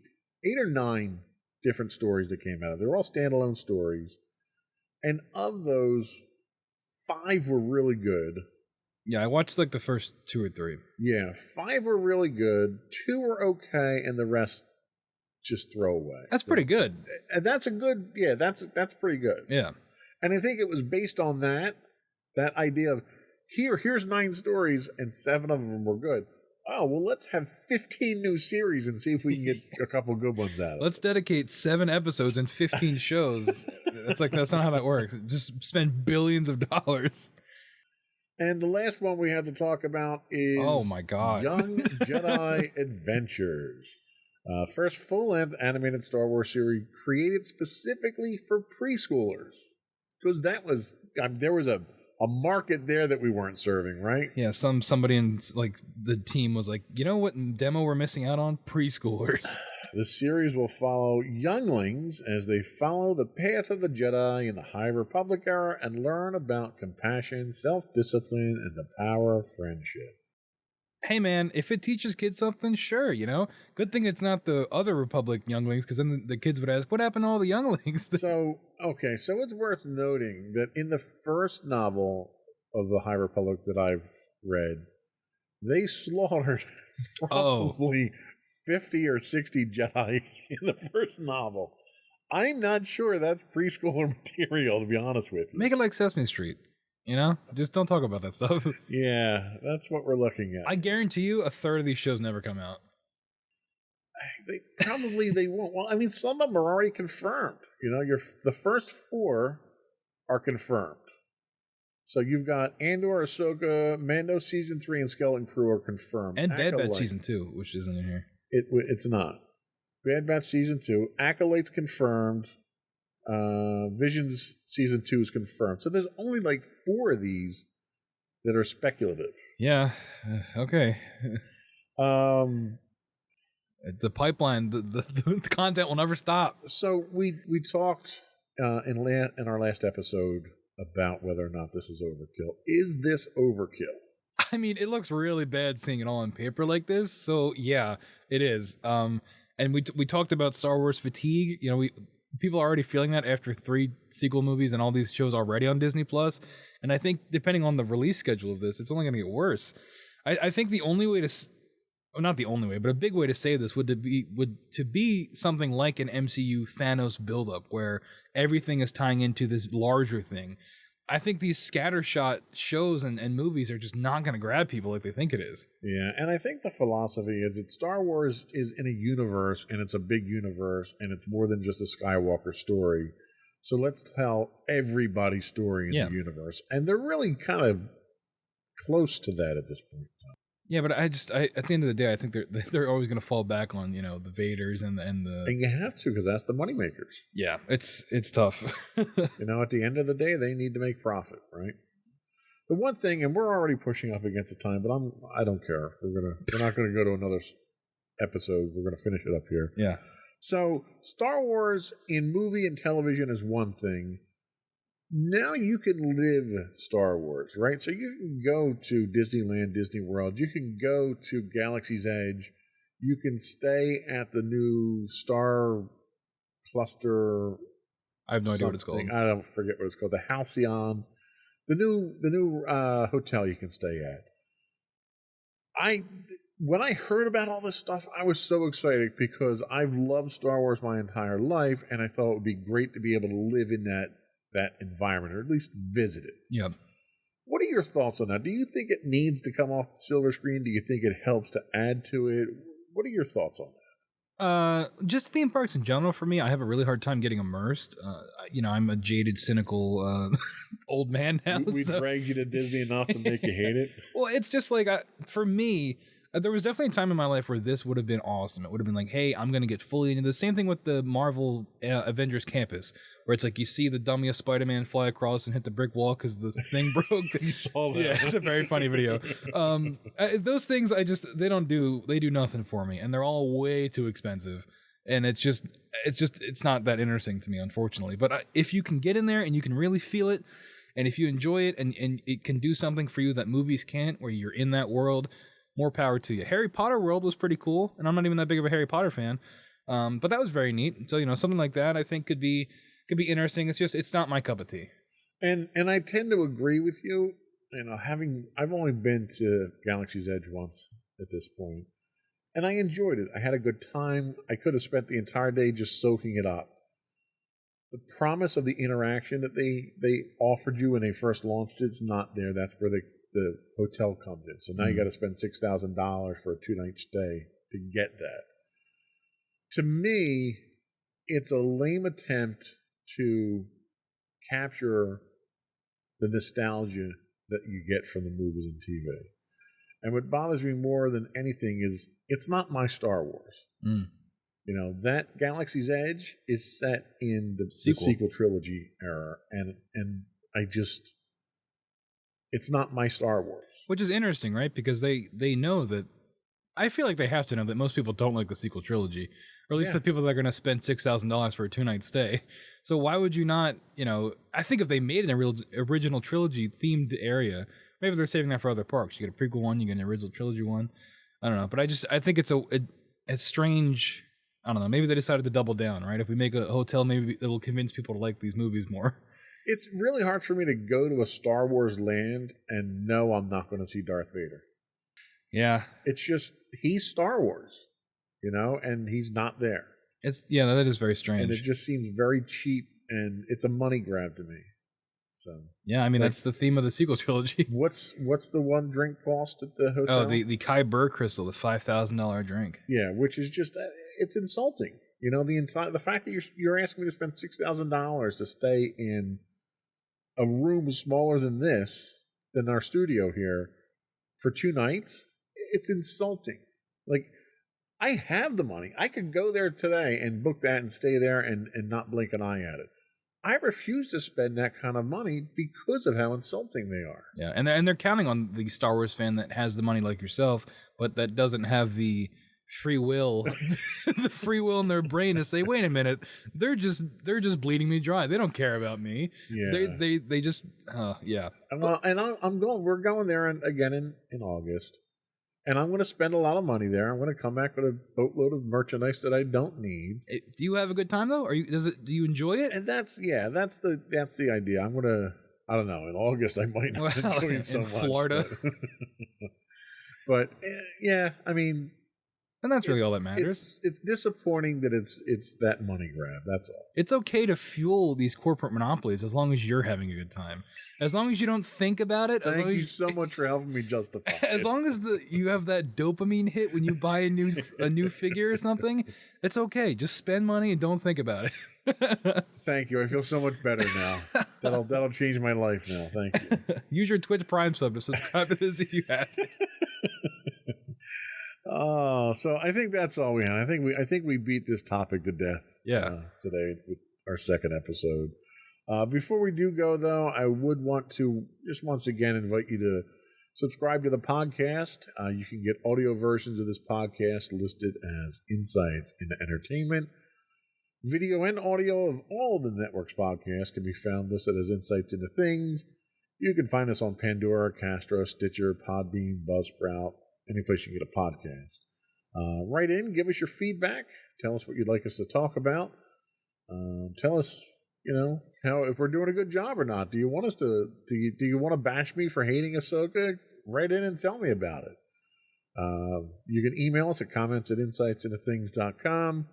or 9 different stories that came out of it. They were all standalone stories. And of those, 5 were really good. Yeah, I watched like the first 2 or 3. Yeah, 5 were really good. 2 were okay, and the rest just throw away. That's pretty good. That's a good, that's pretty good. Yeah. And I think it was based on that idea of, here's 9 stories, and 7 of them were good. Oh, well, let's have 15 new series and see if we can get a couple good ones out of it. Let's dedicate 7 episodes and 15 shows. That's not how that works. Just spend billions of dollars. And the last one we have to talk about is oh my God. Young Jedi Adventures. First full-length animated Star Wars series created specifically for preschoolers. Because there was a market there that we weren't serving, right? Yeah, somebody in like the team was like, you know what demo we're missing out on? Preschoolers. The series will follow younglings as they follow the path of the Jedi in the High Republic era and learn about compassion, self-discipline, and the power of friendship. Hey man, if it teaches kids something, sure, Good thing it's not the other Republic younglings, because then the kids would ask, what happened to all the younglings? So it's worth noting that in the first novel of the High Republic that I've read, they slaughtered probably 50 or 60 Jedi in the first novel. I'm not sure that's preschooler material, to be honest with you. Make it like Sesame Street. Just don't talk about that stuff. Yeah, that's what we're looking at. I guarantee you 1/3 of these shows never come out. They won't. Well, I mean, some of them are already confirmed. The first 4 are confirmed. So you've got Andor, Ahsoka, Mando Season 3, and Skeleton Crew are confirmed. And Bad Batch Season 2, which isn't in here. It's not. Bad Batch Season 2. Acolyte's confirmed. Visions Season 2 is confirmed. So there's only like 4 of these that are speculative. Yeah. Okay. The pipeline, the content will never stop. So we talked in our last episode about whether or not this is overkill. Is this overkill? I mean, it looks really bad seeing it all on paper like this. So yeah, it is. And we talked about Star Wars fatigue. People are already feeling that after 3 sequel movies and all these shows already on Disney Plus. And I think depending on the release schedule of this, it's only going to get worse. I think the only way not the only way, but a big way to save this would be something like an MCU Thanos buildup where everything is tying into this larger thing. I think these scattershot shows and movies are just not going to grab people like they think it is. Yeah, and I think the philosophy is that Star Wars is in a universe, and it's a big universe, and it's more than just a Skywalker story. So let's tell everybody's story in the universe. And they're really kind of close to that at this point. Yeah, but at the end of the day, I think they're always going to fall back on the Vaders and the. And you have to, because that's the moneymakers. Yeah, it's tough. At the end of the day, they need to make profit, right? The one thing, and we're already pushing up against the time, but I don't care. We're not going to go to another episode. We're going to finish it up here. Yeah. So Star Wars in movie and television is one thing. now you can live Star Wars, right? So you can go to Disneyland, Disney World. You can go to Galaxy's Edge. You can stay at the new Star Cluster. I have no idea what it's called. I don't forget what it's called. The Halcyon, the new hotel you can stay at. When I heard about all this stuff, I was so excited because I've loved Star Wars my entire life, and I thought it would be great to be able to live in that environment, or at least visit it. Yeah. What are your thoughts on that? Do you think it needs to come off the silver screen? Do you think it helps to add to it? What are your thoughts on that? Just theme parks in general for me, I have a really hard time getting immersed. I'm a jaded, cynical old man now. We so. dragged you to Disney enough to make you hate it? Well, it's just like, for me, there was definitely a time in my life where this would have been awesome. It would have been like, hey, I'm going to get fully into the same thing with the Marvel Avengers Campus, where it's like you see the dummy of Spider-Man fly across and hit the brick wall because the thing broke. You saw that. Yeah, it's a very funny video. Those things, they do nothing for me, and they're all way too expensive. And it's not that interesting to me, unfortunately. But if you can get in there and you can really feel it, and if you enjoy it and it can do something for you that movies can't, where you're in that world, more power to you. Harry Potter World was pretty cool, and I'm not even that big of a Harry Potter fan, but that was very neat. So something like that I think could be interesting. It's not my cup of tea. And I tend to agree with you. I've only been to Galaxy's Edge once at this point, and I enjoyed it. I had a good time. I could have spent the entire day just soaking it up. The promise of the interaction that they offered you when they first launched it's not there. That's where the hotel comes in. So now you got to spend $6,000 for a 2-night stay to get that. To me, it's a lame attempt to capture the nostalgia that you get from the movies and TV. And what bothers me more than anything is it's not my Star Wars. That Galaxy's Edge is set in the sequel trilogy era, and I just... It's not my Star Wars. Which is interesting, right? Because they know that... I feel like they have to know that most people don't like the sequel trilogy. Or at least the people that are going to spend $6,000 for a 2-night stay. So why would you not, I think if they made an original trilogy themed area, maybe they're saving that for other parks. You get a prequel one, you get an original trilogy one. I don't know. But I think it's a strange... I don't know. Maybe they decided to double down, right? If we make a hotel, maybe it will convince people to like these movies more. It's really hard for me to go to a Star Wars land and know I'm not going to see Darth Vader. Yeah. It's just, he's Star Wars, and he's not there. That is very strange. And it just seems very cheap, and it's a money grab to me. So yeah, I mean, that's the theme of the sequel trilogy. What's the one drink cost at the hotel? Oh, the Kyber Crystal, the $5,000 drink. Yeah, which is just, it's insulting. The fact that you're asking me to spend $6,000 to stay in a room smaller than our studio here, for 2 nights, it's insulting. Like, I have the money. I could go there today and book that and stay there and not blink an eye at it. I refuse to spend that kind of money because of how insulting they are. Yeah, and they're counting on the Star Wars fan that has the money like yourself, but that doesn't have the free will, the free will in their brain to say, wait a minute, they're just bleeding me dry. They don't care about me. Yeah. They just yeah. We're going there again in August, and I'm going to spend a lot of money there. I'm going to come back with a boatload of merchandise that I don't need. Do you have a good time though? Do you enjoy it? And that's the idea. I'm going to, I don't know, in August I might not enjoy it so much. Florida. But yeah, I mean, and that's really all that matters. It's disappointing that it's that money grab. That's all. It's okay to fuel these corporate monopolies as long as you're having a good time. As long as you don't think about it. Thank you so much for helping me justify it. As long as you have that dopamine hit when you buy a new figure or something, it's okay. Just spend money and don't think about it. Thank you. I feel so much better now. That'll change my life now. Thank you. Use your Twitch Prime sub to subscribe to this if you have it. Oh, so I think that's all we had. I think we beat this topic to death. Yeah. Today with our second episode. Before we do go, though, I would want to just once again invite you to subscribe to the podcast. You can get audio versions of this podcast listed as Insights into Entertainment. Video and audio of all of the network's podcasts can be found listed as Insights into Things. You can find us on Pandora, Castro, Stitcher, Podbean, Buzzsprout, any place you can get a podcast. Write in, give us your feedback, tell us what you'd like us to talk about. Tell us, how if we're doing a good job or not. Do you want us to? Do you want to bash me for hating Ahsoka? Write in and tell me about it. You can email us at comments@insightsintothings.com.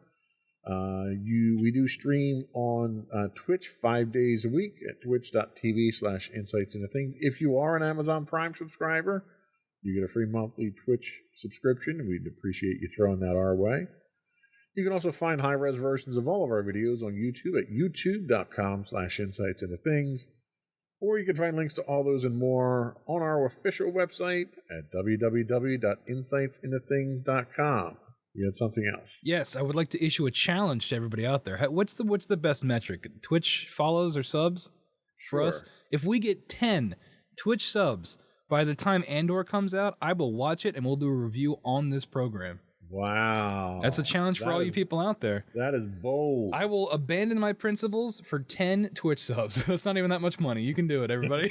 We do stream on Twitch 5 days a week at twitch.tv/insightsintothings. If you are an Amazon Prime subscriber, you get a free monthly Twitch subscription. We'd appreciate you throwing that our way. You can also find high-res versions of all of our videos on YouTube at youtube.com/insightsintothings. Or you can find links to all those and more on our official website at www.insightsintothings.com. You had something else? Yes, I would like to issue a challenge to everybody out there. What's the best metric? Twitch follows or subs for us? If we get 10 Twitch subs by the time Andor comes out, I will watch it and we'll do a review on this program. Wow. That's a challenge for all you people out there. That is bold. I will abandon my principles for 10 Twitch subs. That's not even that much money. You can do it, everybody.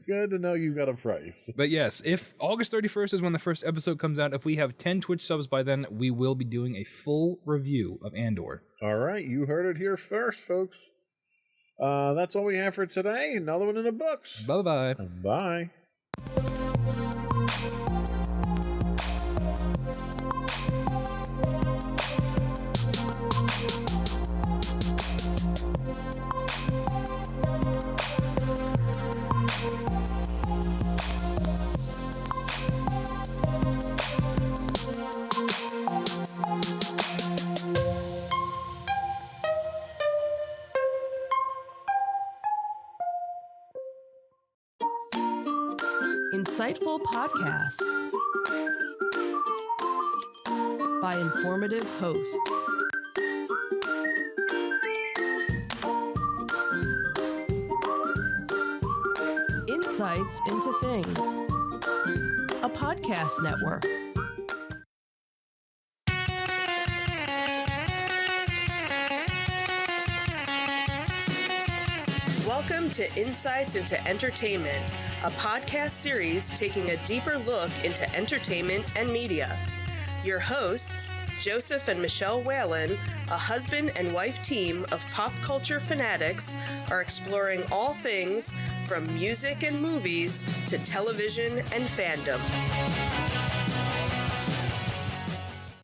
Good to know you've got a price. But yes, if August 31st is when the first episode comes out, if we have 10 Twitch subs by then, we will be doing a full review of Andor. All right, you heard it here first, folks. That's all we have for today. Another one in the books. Bye-bye. Bye. Insightful podcasts by informative hosts. Insights into Things, a podcast network. Welcome to Insights into Entertainment, a podcast series taking a deeper look into entertainment and media. Your hosts, Joseph and Michelle Whalen, a husband and wife team of pop culture fanatics, are exploring all things from music and movies to television and fandom.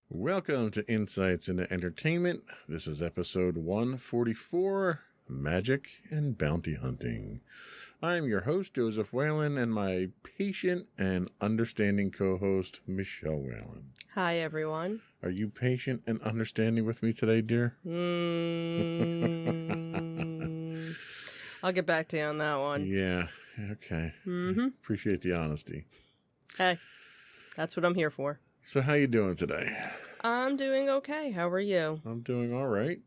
Welcome to Insights into Entertainment. This is episode 144, Magic and Bounty Hunting. I'm your host, Joseph Whalen, and my patient and understanding co-host, Michelle Whalen. Hi, everyone. Are you patient and understanding with me today, dear? I'll get back to you on that one. Yeah, okay. Appreciate the honesty. Hey, that's what I'm here for. So how you doing today? I'm doing okay. How are you? I'm doing all right.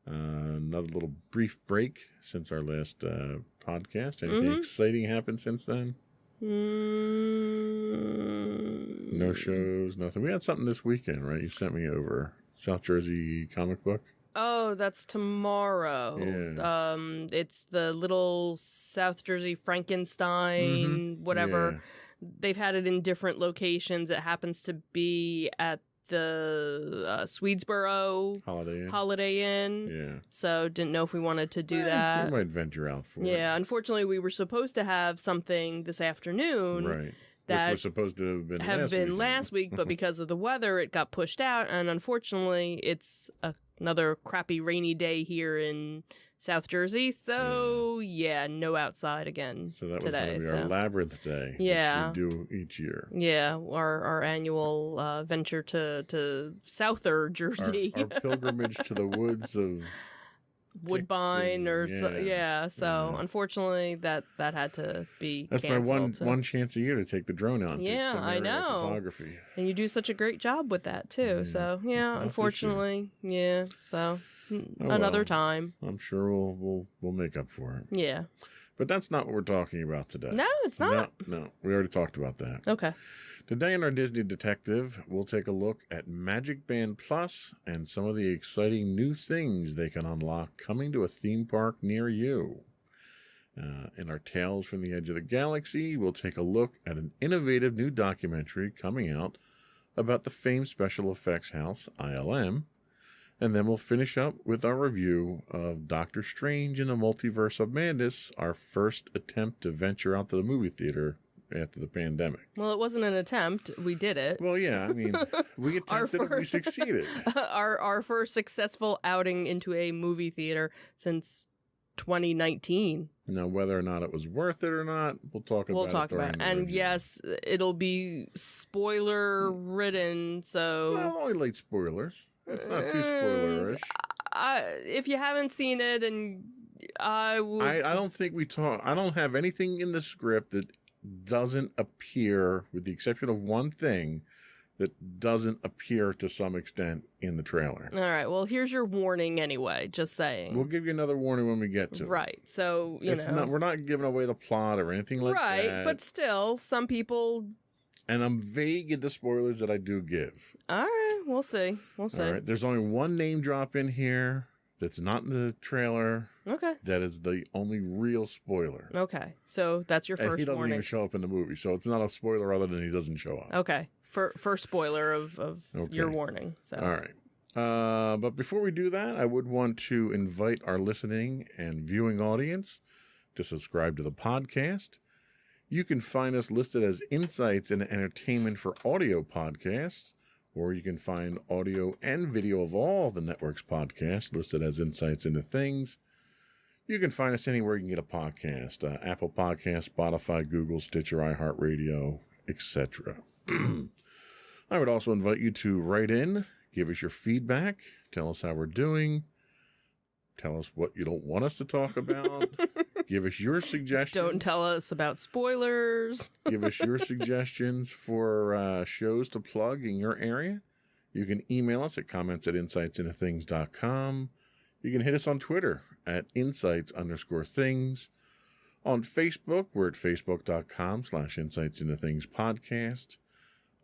Another little brief break since our last podcast. Anything exciting happened since then? No shows, nothing. We had something this weekend, right? You sent me over South Jersey comic book. Oh, that's tomorrow. Yeah. It's the little South Jersey Frankenstein, whatever. Yeah. They've had it in different locations. It happens to be at the Swedesboro Holiday Inn. Yeah. So didn't know if we wanted to do that. We might venture out for it. Yeah, unfortunately, we were supposed to have something this afternoon. Right. That which was supposed to have been last week, but because of the weather, it got pushed out. And unfortunately, it's another crappy rainy day here in South Jersey. So, yeah, no outside again So that was today. going to be our Labyrinth Day, Yeah. which we do each year. Yeah, our annual venture to Souther Jersey. Our pilgrimage to the woods of Woodbine or yeah. so unfortunately that had to be That's my canceled. one chance a year to take the drone out and Yeah, take some I aerial know. photography. And you do such a great job with that too. So yeah, Not unfortunately, yeah. So Oh, another well. time. I'm sure we'll make up for it. Yeah. But that's not what we're talking about today. No, it's not. No, we already talked about that. Okay. Today in our Disney Detective, we'll take a look at Magic Band Plus and some of the exciting new things they can unlock coming to a theme park near you. In our Tales from the Edge of the Galaxy, we'll take a look at an innovative new documentary coming out about the famed special effects house, ILM. And then we'll finish up with our review of Doctor Strange in the Multiverse of Madness, our first attempt to venture out to the movie theater after the pandemic. Well, it wasn't an attempt. We did it. Well, yeah, I mean, we attempted it, we succeeded. Our first successful outing into a movie theater since 2019. Now, whether or not it was worth it or not, we'll talk about it. And yes, it'll be spoiler ridden, so... Well, only late spoilers. It's not too spoilerish. If you haven't seen it, and I don't think we talk... I don't have anything in the script that doesn't appear, with the exception of one thing, that doesn't appear to some extent in the trailer. All right, well, here's your warning anyway, just saying. We'll give you another warning when we get to it. Right, so, you know. We're not giving away the plot or anything like that. Right, but still, some people... And I'm vague in the spoilers that I do give. All right, we'll see. All right, there's only one name drop in here that's not in the trailer. Okay. That is the only real spoiler. Okay, so that's your first warning. And he doesn't even show up in the movie, so it's not a spoiler other than he doesn't show up. Okay, first spoiler of your warning. So. All right. But before we do that, I would want to invite our listening and viewing audience to subscribe to the podcast. You can find us listed as Insights and Entertainment for Audio Podcasts, or you can find audio and video of all the network's podcasts listed as Insights into Things. You can find us anywhere you can get a podcast, Apple Podcasts, Spotify, Google, Stitcher, iHeartRadio, etc. I would also invite you to write in, give us your feedback, tell us how we're doing, tell us what you don't want us to talk about. Give us your suggestions. Don't tell us about spoilers. Give us your suggestions for shows to plug in your area. You can email us at comments@insightsintothings.com. You can hit us on Twitter at insights_things. On Facebook, we're at facebook.com/insightsintothingspodcast.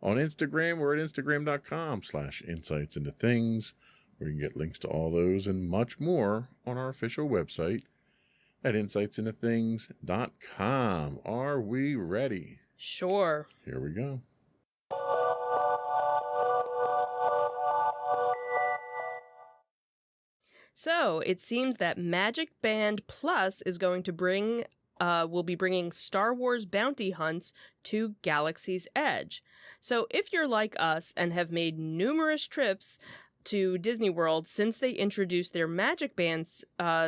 On Instagram, we're at instagram.com/insightsintothings, where you can get links to all those and much more on our official website at insightsintothings.com. Are we ready? Sure. Here we go. So it seems that Magic Band Plus is going to will be bringing Star Wars bounty hunts to Galaxy's Edge. So if you're like us and have made numerous trips to Disney World since they introduced their Magic Band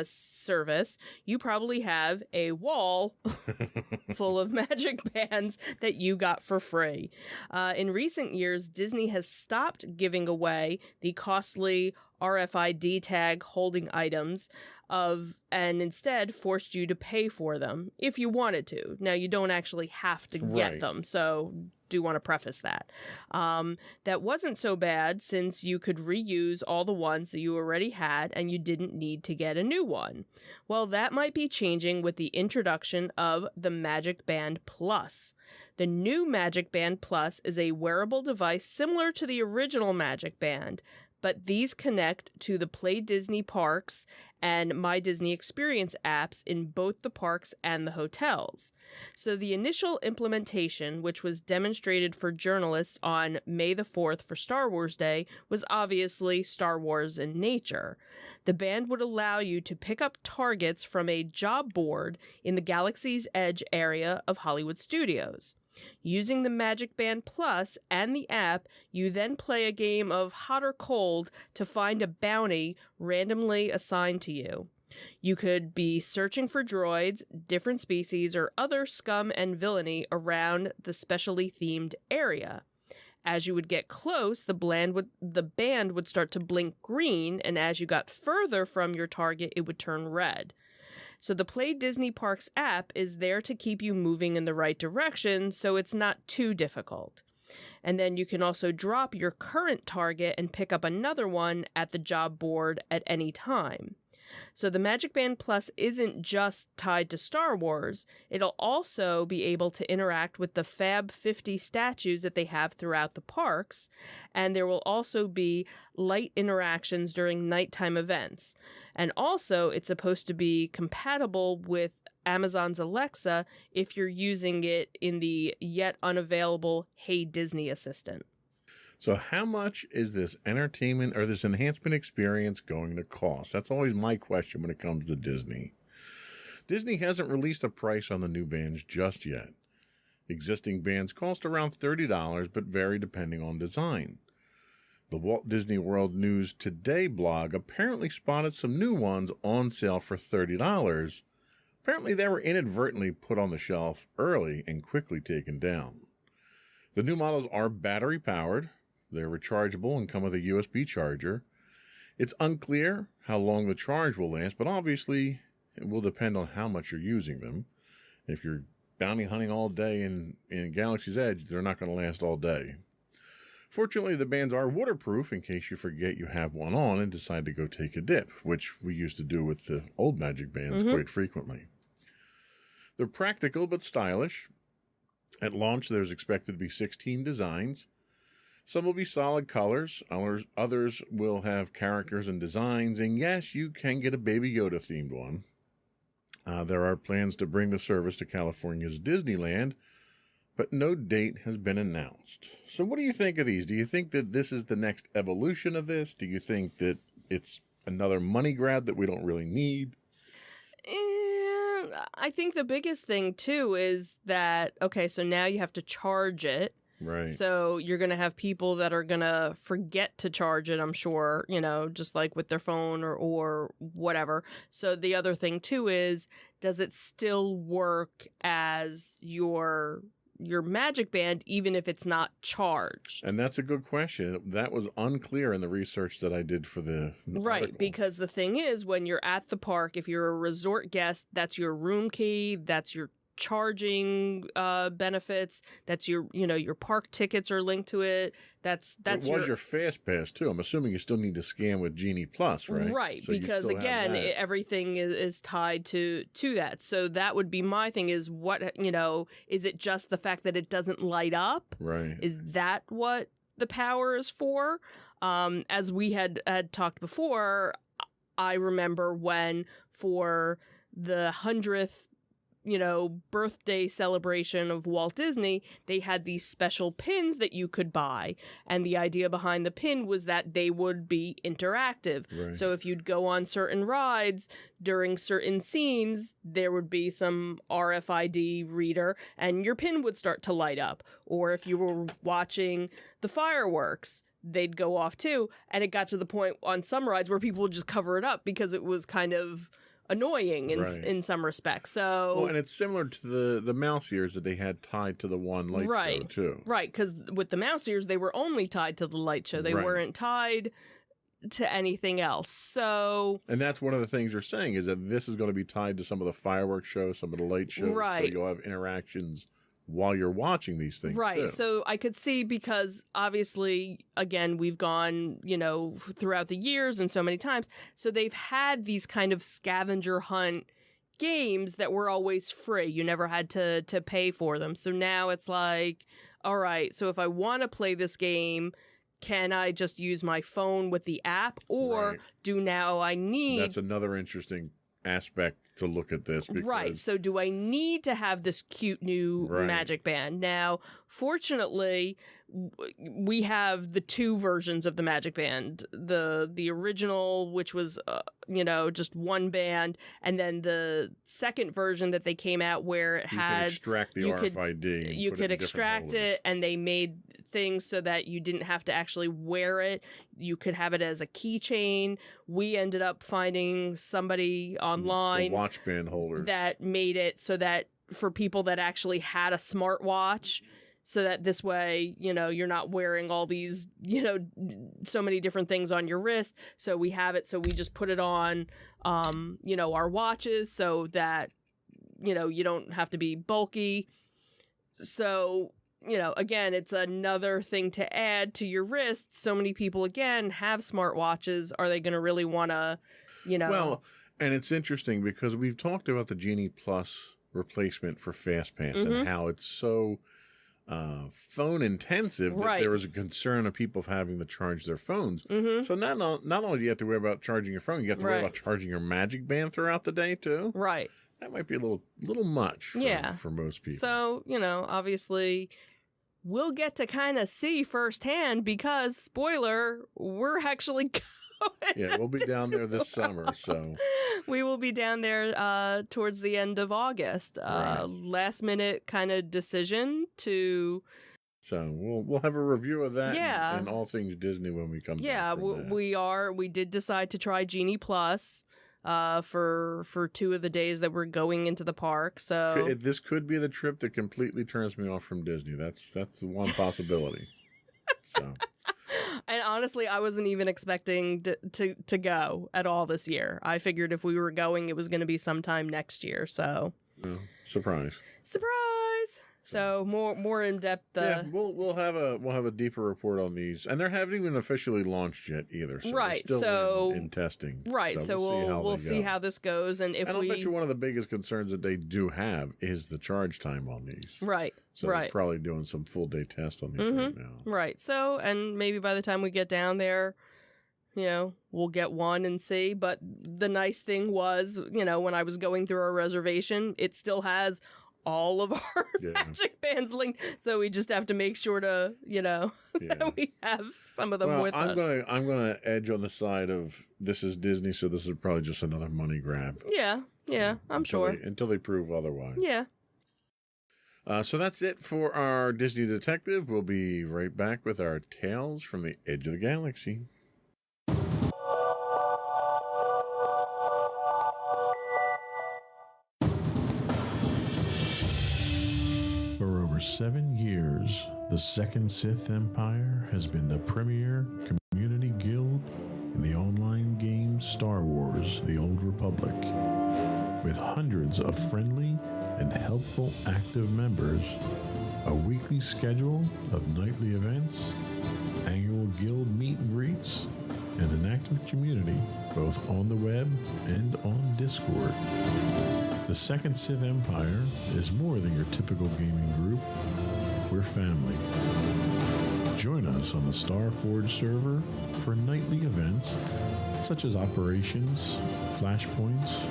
service, you probably have a wall full of Magic Bands that you got for free. In recent years, Disney has stopped giving away the costly RFID tag holding items and instead forced you to pay for them if you wanted to. Now, you don't actually have to get them, so do want to preface that. That wasn't so bad since you could reuse all the ones that you already had and you didn't need to get a new one. Well, that might be changing with the introduction of the Magic Band Plus. The new Magic Band Plus is a wearable device similar to the original Magic Band, but these connect to the Play Disney Parks and My Disney Experience apps in both the parks and the hotels. So the initial implementation, which was demonstrated for journalists on May the 4th for Star Wars Day, was obviously Star Wars in nature. The band would allow you to pick up targets from a job board in the Galaxy's Edge area of Hollywood Studios. Using the Magic Band Plus and the app, you then play a game of hot or cold to find a bounty randomly assigned to you. You could be searching for droids, different species, or other scum and villainy around the specially themed area. As you would get close, the band would start to blink green, and as you got further from your target, it would turn red. So the Play Disney Parks app is there to keep you moving in the right direction, so it's not too difficult. And then you can also drop your current target and pick up another one at the job board at any time. So the Magic Band Plus isn't just tied to Star Wars. It'll also be able to interact with the Fab 50 statues that they have throughout the parks, and there will also be light interactions during nighttime events. And also, it's supposed to be compatible with Amazon's Alexa if you're using it in the yet unavailable Hey Disney assistant. So how much is this entertainment or this enhancement experience going to cost? That's always my question when it comes to Disney. Disney hasn't released a price on the new bands just yet. Existing bands cost around $30, but vary depending on design. The Walt Disney World News Today blog apparently spotted some new ones on sale for $30. Apparently they were inadvertently put on the shelf early and quickly taken down. The new models are battery powered. They're rechargeable and come with a USB charger. It's unclear how long the charge will last, but obviously it will depend on how much you're using them. If you're bounty hunting all day in Galaxy's Edge, they're not going to last all day. Fortunately, the bands are waterproof in case you forget you have one on and decide to go take a dip, which we used to do with the old Magic Bands quite frequently. They're practical but stylish. At launch, there's expected to be 16 designs. Some will be solid colors. Others will have characters and designs. And yes, you can get a Baby Yoda themed one. There are plans to bring the service to California's Disneyland, but no date has been announced. So what do you think of these? Do you think that this is the next evolution of this? Do you think that it's another money grab that we don't really need? I think the biggest thing, too, is that, okay, so now you have to charge it. Right. So you're going to have people that are going to forget to charge it, I'm sure, just like with their phone or whatever. So the other thing, too, is does it still work as your Magic Band, even if it's not charged? And that's a good question. That was unclear in the research that I did for the article. Because the thing is, when you're at the park, if you're a resort guest, that's your room key, that's your charging benefits, that's your park tickets are linked to it. That's it was your Fast Pass too. I'm assuming you still need to scan with Genie Plus, right? Right, so because again, everything is tied to that. So that would be my thing: is what is it just the fact that it doesn't light up? Right. Is that what the power is for? As we had talked before, I remember when for the 100th birthday celebration of Walt Disney, they had these special pins that you could buy. And the idea behind the pin was that they would be interactive. Right. So if you'd go on certain rides during certain scenes, there would be some RFID reader and your pin would start to light up. Or if you were watching the fireworks, they'd go off too. And it got to the point on some rides where people would just cover it up because it was kind of annoying in some respects. So and it's similar to the mouse ears that they had tied to the one light show too. Right, because with the mouse ears, they were only tied to the light show. They weren't tied to anything else. So, and that's one of the things you're saying is that this is going to be tied to some of the fireworks shows, some of the light shows. Right. So you'll have interactions while you're watching these things. Right. Too. So I could see, because obviously, again, we've gone, throughout the years and so many times. So they've had these kind of scavenger hunt games that were always free. You never had to pay for them. So now it's like, all right, so if I want to play this game, can I just use my phone with the app, or do now I need... That's another interesting aspect to look at this. Because... Right. So do I need to have this cute new Magic Band? Now, fortunately, we have the two versions of the Magic Band. The original, which was, just one band, and then the second version that they came out where it had... You could extract the RFID. You could extract it, and they made things so that you didn't have to actually wear it. You could have it as a keychain. We ended up finding somebody online... The watch band holders. That made it so that for people that actually had a smartwatch, so that this way, you're not wearing all these, so many different things on your wrist. So we have it. So we just put it on, our watches so that, you don't have to be bulky. So, again, it's another thing to add to your wrist. So many people, again, have smartwatches. Are they going to really want to you know. Well, and it's interesting because we've talked about the Genie Plus replacement for FastPass and how it's so phone intensive that there was a concern of people having to charge their phones. So not only do you have to worry about charging your phone, you have to worry about charging your Magic Band throughout the day too. Right. That might be a little much for most people. So, you know, obviously we'll get to kind of see firsthand because, spoiler, we're actually going we'll be down there this summer, so we will be down there towards the end of August. Last minute kind of decision to. So we'll have a review of that and all things Disney when we come. Yeah, we did decide to try Genie Plus for 2 of the days that we're going into the park. So this could be the trip that completely turns me off from Disney. That's one possibility. So. And honestly, I wasn't even expecting to go at all this year. I figured if we were going, it was going to be sometime next year. So, surprise! So more in depth. We'll have a deeper report on these, and they haven't even officially launched yet either. So right, still in testing. Right, so we'll see how this goes, and if I'll bet you one of the biggest concerns that they do have is the charge time on these. Right. So they're probably doing some full day tests on these right now. Right. So, and maybe by the time we get down there, you know, we'll get one and see. But the nice thing was, you know, when I was going through our reservation, it still has all of our Magic Bands linked. So we just have to make sure to, you know, that we have some of them with us. I'm gonna edge on the side of this is Disney, so this is probably just another money grab. Yeah. I'm sure. Until they prove otherwise. Yeah. So that's it for our Disney Detective. We'll be right back with our Tales from the Edge of the Galaxy. For over 7 years, the Second Sith Empire has been the premier community guild in the online game Star Wars: The Old Republic. With hundreds of friendly and helpful active members, a weekly schedule of nightly events, annual guild meet and greets, and an active community both on the web and on Discord. The Second Sith Empire is more than your typical gaming group. We're family. Join us on the Starforge server for nightly events such as operations, flashpoints,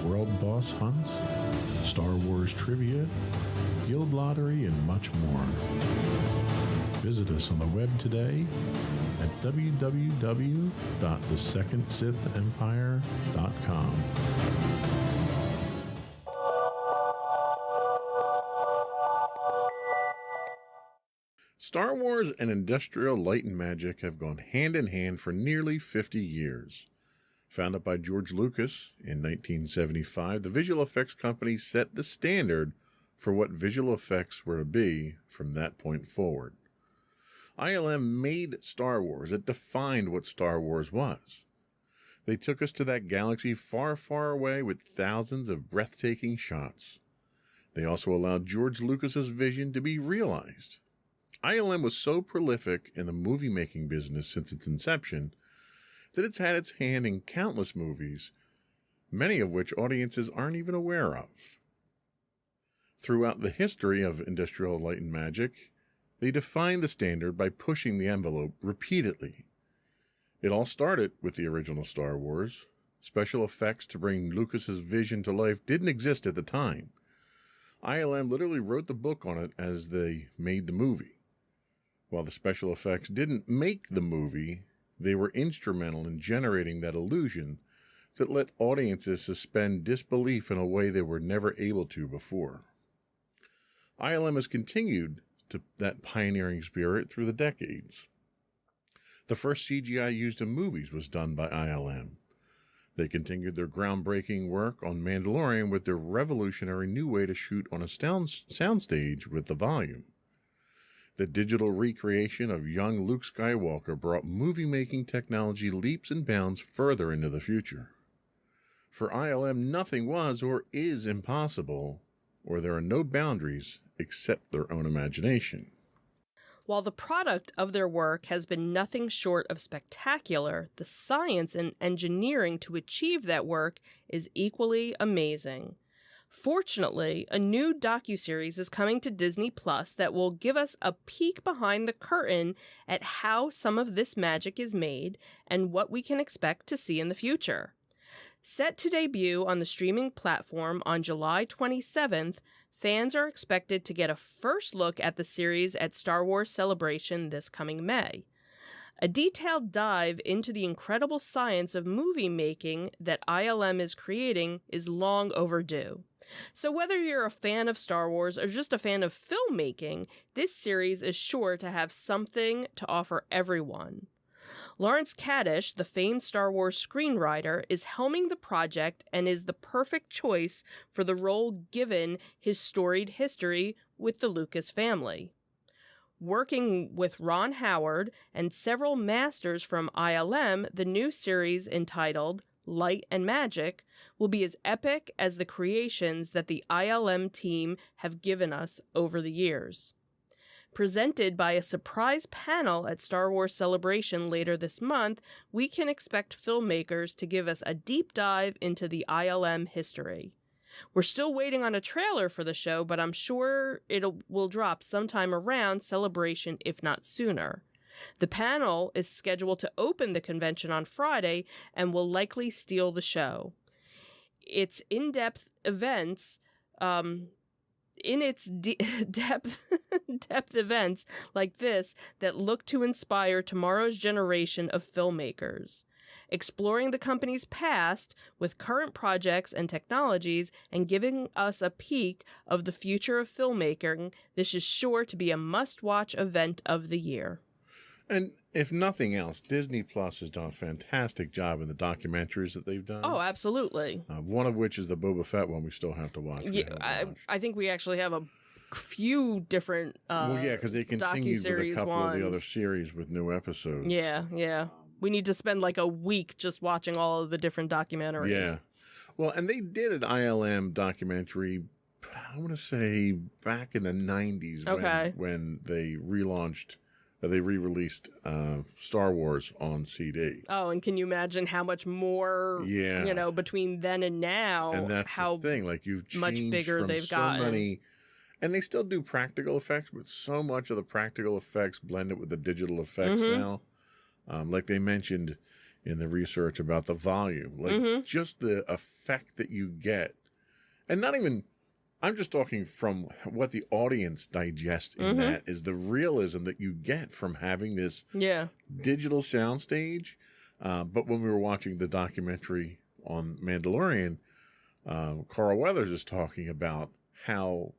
world boss hunts, Star Wars trivia, guild lottery, and much more. Visit us on the web today at www.thesecondsithempire.com. Star Wars and Industrial Light and Magic have gone hand in hand for nearly 50 years. Founded by George Lucas in 1975, the visual effects company set the standard for what visual effects were to be from that point forward. ILM made Star Wars. It defined what Star Wars was. They took us to that galaxy far, far away with thousands of breathtaking shots. They also allowed George Lucas's vision to be realized. ILM was so prolific in the movie-making business since its inception that it's had its hand in countless movies, many of which audiences aren't even aware of. Throughout the history of Industrial Light and Magic, they defined the standard by pushing the envelope repeatedly. It all started with the original Star Wars. Special effects to bring Lucas's vision to life didn't exist at the time. ILM literally wrote the book on it as they made the movie. While the special effects didn't make the movie, they were instrumental in generating that illusion that let audiences suspend disbelief in a way they were never able to before. ILM has continued to that pioneering spirit through the decades. The first CGI used in movies was done by ILM. They continued their groundbreaking work on Mandalorian with their revolutionary new way to shoot on a soundstage with the volume. The digital recreation of young Luke Skywalker brought movie-making technology leaps and bounds further into the future. For ILM, nothing was or is impossible, or there are no boundaries except their own imagination. While the product of their work has been nothing short of spectacular, the science and engineering to achieve that work is equally amazing. Fortunately, a new docuseries is coming to Disney Plus that will give us a peek behind the curtain at how some of this magic is made and what we can expect to see in the future. Set to debut on the streaming platform on July 27th, fans are expected to get a first look at the series at Star Wars Celebration this coming May. A detailed dive into the incredible science of movie making that ILM is creating is long overdue. So whether you're a fan of Star Wars or just a fan of filmmaking, this series is sure to have something to offer everyone. Lawrence Kadish, the famed Star Wars screenwriter, is helming the project and is the perfect choice for the role given his storied history with the Lucas family. Working with Ron Howard and several masters from ILM, the new series entitled Light and Magic will be as epic as the creations that the ILM team have given us over the years. Presented by a surprise panel at Star Wars Celebration later this month, we can expect filmmakers to give us a deep dive into the ILM history. We're still waiting on a trailer for the show, but I'm sure it will drop sometime around Celebration, if not sooner. The panel is scheduled to open the convention on Friday and will likely steal the show. Its in-depth events, depth events like this that look to inspire tomorrow's generation of filmmakers. Exploring the company's past with current projects and technologies and giving us a peek of the future of filmmaking, this is sure to be a must-watch event of the year. And if nothing else, Disney Plus has done a fantastic job in the documentaries that they've done. Oh, absolutely. One of which is the Boba Fett one we still have to watch. Yeah, I think we actually have a few different because they continued with a couple of the other series with new episodes. Yeah. We need to spend like a week just watching all of the different documentaries. Yeah. Well, and they did an ILM documentary, I want to say back in the 90s when they relaunched... They re-released Star Wars on CD. Oh, and can you imagine how much more, between then and now, and that's how the thing. Like you've changed much bigger from they've so gotten. Many, and they still do practical effects, but so much of the practical effects blended with the digital effects now. Like they mentioned in the research about the volume, like just the effect that you get, and not even. I'm just talking from what the audience digests in that is the realism that you get from having this digital soundstage. But when we were watching the documentary on Mandalorian, Carl Weathers is talking about how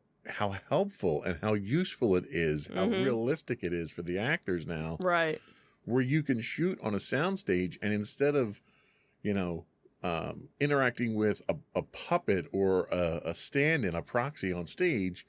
helpful and how useful it is, how realistic it is for the actors now. Right. Where you can shoot on a soundstage and instead of, interacting with a puppet or a stand-in, a proxy on stage,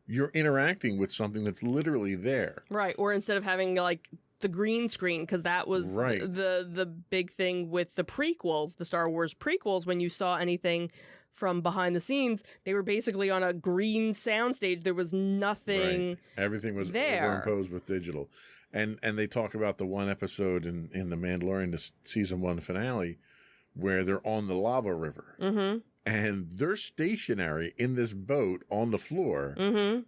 you're interacting with something that's literally there. Right. Or instead of having like the green screen, because that was the big thing with the prequels, the Star Wars prequels, when you saw anything from behind the scenes, they were basically on a green soundstage. There was nothing. Right. Everything was there. overimposed with digital. And they talk about the one episode in The Mandalorian, the season 1 finale, where they're on the lava river. And they're stationary in this boat on the floor.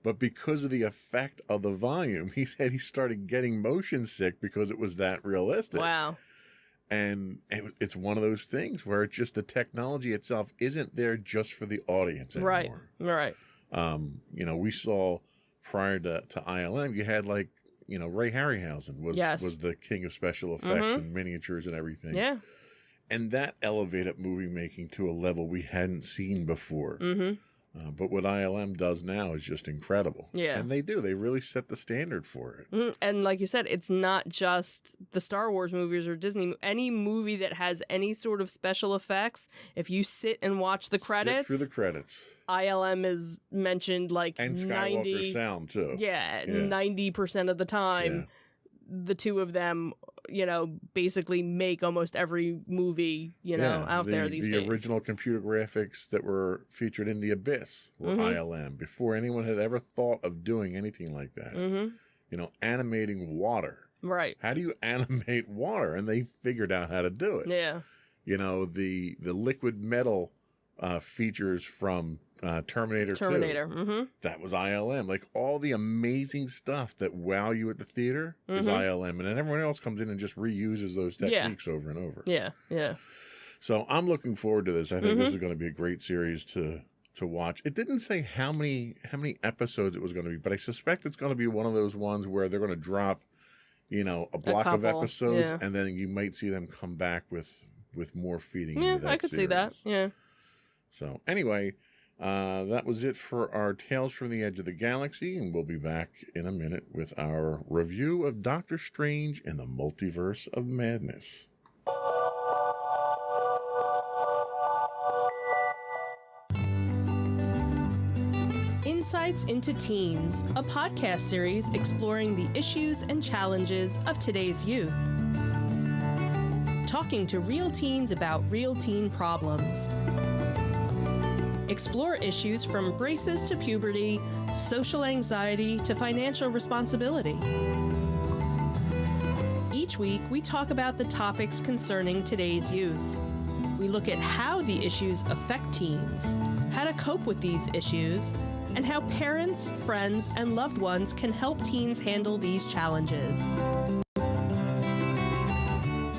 But because of the effect of the volume, he said he started getting motion sick because it was that realistic. Wow. And it's one of those things where it's just the technology itself isn't there just for the audience anymore. Right. We saw prior to ILM, you had like, Ray Harryhausen was the king of special effects and miniatures and everything. Yeah. And that elevated movie making to a level we hadn't seen before. But what ILM does now is just incredible. Yeah. And they really set the standard for it. And like you said, it's not just the Star Wars movies or Disney. Any movie that has any sort of special effects, if you sit and watch the credits. Sit through the credits. ILM is mentioned like and Skywalker sound too. Yeah, 90% of the time. The two of them, basically make almost every movie, out there these days. The original computer graphics that were featured in The Abyss were ILM before anyone had ever thought of doing anything like that. animating water. Right. How do you animate water? And they figured out how to do it. Yeah. The liquid metal features from Terminator 2. Mm-hmm. That was ILM. Like all the amazing stuff that wow you at the theater is ILM. And then everyone else comes in and just reuses those techniques over and over. Yeah. Yeah. So I'm looking forward to this. I think this is going to be a great series to watch. It didn't say how many episodes it was going to be, but I suspect it's going to be one of those ones where they're going to drop, a block of episodes, and then you might see them come back with more feeding. Yeah, into that I could see that. Yeah. So anyway, that was it for our Tales from the Edge of the Galaxy, and we'll be back in a minute with our review of Doctor Strange and the Multiverse of Madness. Insights into Teens, a podcast series exploring the issues and challenges of today's youth. Talking to real teens about real teen problems. Explore issues from braces to puberty, social anxiety to financial responsibility. Each week, we talk about the topics concerning today's youth. We look at how the issues affect teens, how to cope with these issues, and how parents, friends, and loved ones can help teens handle these challenges.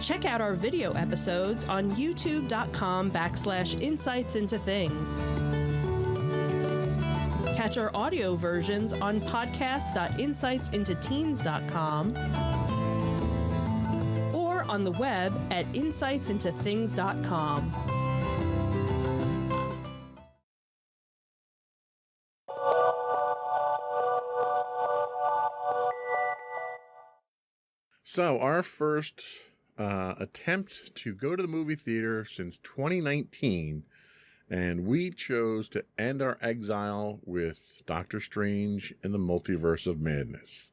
Check out our video episodes on youtube.com/insightsintothings. Catch our audio versions on podcast.insightsintoteens.com or on the web at insightsintothings.com. So our first attempt to go to the movie theater since 2019, and we chose to end our exile with Doctor Strange and the Multiverse of Madness.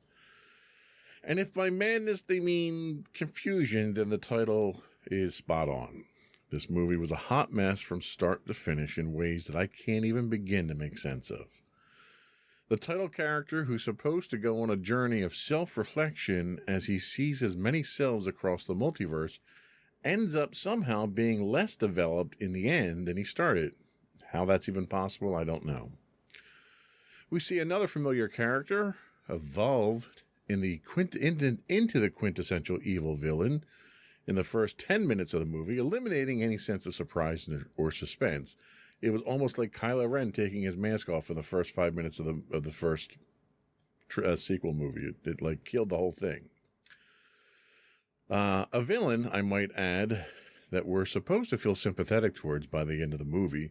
And if by madness they mean confusion, then the title is spot on. This movie was a hot mess from start to finish in ways that I can't even begin to make sense of. The title character, who's supposed to go on a journey of self-reflection as he sees his many selves across the multiverse, ends up somehow being less developed in the end than he started. How that's even possible, I don't know. We see another familiar character evolved into the quintessential evil villain in the first 10 minutes of the movie, eliminating any sense of surprise or suspense. It was almost like Kylo Ren taking his mask off in the first 5 minutes of the first sequel movie. It like killed the whole thing. A villain, I might add, that we're supposed to feel sympathetic towards by the end of the movie,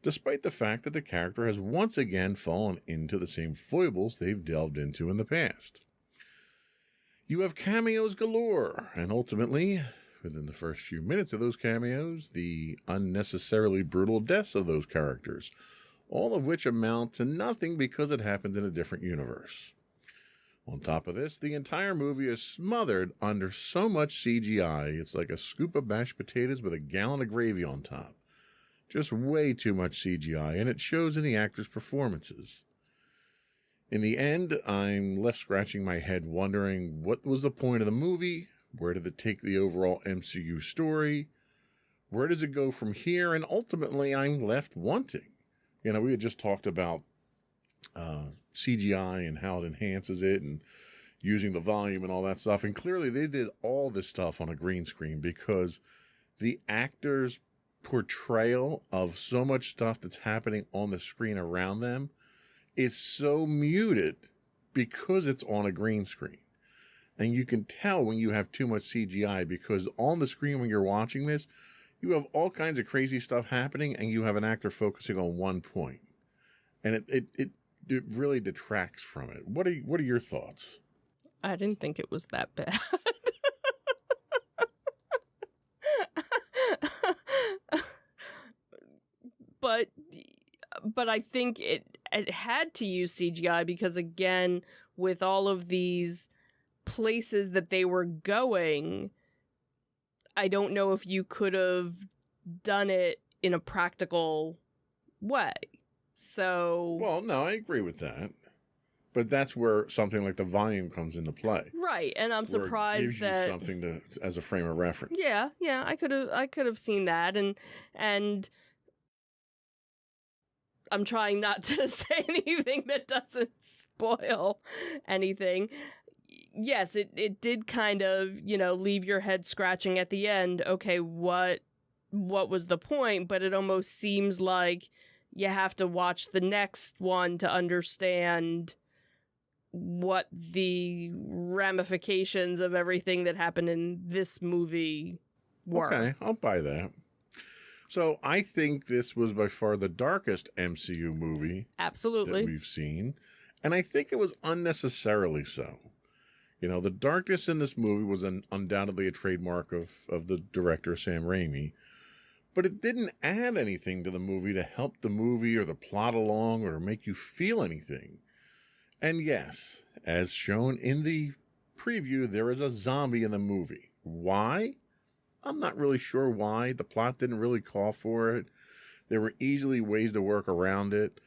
despite the fact that the character has once again fallen into the same foibles they've delved into in the past. You have cameos galore, and ultimately, within the first few minutes of those cameos, the unnecessarily brutal deaths of those characters, all of which amount to nothing because it happens in a different universe. On top of this, the entire movie is smothered under so much CGI, it's like a scoop of mashed potatoes with a gallon of gravy on top. Just way too much CGI, and it shows in the actors' performances. In the end, I'm left scratching my head wondering what was the point of the movie. Where did it take the overall MCU story? Where does it go from here? And ultimately, I'm left wanting. We had just talked about CGI and how it enhances it and using the volume and all that stuff. And clearly, they did all this stuff on a green screen because the actors' portrayal of so much stuff that's happening on the screen around them is so muted because it's on a green screen. And you can tell when you have too much CGI because on the screen when you're watching this, you have all kinds of crazy stuff happening and you have an actor focusing on one point. And it really detracts from it. What are your thoughts? I didn't think it was that bad. But I think it had to use CGI because, again, with all of these places that they were going, I don't know if you could have done it in a practical way. So... Well, no, I agree with that. But that's where something like the volume comes into play. Right, and I'm where it surprised gives that you something to as a frame of reference. yeah, I could have seen that, and I'm trying not to say anything that doesn't spoil anything. Yes, it did kind of, leave your head scratching at the end. Okay, what was the point? But it almost seems like you have to watch the next one to understand what the ramifications of everything that happened in this movie were. Okay, I'll buy that. So I think this was by far the darkest MCU movie Absolutely. that we've seen, and I think it was unnecessarily so. The darkness in this movie was undoubtedly a trademark of the director, Sam Raimi, but it didn't add anything to the movie to help the movie or the plot along or make you feel anything. And yes, as shown in the preview, there is a zombie in the movie. Why? I'm not really sure why. The plot didn't really call for it. There were easily ways to work around it.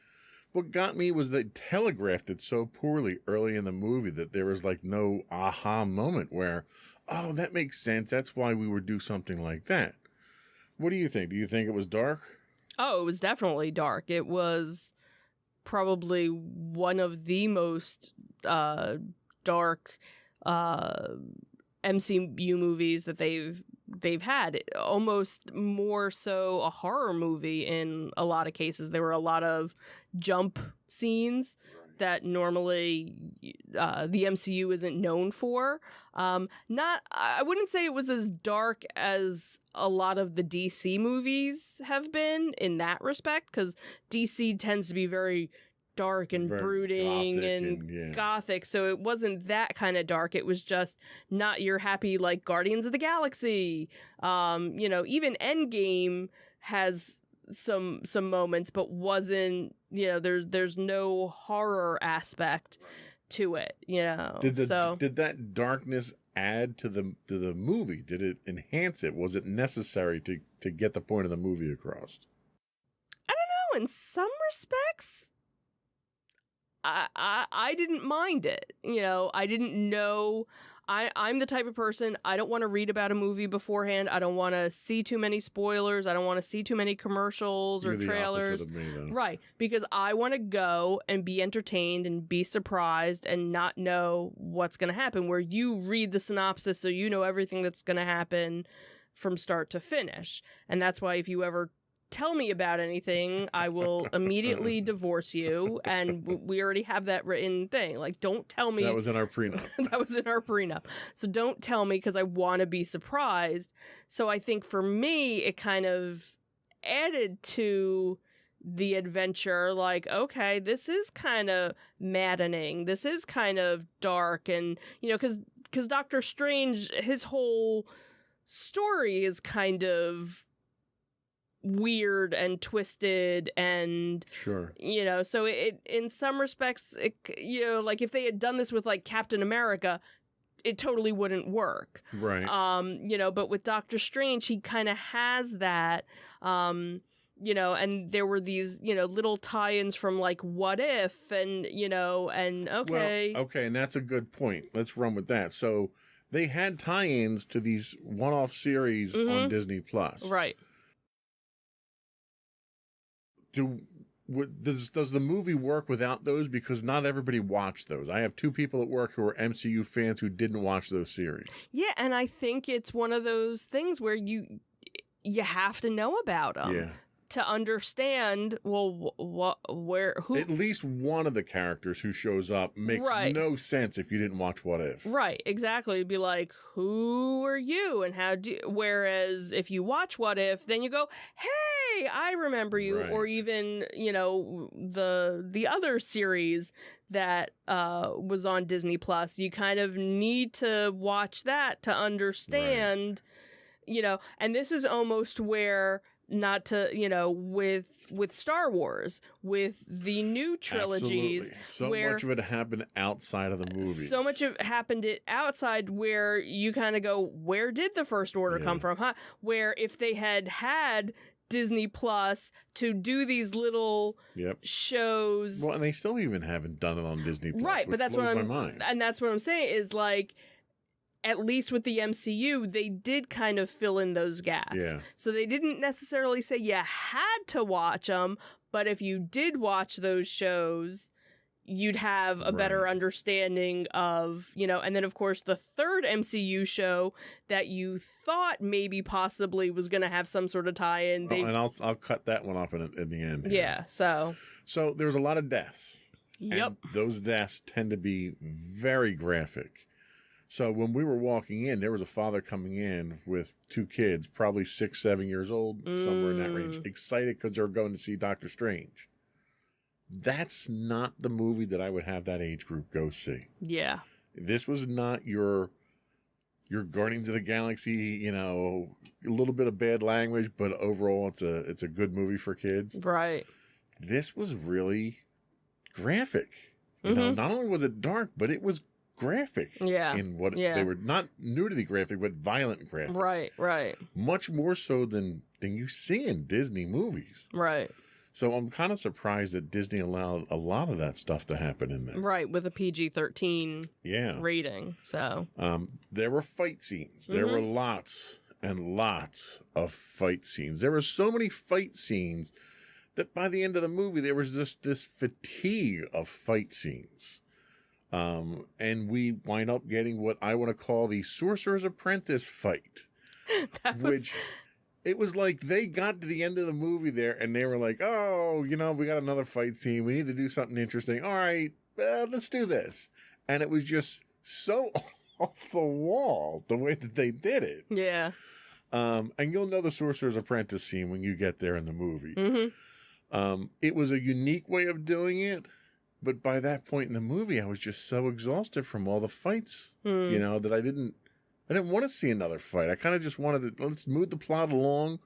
What got me was they telegraphed it so poorly early in the movie that there was like no aha moment where, oh, that makes sense. That's why we would do something like that. What do you think? Do you think it was dark? Oh, it was definitely dark. It was probably one of the most dark MCU movies that they've had. Almost more so a horror movie in a lot of cases. There were a lot of jump scenes that normally the MCU isn't known for. I wouldn't say it was as dark as a lot of the DC movies have been in that respect, because DC tends to be very dark and Very brooding gothic and gothic, so it wasn't that kind of dark. It was just not your happy, like, Guardians of the Galaxy. Even Endgame has some moments, but wasn't, there's no horror aspect to it, Did that darkness add to the movie? Did it enhance it? Was it necessary to get the point of the movie across? I don't know. In some respects, I didn't mind it. I didn't know. I'm the type of person, I don't want to read about a movie beforehand. I don't want to see too many spoilers. I don't want to see too many commercials or trailers. You're the opposite of me, though. Right, because I want to go and be entertained and be surprised and not know what's going to happen, where you read the synopsis so you know everything that's going to happen from start to finish. And that's why if you ever tell me about anything, I will immediately divorce you, and we already have that written thing. Like, don't tell me. That was in our prenup. That was in our prenup. So don't tell me, because I want to be surprised. So I think for me, it kind of added to the adventure. Like, okay, this is kind of maddening. This is kind of dark. And, because Doctor Strange, his whole story is kind of weird and twisted, and sure, so it in some respects, like if they had done this with like Captain America, it totally wouldn't work, right? But with Doctor Strange, he kind of has that, and there were these little tie-ins from like What If, and and okay, well, okay, and that's a good point. Let's run with that. So they had tie-ins to these one-off series on Disney Plus, right? Does the movie work without those? Because not everybody watched those. I have two people at work who are MCU fans who didn't watch those series. Yeah, and I think it's one of those things where you have to know about them to understand. Well, who? At least one of the characters who shows up makes no sense if you didn't watch What If. Right, exactly. It'd be like, who are you, and how do? Whereas if you watch What If, then you go, hey, I remember you, or even the other series that was on Disney Plus. You kind of need to watch that to understand, and this is almost where. Not to, with Star Wars, with the new trilogies. Absolutely. So much of it happened outside of the movies. So much of it happened outside where you kind of go, where did the First Order come from? Huh? Where if they had Disney Plus to do these little Yep. shows. Well, and they still even haven't done it on Disney Plus, Right, which but that's what blows I'm my mind. and that's what I'm saying is like at least with the MCU, they did kind of fill in those gaps. Yeah. So they didn't necessarily say you had to watch them, but if you did watch those shows, you'd have a better Right. understanding of, you know, and then of course the third MCU show that you thought maybe possibly was going to have some sort of tie-in. They, And I'll cut that one off in the end. here. yeah, so. So there's a lot of deaths. Yep. And those deaths tend to be very graphic. So when we were walking in, there was a father coming in with 2 kids, probably 6, 7 years old, somewhere in that range, excited because they were going to see Doctor Strange. That's not the movie that I would have that age group go see. Yeah. This was not your Guardians of the Galaxy, you know, a little bit of bad language, but overall it's a good movie for kids. Right. This was really graphic. You know, not only was it dark, but it was graphic. Yeah. In what Yeah. they were not nudity graphic, but violent graphic. Right, right, Much more so than you see in Disney movies. right. So I'm kind of surprised that Disney allowed a lot of that stuff to happen in there. Right, with a PG-13 Yeah. rating. So, There were fight scenes. There were lots and lots of fight scenes. There were so many fight scenes that by the end of the movie, there was just this fatigue of fight scenes. And we wind up getting what I want to call the Sorcerer's Apprentice fight, which it was like they got to the end of the movie there and they were like, oh, you know, we got another fight scene. We need to do something interesting. All right, let's do this. And it was just so off the wall the way that they did it. yeah. And you'll know the Sorcerer's Apprentice scene when you get there in the movie. It was a unique way of doing it, but by that point in the movie, I was just so exhausted from all the fights, you know, that I didn't want to see another fight. I kind of just wanted to, let's move the plot along.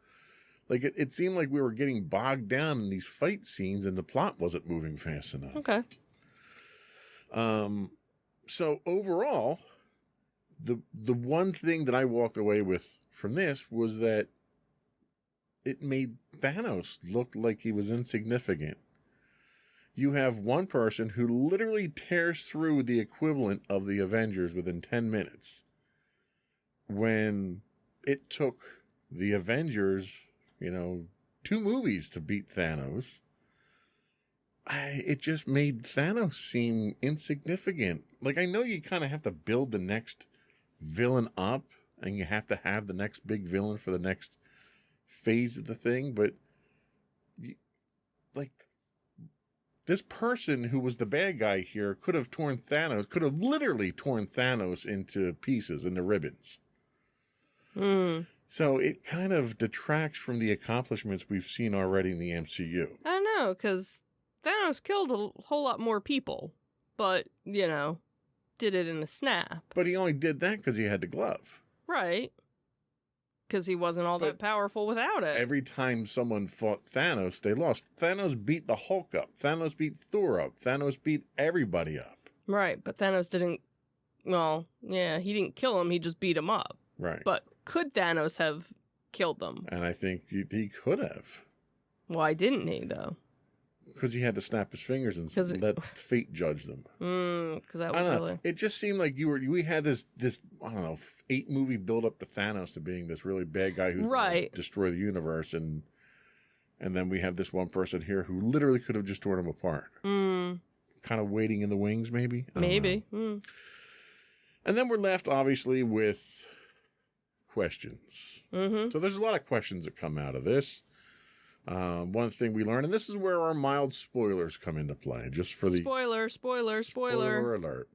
Like it seemed like we were getting bogged down in these fight scenes and the plot wasn't moving fast enough. Okay. So overall, the one thing that I walked away with from this was that it made Thanos look like he was insignificant. You have one person who literally tears through the equivalent of the Avengers within 10 minutes. When it took the Avengers, you know, 2 movies to beat Thanos, it just made Thanos seem insignificant. Like, I know you kind of have to build the next villain up, and you have to have the next big villain for the next phase of the thing, but like, this person who was the bad guy here could have literally torn Thanos into pieces, into ribbons. So it kind of detracts from the accomplishments we've seen already in the MCU. I don't know, because Thanos killed a whole lot more people, but, you know, did it in a snap. But he only did that because he had the glove. Right. Because he wasn't all that powerful without it. Every time someone fought Thanos, they lost. Thanos beat the Hulk up. Thanos beat Thor up. Thanos beat everybody up. Right, but Thanos didn't, well, yeah, he didn't kill him, he just beat him up. Right. But could Thanos have killed them? And I think he could have. Why didn't he, though? Because he had to snap his fingers and 'Cause let fate judge them. Because that I was don't know. really... It just seemed like we had this I don't know 8 movie build up to Thanos to being this really bad guy who's gonna Right. destroy the universe, and then we have this one person here who literally could have just torn him apart. Kind of waiting in the wings, maybe. I don't know. Maybe. And then we're left obviously with questions. So there's a lot of questions that come out of this. One thing we learned, and this is where our mild spoilers come into play, just for the spoiler alert.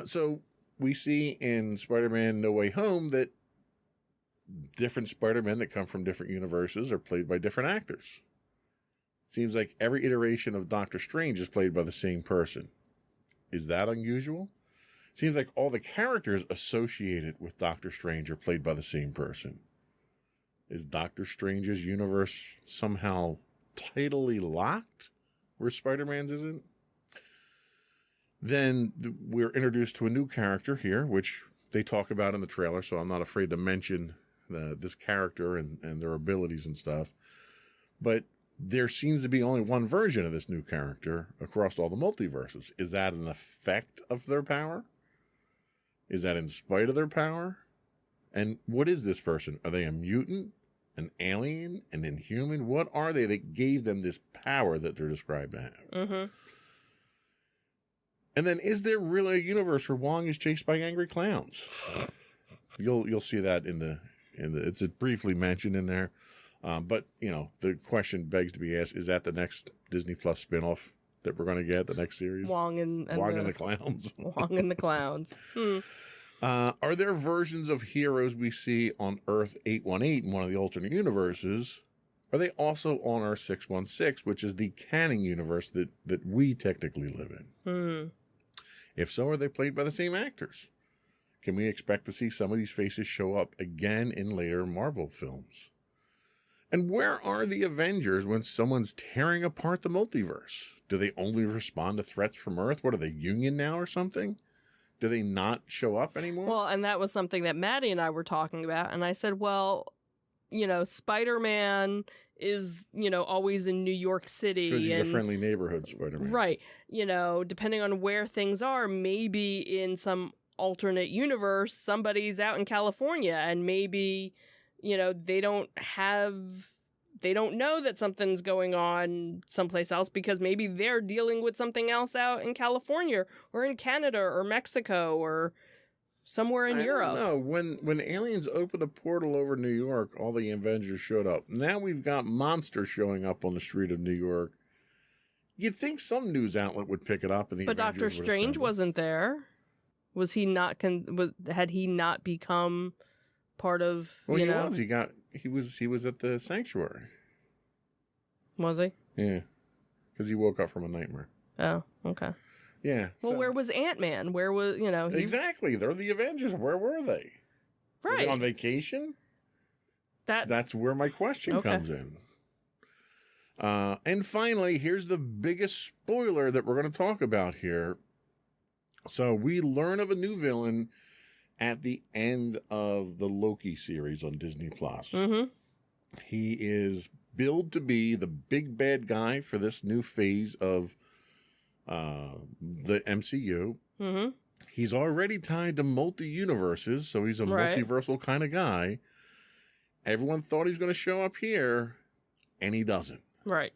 So we see in Spider-Man No Way Home that different Spider-Men that come from different universes are played by different actors. Seems like every iteration of Doctor Strange is played by the same person. Is that unusual? Seems like all the characters associated with Doctor Strange are played by the same person. Is Doctor Strange's universe somehow tidally locked where Spider-Man's isn't? Then we're introduced to a new character here, which they talk about in the trailer, so I'm not afraid to mention this character and their abilities and stuff. But there seems to be only one version of this new character across all the multiverses. Is that an effect of their power? Is that in spite of their power? And what is this person? Are they a mutant, an alien, an inhuman? What are they that gave them this power that they're described to have? Mm-hmm. And then, is there really a universe where Wong is chased by angry clowns? You'll see that in the it's briefly mentioned in there. But, the question begs to be asked, is that the next Disney Plus spinoff that we're going to get, the next series? Wong and the Clowns. Wong and the Clowns. Are there versions of heroes we see on Earth 818 in one of the alternate universes? Are they also on Earth 616, which is the canon universe that we technically live in? If so, are they played by the same actors? Can we expect to see some of these faces show up again in later Marvel films? And where are the Avengers when someone's tearing apart the multiverse? Do they only respond to threats from Earth? What are they, Union now or something? Do they not show up anymore? Well, and that was something that Maddie and I were talking about. And I said, well, Spider-Man is, always in New York City. Because he's a friendly neighborhood Spider-Man. Right. Depending on where things are, maybe in some alternate universe, somebody's out in California and maybe, they don't know that something's going on someplace else because maybe they're dealing with something else out in California or in Canada or Mexico or somewhere in Europe. No, when aliens opened a portal over New York, all the Avengers showed up. Now we've got monsters showing up on the street of New York. You'd think some news outlet would pick it up, and but Doctor Strange wasn't there. Was he not? Had he not become part of? Well, he was. He was at the sanctuary. Was he? Yeah, because he woke up from a nightmare. Oh, okay. Yeah. Well, where was Ant-Man? Where was, Exactly. They're the Avengers. Where were they? Right. Were they on vacation? That's where my question comes in. And finally, here's the biggest spoiler that we're going to talk about here. So we learn of a new villain at the end of the Loki series on Disney+. Mm-hmm. He is billed to be the big bad guy for this new phase of the MCU. Mm-hmm. He's already tied to multi-universes, so he's a multiversal kind of guy. Everyone thought he was going to show up here, and he doesn't. Right.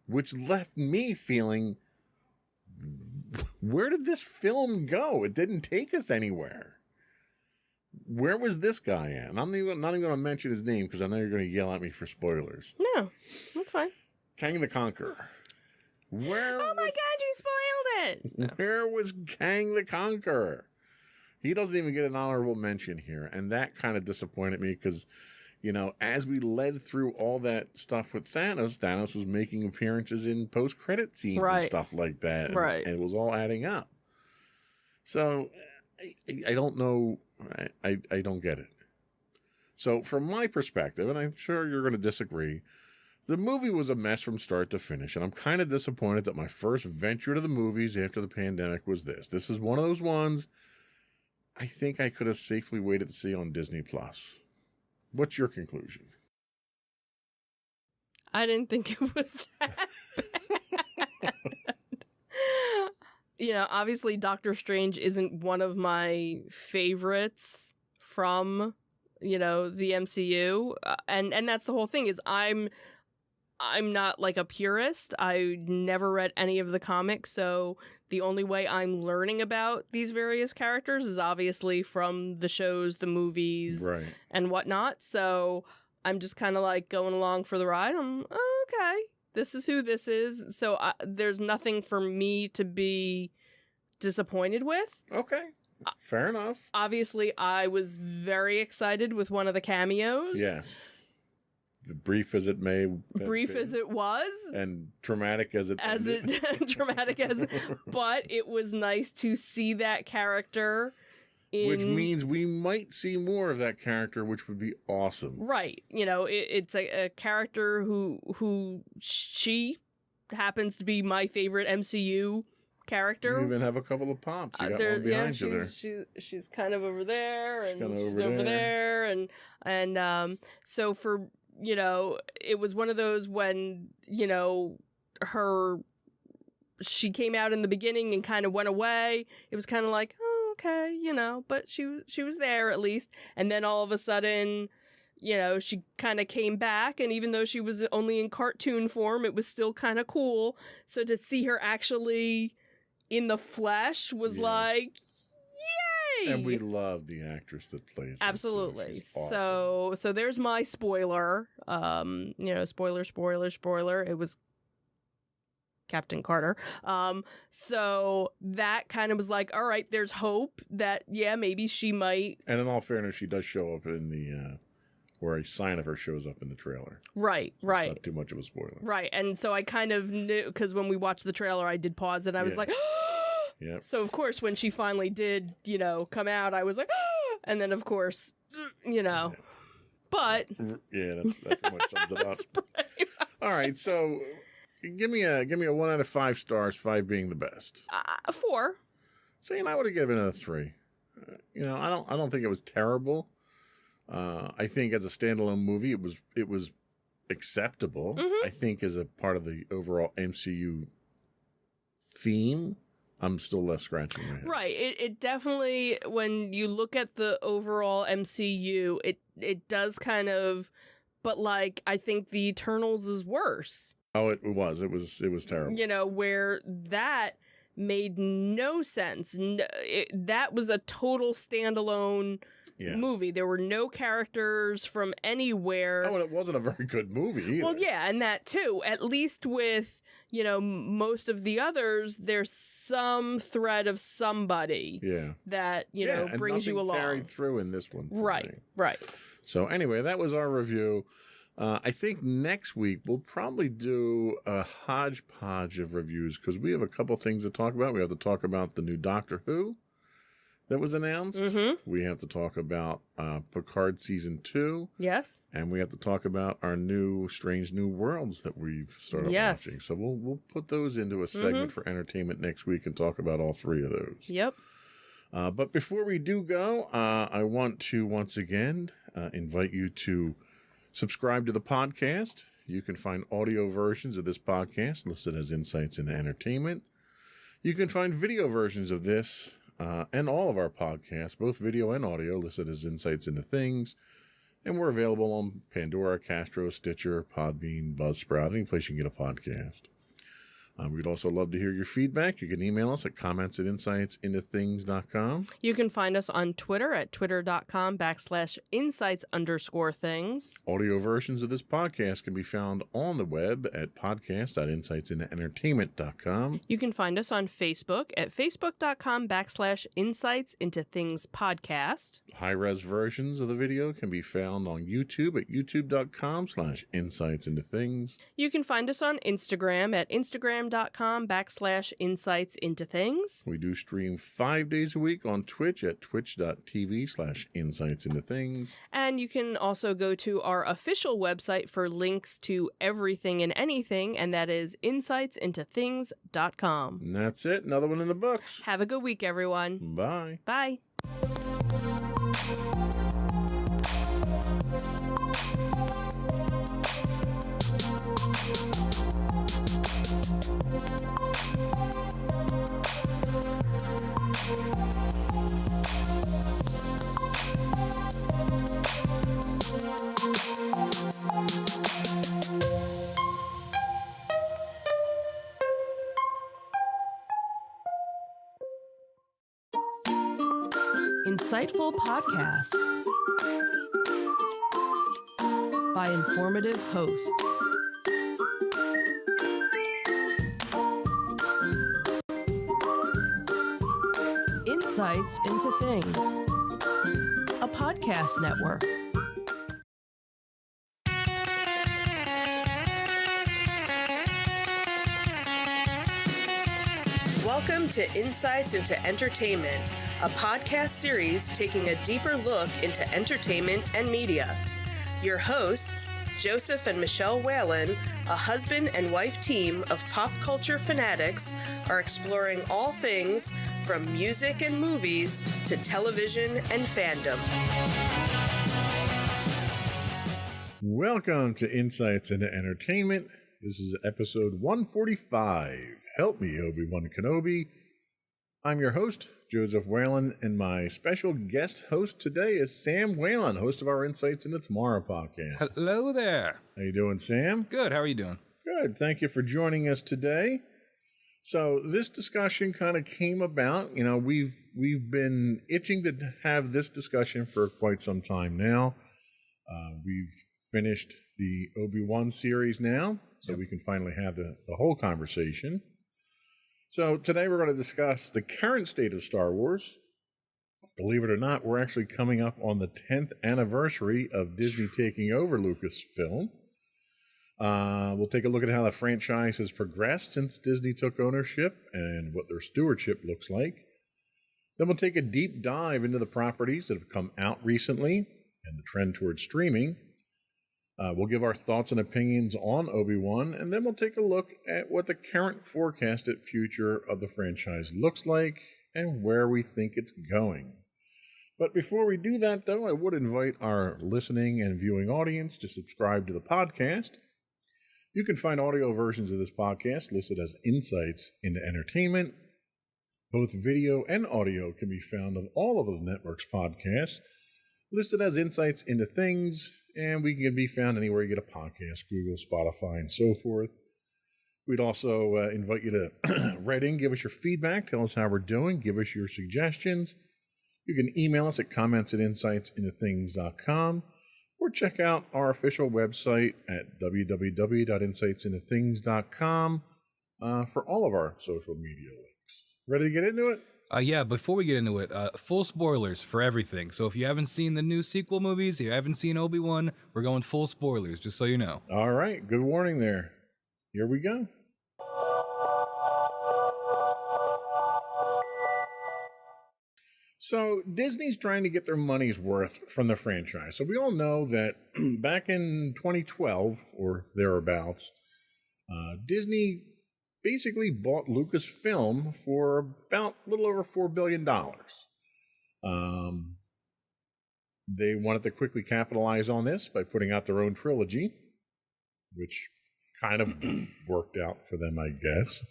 Which left me feeling, where did this film go? It didn't take us anywhere. Where was this guy at? And I'm not even going to mention his name because I know you're going to yell at me for spoilers. No, that's fine. Kang the Conqueror. Oh my God, you spoiled it! No. Where was Kang the Conqueror? He doesn't even get an honorable mention here. And that kind of disappointed me because, as we led through all that stuff with Thanos was making appearances in post-credit scenes and stuff like that. And it was all adding up. So, I don't know. I don't get it. So, from my perspective, and I'm sure you're going to disagree, the movie was a mess from start to finish, and I'm kind of disappointed that my first venture to the movies after the pandemic was this. This is one of those ones I think I could have safely waited to see on Disney+. What's your conclusion? I didn't think it was that bad. Obviously Doctor Strange isn't one of my favorites from, the MCU. And that's the whole thing is I'm not like a purist. I never read any of the comics, so the only way I'm learning about these various characters is obviously from the shows, the movies, and whatnot. So I'm just kind of like going along for the ride. Okay, this is who this is. So there's nothing for me to be disappointed with. Okay, fair enough. Obviously, I was very excited with one of the cameos. Yes. Brief as it may as it was, and traumatic as it but it was nice to see that character which means we might see more of that character, which would be awesome. Right. It's a character who she happens to be my favorite MCU character. You even have a couple of pops. You got There- one behind you there. She's kind of over there, and kinda she's over over there. there, and so for it was one of those when she came out in the beginning and kind of went away. It was kind of like, oh, okay, but she was there at least, and then all of a sudden, she kind of came back, and even though she was only in cartoon form, it was still kind of cool. So to see her actually in the flesh was Yeah. like, yay! And we love the actress that plays her, too. Absolutely. She's awesome. So there's my spoiler. Spoiler. It was Captain Carter. So that kind of was like, all right, there's hope that maybe she might. And in all fairness, she does show up in the where a sign of her shows up in the trailer. Right. It's not too much of a spoiler. Right. And so I kind of knew, because when we watched the trailer, I did pause and I was Yeah. like, Yep. So of course, when she finally did, come out, I was like, and then of course, but Yeah, that pretty much sums it up. that's pretty much- All right, so give me a 1 out of 5 stars, 5 being the best. 4. So I would have given it a 3. I don't think it was terrible. I think as a standalone movie, it was acceptable. Mhm. I think as a part of the overall MCU theme, I'm still left scratching my head. Right. It definitely, when you look at the overall MCU, it does kind of, but like, I think the Eternals is worse. Oh, it was terrible. Where that made no sense. That was a total standalone Yeah. movie. There were no characters from anywhere. Oh, and it wasn't a very good movie either. Well, yeah, and that too. At least with, most of the others, there's some thread of somebody Yeah. that, Yeah, and brings you nothing along. carried through in this one. for Right, me. right. So anyway, that was our review. I think next week we'll probably do a hodgepodge of reviews because we have a couple things to talk about. We have to talk about the new Doctor Who that was announced. Mhm. We have to talk about Picard Season 2. Yes. And we have to talk about our new Strange New Worlds that we've started Yes. watching. So we'll put those into a segment for entertainment next week and talk about all 3 of those. Yep. But before we do go, I want to once again invite you to subscribe to the podcast. You can find audio versions of this podcast listed as Insights into Entertainment. You can find video versions of this and all of our podcasts, both video and audio, listed as Insights into Things. And we're available on Pandora, Castro, Stitcher, Podbean, Buzzsprout, any place you can get a podcast. We'd also love to hear your feedback. You can email us at comments@insightsintothings.com. You can find us on Twitter at twitter.com/insights_things. Audio versions of this podcast can be found on the web at podcast.insightsintoentertainment.com. You can find us on Facebook at facebook.com/insightsintothingspodcast. High-res versions of the video can be found on YouTube at youtube.com/insightsintothings. You can find us on Instagram at instagram.com/insightsintothings. We do stream 5 days a week on Twitch at twitch.tv/insightsintothings. And you can also go to our official website for links to everything and anything, and that is insightsintothings.com. And that's it. Another one in the books. Have a good week, everyone. Bye. Bye. Insightful podcasts by informative hosts. Insights into Things, a podcast network. Welcome to Insights into Entertainment, a podcast series taking a deeper look into entertainment and media. Your hosts, Joseph and Michelle Whalen, a husband and wife team of pop culture fanatics, are exploring all things from music and movies to television and fandom. Welcome to Insights into Entertainment. This is episode 145. Help me, Obi-Wan Kenobi. I'm your host, Joseph Whalen, and my special guest host today is Sam Whalen, host of our Insights into Tomorrow podcast. Hello there. How you doing, Sam? Good. How are you doing? Good. Thank you for joining us today. So this discussion kind of came about. You know, we've been itching to have this discussion for quite some time now. We've finished the Obi-Wan series now, so we can finally have the whole conversation. So today we're going to discuss the current state of Star Wars. Believe it or not, we're actually coming up on the 10th anniversary of Disney taking over Lucasfilm. We'll take a look at how the franchise has progressed since Disney took ownership and what their stewardship looks like. Then we'll take a deep dive into the properties that have come out recently and the trend towards streaming. We'll give our thoughts and opinions on Obi-Wan, and then we'll take a look at what the current forecasted future of the franchise looks like and where we think it's going. But before we do that, though, I would invite our listening and viewing audience to subscribe to the podcast. You can find audio versions of this podcast listed as Insights into Entertainment. Both video and audio can be found on all of the network's podcasts, listed as Insights into Things, and we can be found anywhere you get a podcast, Google, Spotify, and so forth. We'd also invite you to write in, give us your feedback, tell us how we're doing, give us your suggestions. You can email us at comments@insightsintothings.com or check out our official website at www.insightsintothings.com for all of our social media links. Ready to get into it? Yeah, before we get into it, full spoilers for everything. So if you haven't seen the new sequel movies, if you haven't seen Obi-Wan, we're going full spoilers, just so you know. All right, good warning there. Here we go. So Disney's trying to get their money's worth from the franchise. So we all know that back in 2012 or thereabouts, Disney basically bought Lucasfilm for about a little over $4 billion. They wanted to quickly capitalize on this by putting out their own trilogy, which kind of worked out for them, I guess.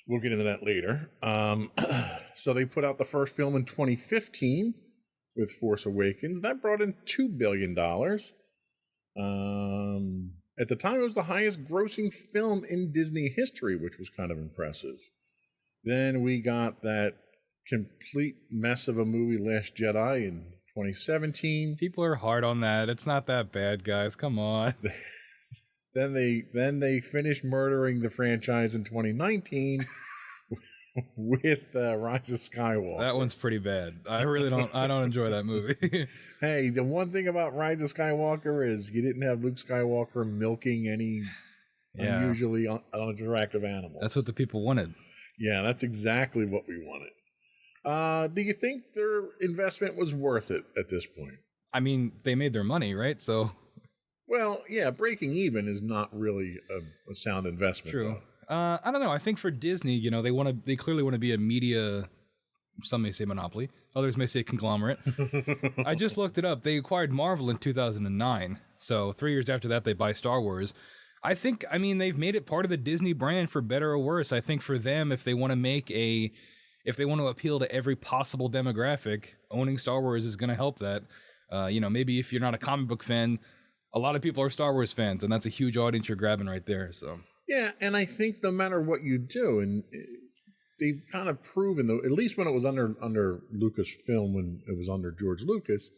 We'll get into that later. So they put out the first film in 2015 with Force Awakens. That brought in $2 billion. At the time, it was the highest grossing film in Disney history, which was kind of impressive. Then we got that complete mess of a movie, Last Jedi, in 2017. People are hard on that. It's not that bad, guys. Come on. Then they finished murdering the franchise in 2019 with Rise of Skywalker. That one's pretty bad. I don't enjoy that movie. Hey, the one thing about Rise of Skywalker is you didn't have Luke Skywalker milking any unusually unattractive animals. That's what the people wanted. Yeah, that's exactly what we wanted. Do you think their investment was worth it at this point? I mean, they made their money, right? So, well, yeah, breaking even is not really a sound investment. True. I don't know. I think for Disney, they clearly want to be a media. Some may say monopoly, others may say conglomerate. I just looked it up. They acquired Marvel in 2009. So 3 years after that, they buy Star Wars. They've made it part of the Disney brand for better or worse. I think for them, if they want to appeal to every possible demographic, owning Star Wars is going to help that. Maybe if you're not a comic book fan, a lot of people are Star Wars fans, and that's a huge audience you're grabbing right there. So yeah, and I think no matter what you do, and they've kind of proven, though, at least when it was under Lucasfilm, when it was under George Lucas,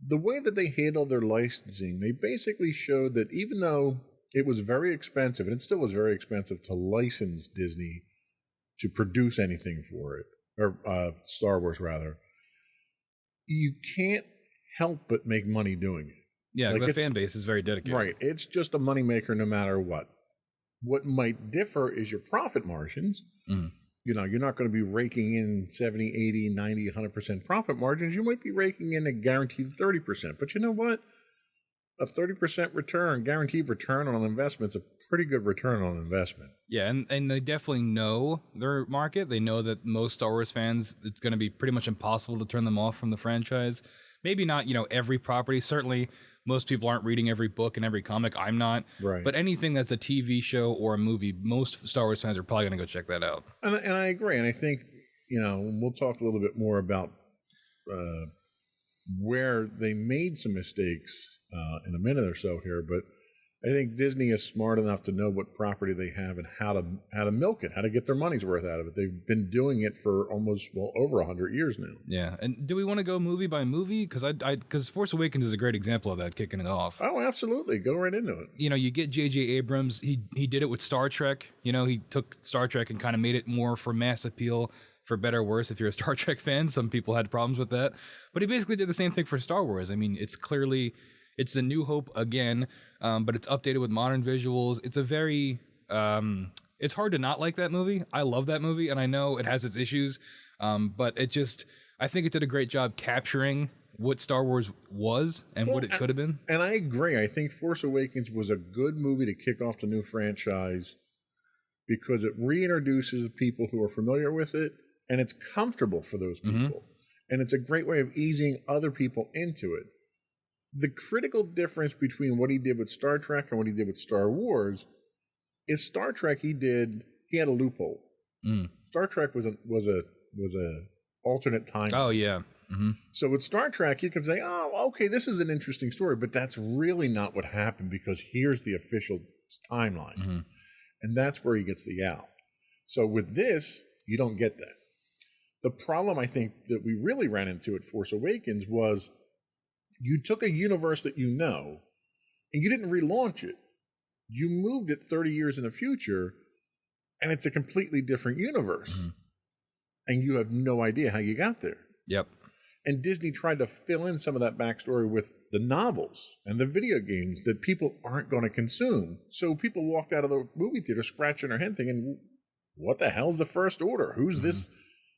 the way that they handled their licensing, they basically showed that even though it was very expensive, and it still was very expensive to license Disney to produce anything for it, or Star Wars rather, you can't help but make money doing it. Yeah, like the fan base is very dedicated. Right. It's just a moneymaker no matter what. What might differ is your profit margins. Mm. You're not going to be raking in 70, 80, 90, 100% profit margins. You might be raking in a guaranteed 30%. But you know what? a 30% return, guaranteed return on an investment is a pretty good return on investment. Yeah, and they definitely know their market. They know that most Star Wars fans, it's going to be pretty much impossible to turn them off from the franchise. Maybe not, every property. Certainly, most people aren't reading every book and every comic. I'm not. Right. But anything that's a TV show or a movie, most Star Wars fans are probably going to go check that out. And I agree. And I think, we'll talk a little bit more about where they made some mistakes in a minute or so here, but I think Disney is smart enough to know what property they have and how to milk it, how to get their money's worth out of it. They've been doing it for almost over 100 years now. Yeah, and do we want to go movie by movie? Because Force Awakens is a great example of that, kicking it off. Oh, absolutely, go right into it. You get J.J. Abrams. He did it with Star Trek. He took Star Trek and kind of made it more for mass appeal. For better or worse, if you're a Star Trek fan, some people had problems with that. But he basically did the same thing for Star Wars. I mean, it's a New Hope again, but it's updated with modern visuals. It's a very, it's hard to not like that movie. I love that movie, and I know it has its issues, but I think it did a great job capturing what Star Wars was and what it could have been. And I agree. I think Force Awakens was a good movie to kick off the new franchise because it reintroduces people who are familiar with it, and it's comfortable for those people. Mm-hmm. And it's a great way of easing other people into it. The critical difference between what he did with Star Trek and what he did with Star Wars is Star Trek he had a loophole. Star Trek was a alternate time. Oh yeah. Mm-hmm. So with Star Trek, you can say, oh, okay, this is an interesting story, but that's really not what happened because here's the official timeline. Mm-hmm. And that's where he gets the out. So with this, you don't get that. The problem I think that we really ran into at Force Awakens was you took a universe that and you didn't relaunch it. You moved it 30 years in the future, and it's a completely different universe. Mm-hmm. And you have no idea how you got there. Yep. And Disney tried to fill in some of that backstory with the novels and the video games that people aren't going to consume. So people walked out of the movie theater scratching their head thinking, what the hell's the First Order? Who's this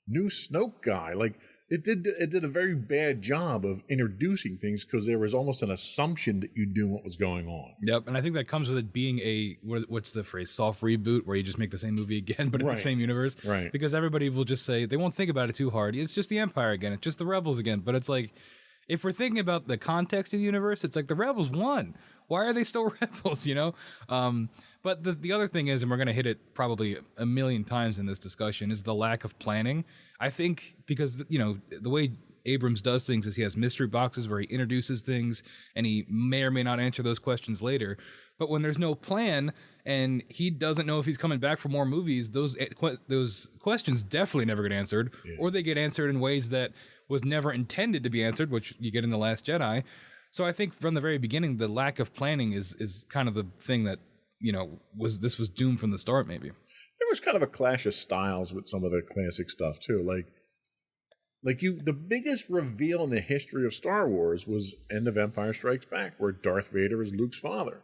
new Snoke guy? Like, it did a very bad job of introducing things because there was almost an assumption that you knew what was going on. Yep, and I think that comes with it being what's the phrase, soft reboot, where you just make the same movie again, but in the same universe. Right. Because everybody will just say, they won't think about it too hard. It's just the Empire again. It's just the Rebels again. But it's like, if we're thinking about the context of the universe, it's like the Rebels won. Why are they still Rebels, But the other thing is, and we're going to hit it probably a million times in this discussion, is the lack of planning. I think because, the way Abrams does things is he has mystery boxes where he introduces things and he may or may not answer those questions later. But when there's no plan and he doesn't know if he's coming back for more movies, those questions definitely never get answered, or they get answered in ways that was never intended to be answered, which you get in The Last Jedi. So I think from the very beginning, the lack of planning is kind of the thing that, was doomed from the start, maybe. There was kind of a clash of styles with some of the classic stuff too. The biggest reveal in the history of Star Wars was End of Empire Strikes Back, where Darth Vader is Luke's father.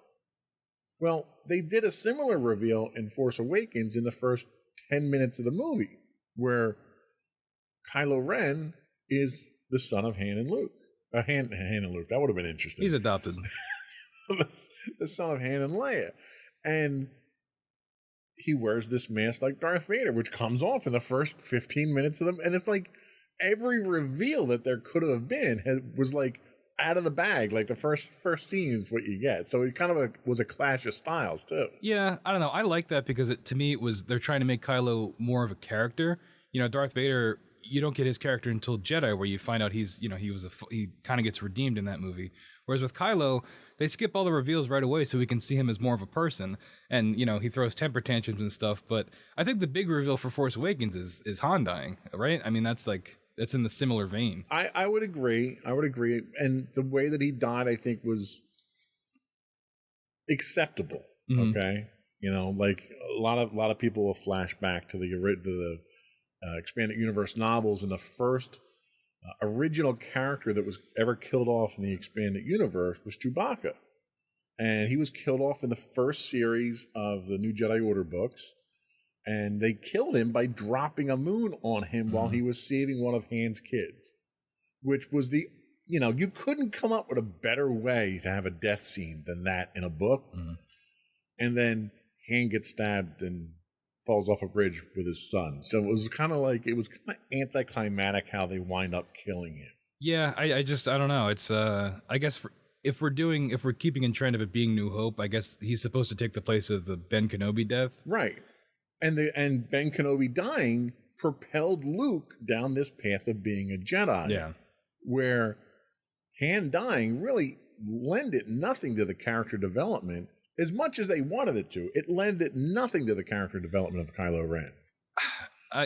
Well, they did a similar reveal in Force Awakens in the first 10 minutes of the movie, where Kylo Ren is the son of Han and Luke. Han and Luke, that would have been interesting. He's adopted. the son of Han and Leia. And he wears this mask like Darth Vader, which comes off in the first 15 minutes of them. And it's like every reveal that there could have been was like out of the bag. Like the first scene is what you get. So it kind of was a clash of styles too. Yeah, I don't know. I like that because to me they're trying to make Kylo more of a character. Darth Vader, you don't get his character until Jedi, where you find out he kind of gets redeemed in that movie. Whereas with Kylo, they skip all the reveals right away so we can see him as more of a person. And, he throws temper tantrums and stuff. But I think the big reveal for Force Awakens is Han dying, right? I mean, that's in the similar vein. I would agree. And the way that he died, I think, was acceptable. Mm-hmm. Okay. Like a lot of people will flash back to the expanded universe novels, and the first original character that was ever killed off in the expanded universe was Chewbacca, and he was killed off in the first series of the New Jedi Order books, and they killed him by dropping a moon on him while he was saving one of Han's kids, which was the you know, you couldn't come up with a better way to have a death scene than that in a book. And then Han gets stabbed and falls off a bridge with his son. So it was kind of anticlimactic how they wind up killing him. Yeah, I don't know. It's I guess if we're keeping in trend of it being New Hope, I guess he's supposed to take the place of the Ben Kenobi death. Right. And Ben Kenobi dying propelled Luke down this path of being a Jedi. Yeah. Where Han dying really lended nothing to the character development as much as they wanted it to. It lended nothing to the character development of Kylo Ren.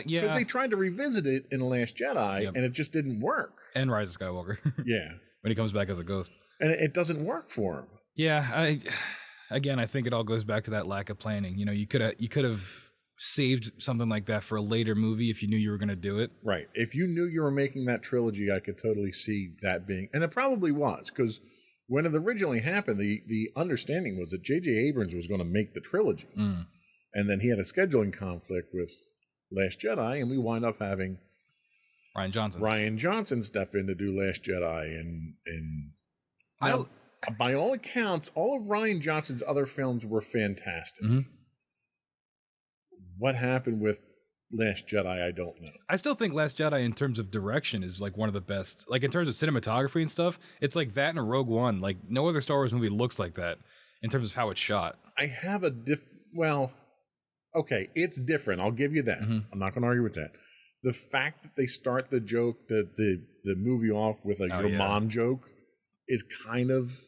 Yeah. Because they tried to revisit it in The Last Jedi, and it just didn't work. And Rise of Skywalker. Yeah. When he comes back as a ghost. And it doesn't work for him. Yeah, I think it all goes back to that lack of planning. You know, you could have saved something like that for a later movie if you knew you were going to do it. Right. If you knew you were making that trilogy, I could totally see that being, and it probably was, because when it originally happened, the understanding was that J.J. Abrams was going to make the trilogy. And then he had a scheduling conflict with Last Jedi, and we wind up having Rian Johnson step in to do Last Jedi, and by all accounts, all of Rian Johnson's other films were fantastic. What happened with Last Jedi, I don't know. I still think Last Jedi, in terms of direction, is like one of the best. Like in terms of cinematography and stuff, it's like that and Rogue One. Like no other Star Wars movie looks like that in terms of how it's shot. I have a okay, it's different. I'll give you that. I'm not going to argue with that. The fact that they start the joke, the movie off with your mom joke, is kind of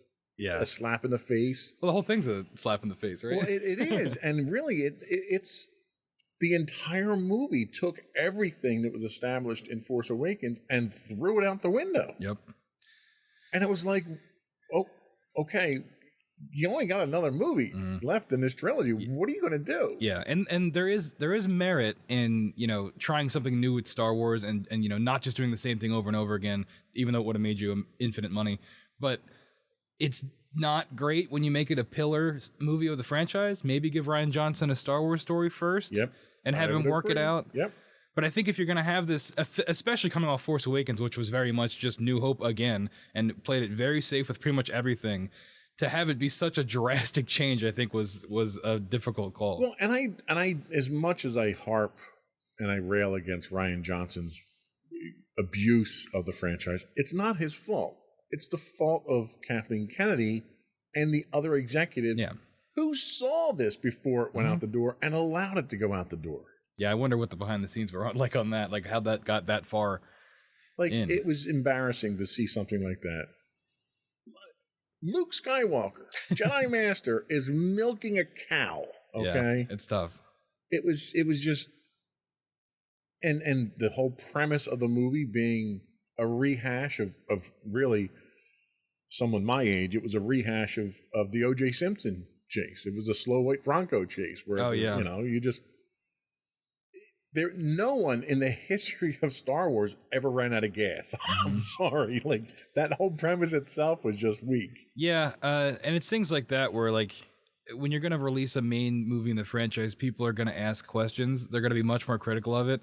a slap in the face. Well, the whole thing's a slap in the face, right? Well, it is, and really, it's the entire movie took everything that was established in Force Awakens and threw it out the window. Yep. And it was like, oh, okay, you only got another movie left in this trilogy. What are you going to do? Yeah, and there is merit in, you know, trying something new with Star Wars and you know, not just doing the same thing over and over again, even though it would have made you infinite money. But it's not great when you make it a pillar movie of the franchise. Maybe give Rian Johnson a Star Wars story first. Yep. And have him work it out. Yep. But I think if you're going to have this, especially coming off Force Awakens, which was very much just New Hope again, and played it very safe with pretty much everything, to have it be such a drastic change, I think was a difficult call. Well, and I, as much as I harp and I rail against Rian Johnson's abuse of the franchise, it's not his fault. It's the fault of Kathleen Kennedy and the other executives who saw this before it went out the door and allowed it to go out the door. Yeah, I wonder what the behind the scenes were like on that, like how that got that far. Like it was embarrassing to see something like that. Luke Skywalker, Jedi Master, is milking a cow. Okay, yeah, it's tough. It was just, and the whole premise of the movie being a rehash of really someone my age. It was a rehash of the O.J. Simpson chase. It was a slow white Bronco chase where you know, no one in the history of Star Wars ever ran out of gas. I'm sorry. Like that whole premise itself was just weak. Yeah. And it's things like that where like when you're going to release a main movie in the franchise, people are going to ask questions. They're going to be much more critical of it.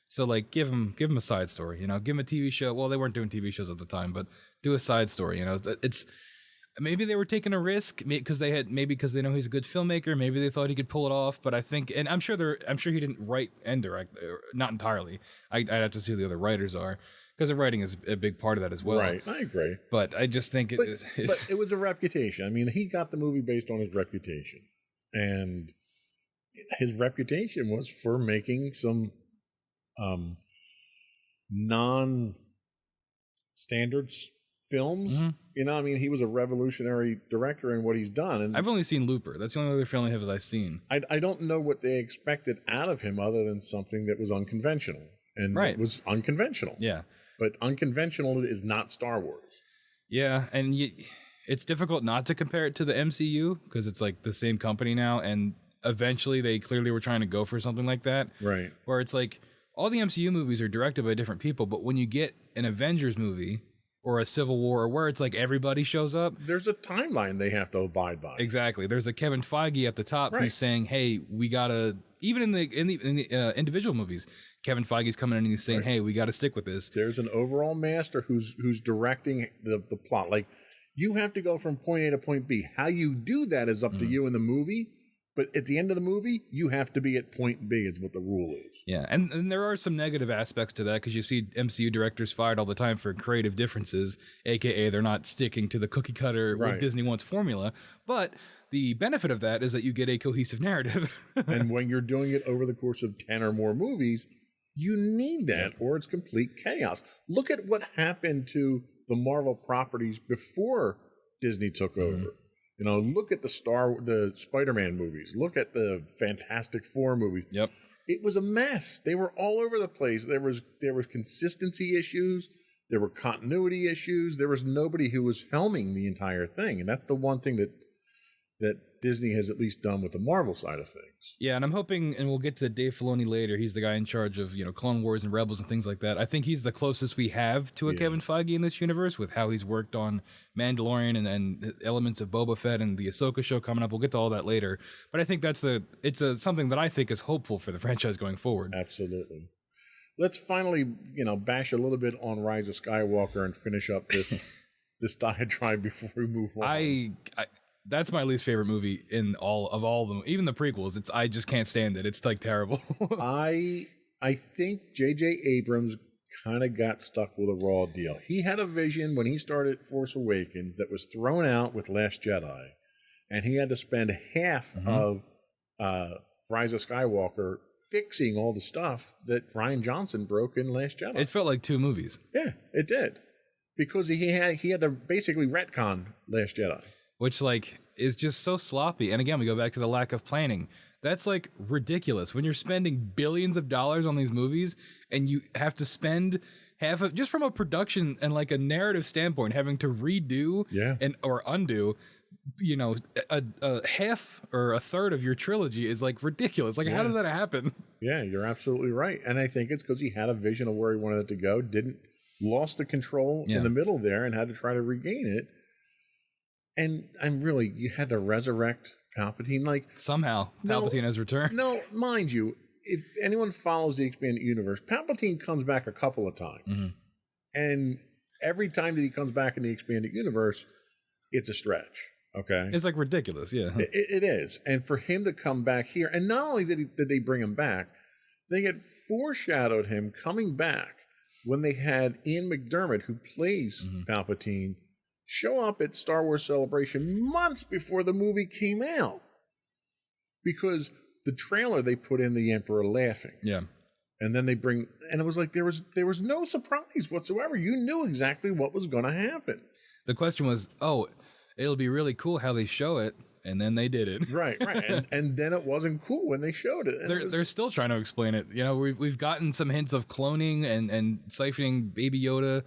So like give them a side story, you know, give them a TV show. Well, they weren't doing TV shows at the time, but do a side story, you know. It's maybe they were taking a risk because they know he's a good filmmaker. Maybe they thought he could pull it off. But I think, and I'm sure he didn't write and direct, not entirely. I'd have to see who the other writers are because the writing is a big part of that as well. Right, I agree. But I just think but it was a reputation. I mean, he got the movie based on his reputation, and his reputation was for making some non-standard films. You know, I mean, he was a revolutionary director in what he's done. And I've only seen Looper. That's the only other film I've seen. I don't know what they expected out of him other than something that was unconventional. And it was unconventional. Yeah. But unconventional is not Star Wars. Yeah, and it's difficult not to compare it to the MCU because it's like the same company now, and eventually they clearly were trying to go for something like that. Right. Where it's like all the MCU movies are directed by different people, but when you get an Avengers movie or a Civil War, where it's like everybody shows up, there's a timeline they have to abide by. Exactly. There's a Kevin Feige at the top who's saying, hey, we gotta even in the individual movies, Kevin Feige's coming in and he's saying, "Hey, we got to stick with this." There's an overall master who's directing the plot. Like, you have to go from point A to point B. How you do that is up to you in the movie. But at the end of the movie, you have to be at point B, is what the rule is. Yeah, and there are some negative aspects to that because you see MCU directors fired all the time for creative differences, aka they're not sticking to the cookie cutter what Disney wants formula. But the benefit of that is that you get a cohesive narrative. And when you're doing it over the course of 10 or more movies, you need that or it's complete chaos. Look at what happened to the Marvel properties before Disney took over. You know, look at the Spider-Man movies. Look at the Fantastic Four movies. Yep. It was a mess. They were all over the place. There was consistency issues. There were continuity issues. There was nobody who was helming the entire thing. And that's the one thing that Disney has at least done with the Marvel side of things. Yeah, and I'm hoping, and we'll get to Dave Filoni later. He's the guy in charge of, Clone Wars and Rebels and things like that. I think he's the closest we have to a Kevin Feige in this universe with how he's worked on Mandalorian and elements of Boba Fett and the Ahsoka show coming up. We'll get to all that later. But I think it's something that I think is hopeful for the franchise going forward. Absolutely. Let's finally, bash a little bit on Rise of Skywalker and finish up this diatribe before we move on. That's my least favorite movie in all of them, even the prequels. I just can't stand it. It's like terrible. I think J.J. Abrams kind of got stuck with a raw deal. He had a vision when he started Force Awakens that was thrown out with Last Jedi, and he had to spend half of Rise of Skywalker fixing all the stuff that Rian Johnson broke in Last Jedi. It felt like 2 movies. Yeah, it did, because he had to basically retcon Last Jedi. Which, is just so sloppy. And again, we go back to the lack of planning. That's, ridiculous. When you're spending billions of dollars on these movies and you have to spend half of, just from a production and, a narrative standpoint, having to redo or undo, a half or a third of your trilogy is, ridiculous. How did that happen? Yeah, you're absolutely right. And I think it's because he had a vision of where he wanted it to go, lost the control in the middle there and had to try to regain it. And you had to resurrect Palpatine. Somehow, Palpatine has returned. No, mind you, if anyone follows the expanded universe, Palpatine comes back a couple of times. And every time that he comes back in the expanded universe, it's a stretch. Okay? It's ridiculous, yeah. It is. And for him to come back here, and not only did they bring him back, they had foreshadowed him coming back when they had Ian McDiarmid, who plays Palpatine, show up at Star Wars Celebration months before the movie came out, because the trailer they put in the Emperor laughing. Yeah. And then and it was there was no surprise whatsoever. You knew exactly what was going to happen. The question was, it'll be really cool how they show it, and then they did it. Right. and then it wasn't cool when they showed it. They're still trying to explain it. We've gotten some hints of cloning and siphoning Baby Yoda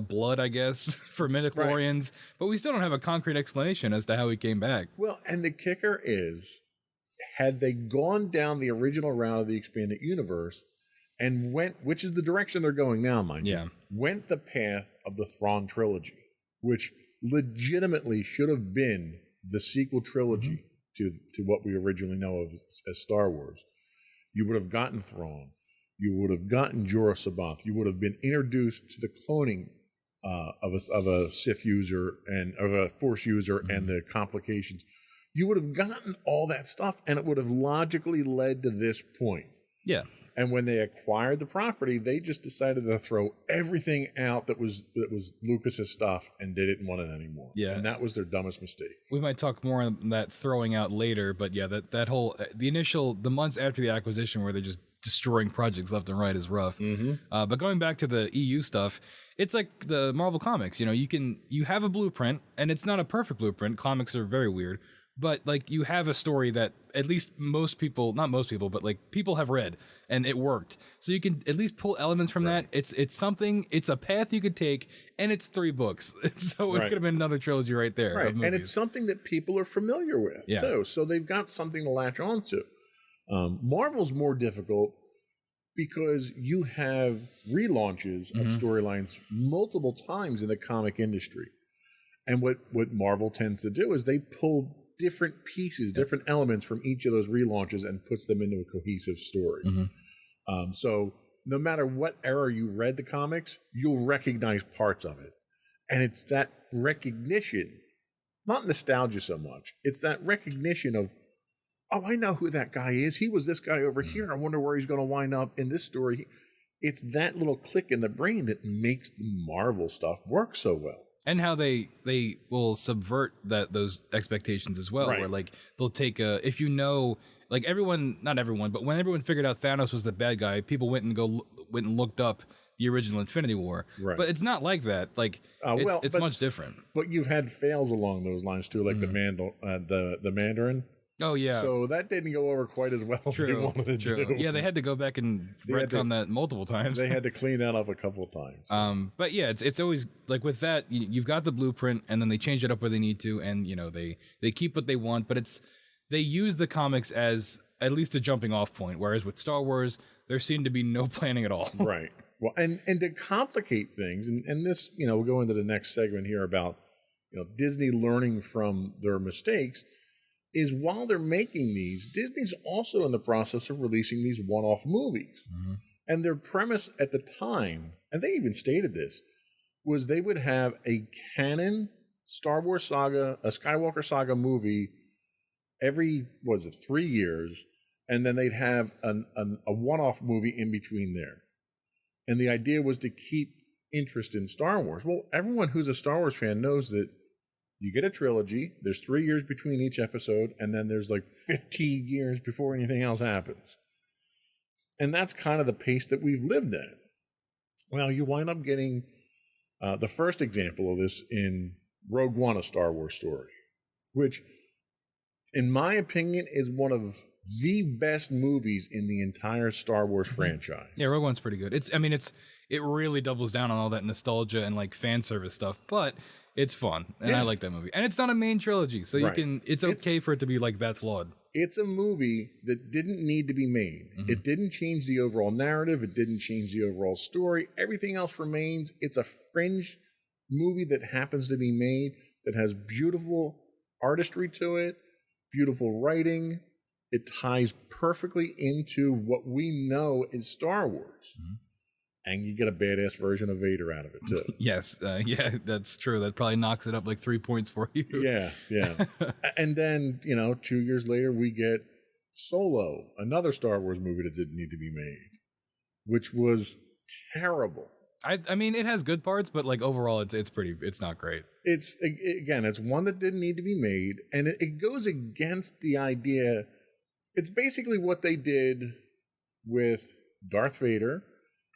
blood, I guess, for midichlorians, but we still don't have a concrete explanation as to how he came back. Well, and the kicker is, had they gone down the original route of the expanded universe and which is the direction they're going now, mind you, went the path of the Thrawn trilogy, which legitimately should have been the sequel trilogy to what we originally know of as Star Wars, you would have gotten Thrawn. You would have gotten Jorah Sabath. You would have been introduced to the cloning of a Sith user and of a Force user and the complications. You would have gotten all that stuff, and it would have logically led to this point. Yeah. And when they acquired the property, they just decided to throw everything out that was Lucas's stuff, and they didn't want it anymore. Yeah. And that was their dumbest mistake. We might talk more on that throwing out later, but yeah, that whole the months after the acquisition where they're just destroying projects left and right is rough. But going back to the EU stuff, it's like the Marvel comics. You have a blueprint, and it's not a perfect blueprint. Comics are very weird. But you have a story that at least not most people, but people have read, and it worked. So you can at least pull elements from that. It's something. It's a path you could take, and it's 3 books. So it could have been another trilogy right there. Right, and it's something that people are familiar with too. So they've got something to latch onto. Marvel's more difficult because you have relaunches of storylines multiple times in the comic industry, and what Marvel tends to do is they pull different pieces, different elements from each of those relaunches and puts them into a cohesive story. So no matter what era you read the comics, you'll recognize parts of it. And it's that recognition, not nostalgia so much, it's that recognition of, oh, I know who that guy is. He was this guy over here. I wonder where he's going to wind up in this story. It's that little click in the brain that makes the Marvel stuff work so well. And how they will subvert those expectations as well, Right. where like they'll take if you know, like everyone, not everyone, but when everyone figured out Thanos was the bad guy, people went and looked up the original Infinity War. Right. But it's not like that. Like it's much different. But you've had fails along those lines too, like the Mandarin. Oh yeah. So that didn't go over quite as well as they wanted to do. Yeah, they had to go back and retcon that multiple times. They had to clean that up a couple of times. But yeah, it's always like with that, you've got the blueprint, and then they change it up where they need to, and they keep what they want, but they use the comics as at least a jumping off point. Whereas with Star Wars, there seemed to be no planning at all. Right. Well, and to complicate things, and this, we'll go into the next segment here about Disney learning from their mistakes. Is while they're making these, Disney's also in the process of releasing these one-off movies. And their premise at the time, and they even stated this, was they would have a canon Star Wars saga, a Skywalker saga movie every, 3 years, and then they'd have a one-off movie in between there. And the idea was to keep interest in Star Wars. Well, everyone who's a Star Wars fan knows that you get a trilogy, there's 3 years between each episode, and then there's like 15 years before anything else happens. And that's kind of the pace that we've lived at. Well, you wind up getting the first example of this in Rogue One, a Star Wars story, which, in my opinion, is one of the best movies in the entire Star Wars franchise. Yeah, Rogue One's pretty good. It really doubles down on all that nostalgia and like fan service stuff, but it's fun, and I like that movie. And it's not a main trilogy, so it's okay for it to be like that flawed. It's a movie that didn't need to be made. It didn't change the overall narrative. It didn't change the overall story. Everything else remains. It's a fringe movie that happens to be made, that has beautiful artistry to it, beautiful writing. It ties perfectly into what we know is Star Wars. And you get a badass version of Vader out of it, too. Yes, yeah, that's true. That probably knocks it up like 3 points for you. Yeah. And then, 2 years later, we get Solo, another Star Wars movie that didn't need to be made, which was terrible. I mean, it has good parts, but like overall, it's not great. It's one that didn't need to be made, and it goes against the idea. It's basically what they did with Darth Vader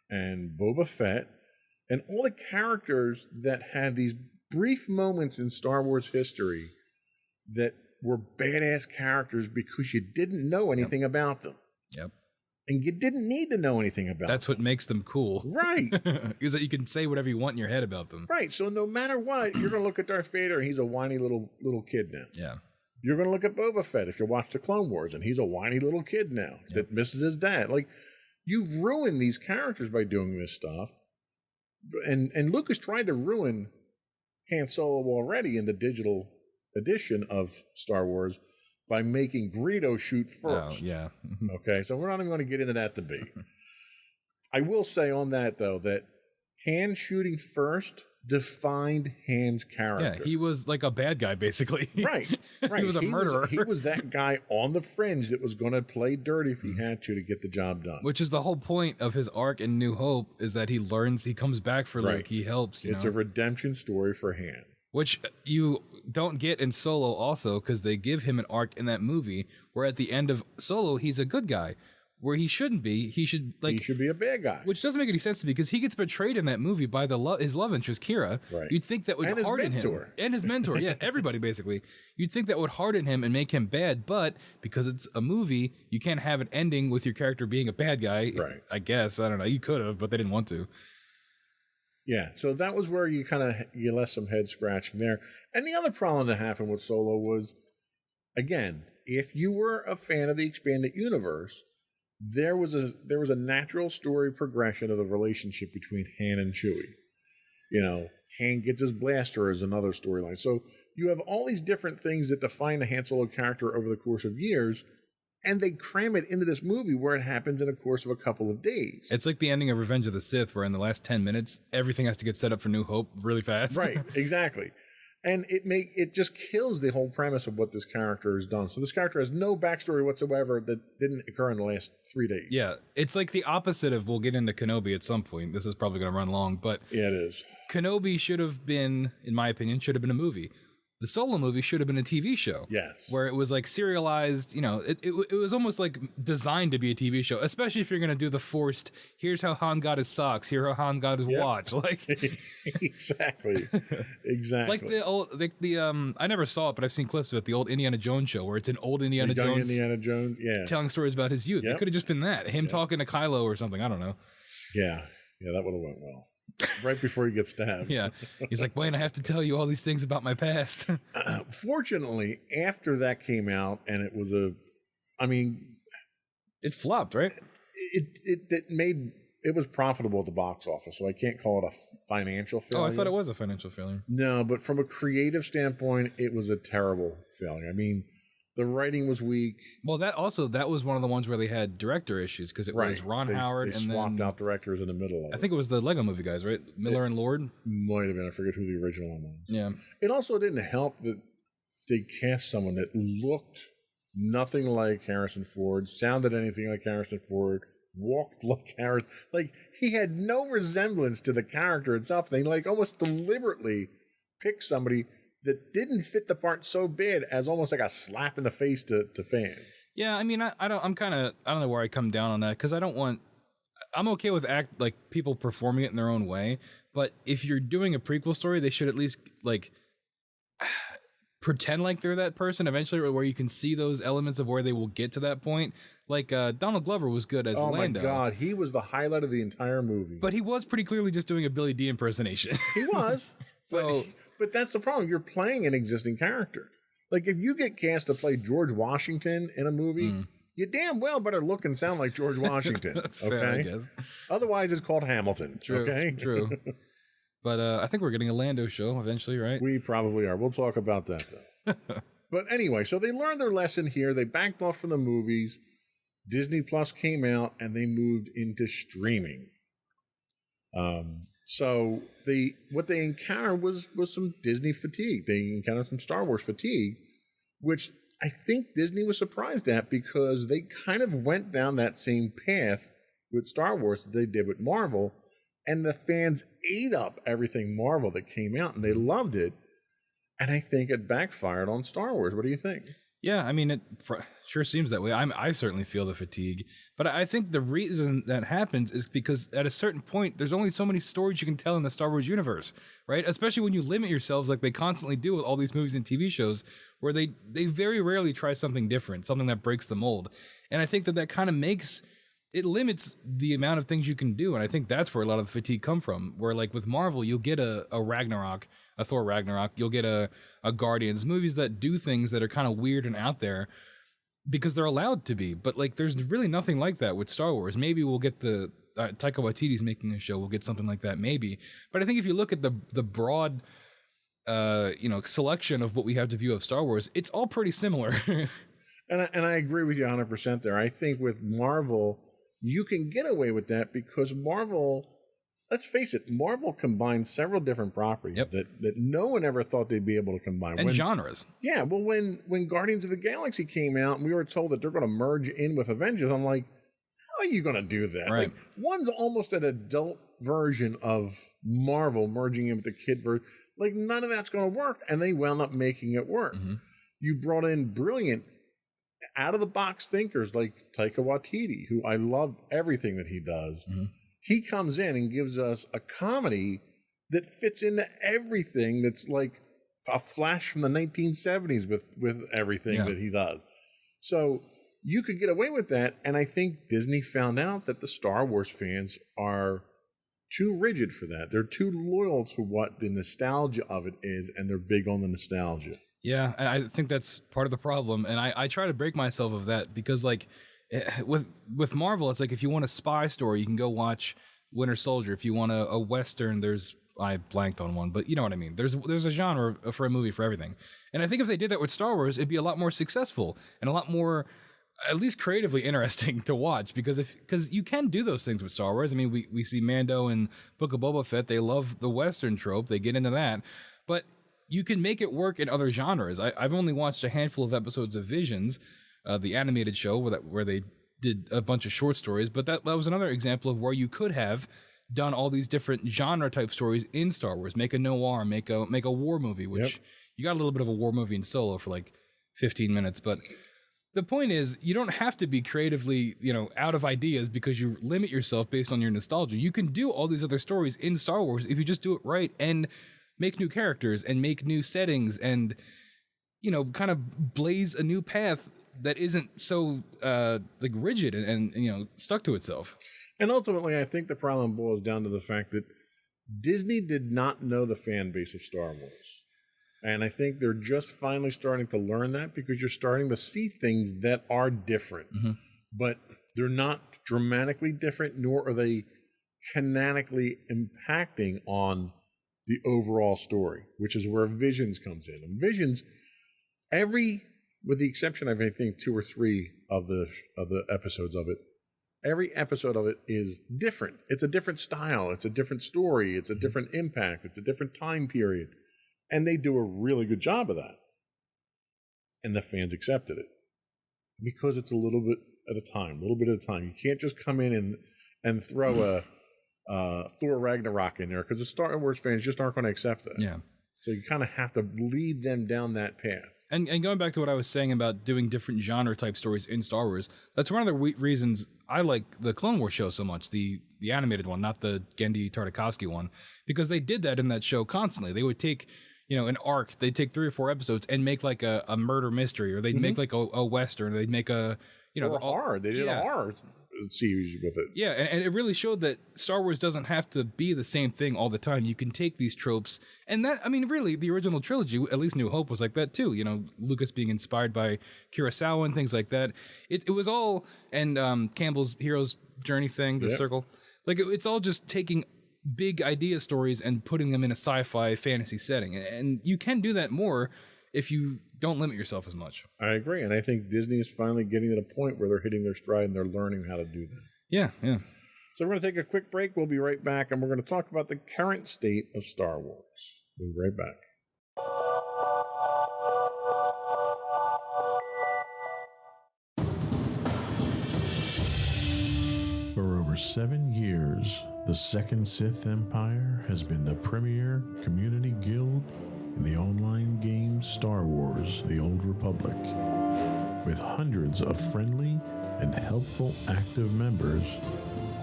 and Boba Fett, and all the characters that had these brief moments in Star Wars history that were badass characters because you didn't know anything about them. Yep. And you didn't need to know anything about That's what makes them cool. Right. Is that you can say whatever you want in your head about them. Right. So no matter what, you're going to look at Darth Vader, and he's a whiny little kid now. Yeah. You're going to look at Boba Fett if you watch the Clone Wars, and he's a whiny little kid now that misses his dad. Like, you've ruined these characters by doing this stuff. And Lucas tried to ruin Han Solo already in the digital edition of Star Wars by making Greedo shoot first. Oh, yeah. Okay, so we're not even going to get into that debate. I will say on that, though, that Han shooting first defined Han's character. Yeah, he was like a bad guy, basically. Right. He was a murderer. He was that guy on the fringe that was going to play dirty if he had to get the job done. Which is the whole point of his arc in New Hope, is that he learns, he comes back for Luke, he helps. It's a redemption story for Han. Which you don't get in Solo also, because they give him an arc in that movie where at the end of Solo, he's a good guy. Where he shouldn't be. He should be a bad guy. Which doesn't make any sense to me, because he gets betrayed in that movie by his love interest, Kira. Right. You'd think that would harden him. And his mentor. Yeah, everybody basically. You'd think that would harden him and make him bad, but because it's a movie, you can't have an ending with your character being a bad guy. Right. I guess. I don't know. You could have, but they didn't want to. Yeah, so that was where you left some head scratching there. And the other problem that happened with Solo was, again, if you were a fan of the expanded universe, there was a natural story progression of the relationship between Han and Chewie. Han gets his blaster as another storyline. So you have all these different things that define a Han Solo character over the course of years, and they cram it into this movie where it happens in the course of a couple of days. It's like the ending of Revenge of the Sith, where in the last 10 minutes, everything has to get set up for New Hope really fast. Right, exactly. And it just kills the whole premise of what this character has done. So this character has no backstory whatsoever that didn't occur in the last 3 days. Yeah, it's like the opposite of, we'll get into Kenobi at some point. This is probably going to run long, but Yeah, it is. Kenobi should have been, in my opinion, should have been a movie. The Solo movie should have been a TV show. Yes. Where it was like serialized, you know, it was almost like designed to be a TV show, especially if you're going to do the forced, here's how Han got his socks, here's how Han got his watch. Like, Exactly. Exactly. like the old, I never saw it, but I've seen clips of it, the old Indiana Jones show, where it's an old Indiana Young Jones Indiana Jones. Yeah. telling stories about his youth. Yep. It could have just been that. Him talking to Kylo or something. I don't know. Yeah. Yeah, that would have went well. Right before he gets stabbed. Yeah. He's like, Wayne, I have to tell you all these things about my past. Fortunately, after that came out, and it was It flopped, right? it was profitable at the box office, so I can't call it a financial failure. Oh, I thought it was a financial failure. No, but from a creative standpoint, it was a terrible failure. I mean, the writing was weak. Well, that was one of the ones where they had director issues, because it was Ron Howard they and swapped then out directors in the middle of it. I think it was the Lego Movie guys, right? Miller and Lord. Might have been. I forget who the original one was. Yeah. It also didn't help that they cast someone that looked nothing like Harrison Ford, sounded anything like Harrison Ford, walked like Harrison. Like, he had no resemblance to the character itself. They like almost deliberately picked somebody that didn't fit the part so bad as almost like a slap in the face to fans. Yeah, I mean, I don't know where I come down on that, because I'm okay with people performing it in their own way, but if you're doing a prequel story, they should at least like pretend like they're that person eventually, or where you can see those elements of where they will get to that point. Like Donald Glover was good as Lando. Oh my God, he was the highlight of the entire movie. But he was pretty clearly just doing a Billy D impersonation. He was. So, but that's the problem. You're playing an existing character. Like, if you get cast to play George Washington in a movie, you damn well better look and sound like George Washington. That's okay? fair, I guess. Otherwise, it's called Hamilton. True, okay? true. But I think we're getting a Lando show eventually, right? We probably are. We'll talk about that, though. But anyway, so they learned their lesson here. They backed off from the movies. Disney Plus came out, and they moved into streaming. So what they encountered was some Disney fatigue. They encountered some Star Wars fatigue, which I think Disney was surprised at, because they kind of went down that same path with Star Wars that they did with Marvel, and the fans ate up everything Marvel that came out, and they loved it. And I think it backfired on Star Wars. What do you think? Yeah, I mean, it sure seems that way. I certainly feel the fatigue, but I think the reason that happens is because at a certain point, there's only so many stories you can tell in the Star Wars universe, right? Especially when you limit yourselves like they constantly do with all these movies and TV shows, where they very rarely try something different, something that breaks the mold. And I think that kind of it limits the amount of things you can do. And I think that's where a lot of the fatigue come from, where like with Marvel, you'll get a Ragnarok, a Thor Ragnarok, you'll get a Guardians, movies that do things that are kind of weird and out there because they're allowed to be. But like, there's really nothing like that with Star Wars. Maybe we'll get the Taika Waititi's making a show, we'll get something like that, maybe. But I think if you look at the broad selection of what we have to view of Star Wars, it's all pretty similar. And I agree with you 100% there. I think with Marvel, you can get away with that because Marvel, let's face it, Marvel combines several different properties that no one ever thought they'd be able to combine. And genres. Yeah, well, when Guardians of the Galaxy came out and we were told that they're going to merge in with Avengers, I'm like, how are you going to do that? Right. Like, one's almost an adult version of Marvel merging in with the kid version. Like, none of that's going to work. And they wound up making it work. Mm-hmm. You brought in brilliant, out-of-the-box thinkers like Taika Waititi, who I love everything that he does. Mm-hmm. He comes in and gives us a comedy that fits into everything that's like a flash from the 1970s with everything that he does. So you could get away with that, and I think Disney found out that the Star Wars fans are too rigid for that. They're too loyal to what the nostalgia of it is, and they're big on the nostalgia. Yeah, I think that's part of the problem, and I try to break myself of that because, like, with Marvel, it's like if you want a spy story, you can go watch Winter Soldier. If you want a Western, there's I blanked on one, but you know what I mean. There's a genre for a movie for everything. And I think if they did that with Star Wars, it'd be a lot more successful and a lot more, at least creatively interesting to watch, because you can do those things with Star Wars. I mean, we see Mando and Book of Boba Fett. They love the Western trope. They get into that. But you can make it work in other genres. I've only watched a handful of episodes of Visions, the animated show where they did a bunch of short stories, but that was another example of where you could have done all these different genre type stories in Star Wars. Make a noir, make a war movie, which you got a little bit of a war movie in Solo for like 15 minutes, but the point is, you don't have to be creatively, out of ideas because you limit yourself based on your nostalgia. You can do all these other stories in Star Wars if you just do it right and make new characters and make new settings and, kind of blaze a new path that isn't so rigid and stuck to itself. And ultimately, I think the problem boils down to the fact that Disney did not know the fan base of Star Wars. And I think they're just finally starting to learn that, because you're starting to see things that are different. Mm-hmm. But they're not dramatically different, nor are they canonically impacting on the overall story, which is where Visions comes in. And Visions, with the exception of, I think, 2 or 3 of the episodes of it, every episode of it is different. It's a different style. It's a different story. It's a different impact. It's a different time period. And they do a really good job of that. And the fans accepted it. Because it's a little bit at a time. You can't just come in and throw a Thor Ragnarok in there, because the Star Wars fans just aren't going to accept that. Yeah. So you kind of have to lead them down that path. And going back to what I was saying about doing different genre type stories in Star Wars, that's one of the reasons I like the Clone Wars show so much, the animated one, not the Genndy Tartakovsky one, because they did that in that show constantly. They would take, an arc, they'd take 3 or 4 episodes and make like a murder mystery, or they'd make like a Western, or they'd make a, or a horror. They did a horror series with it. Yeah, and it really showed that Star Wars doesn't have to be the same thing all the time. You can take these tropes, and that, I mean, really, the original trilogy, at least New Hope, was like that too. Lucas being inspired by Kurosawa and things like that. It was all, and Campbell's hero's journey thing, the circle. Like, it's all just taking big idea stories and putting them in a sci-fi fantasy setting, and you can do that more if you don't limit yourself as much. I agree, and I think Disney is finally getting to the point where they're hitting their stride and they're learning how to do that. Yeah. So we're going to take a quick break. We'll be right back, and we're going to talk about the current state of Star Wars. We'll be right back. For over 7 years, the Second Sith Empire has been the premier community guild in the online game Star Wars: The Old Republic. With hundreds of friendly and helpful active members,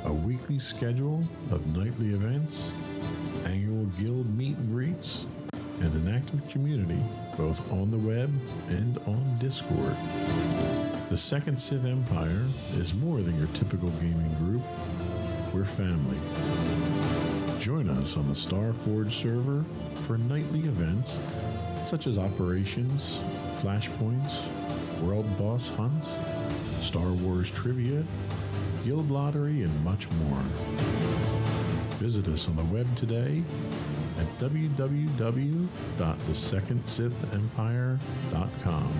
a weekly schedule of nightly events, annual guild meet and greets, and an active community both on the web and on Discord. The Second Sith Empire is more than your typical gaming group. We're family. Join us on the Starforge server for nightly events such as operations, flashpoints, world boss hunts, Star Wars trivia, guild lottery, and much more. Visit us on the web today at www.thesecondsithempire.com.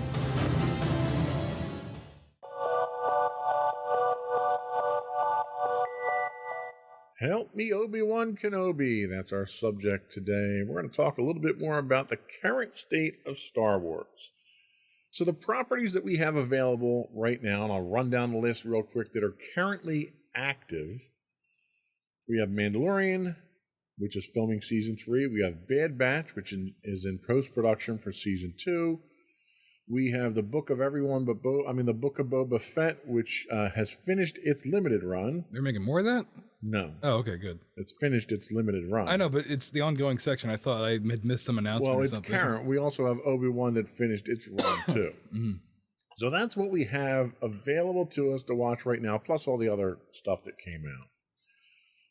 Help me, Obi-Wan Kenobi. That's our subject today. We're going to talk a little bit more about the current state of Star Wars. So the properties that we have available right now, and I'll run down the list real quick, that are currently active. We have Mandalorian, which is filming season 3. We have Bad Batch, which is in post-production for season 2. We have the Book of Everyone but the Book of Boba Fett, which has finished its limited run. They're making more of that? No. Oh, okay, good. It's finished its limited run. I know, but it's the ongoing section. I thought I had missed some announcement or something. Well, it's current. We also have Obi-Wan that finished its run, too. Mm-hmm. So that's what we have available to us to watch right now, plus all the other stuff that came out.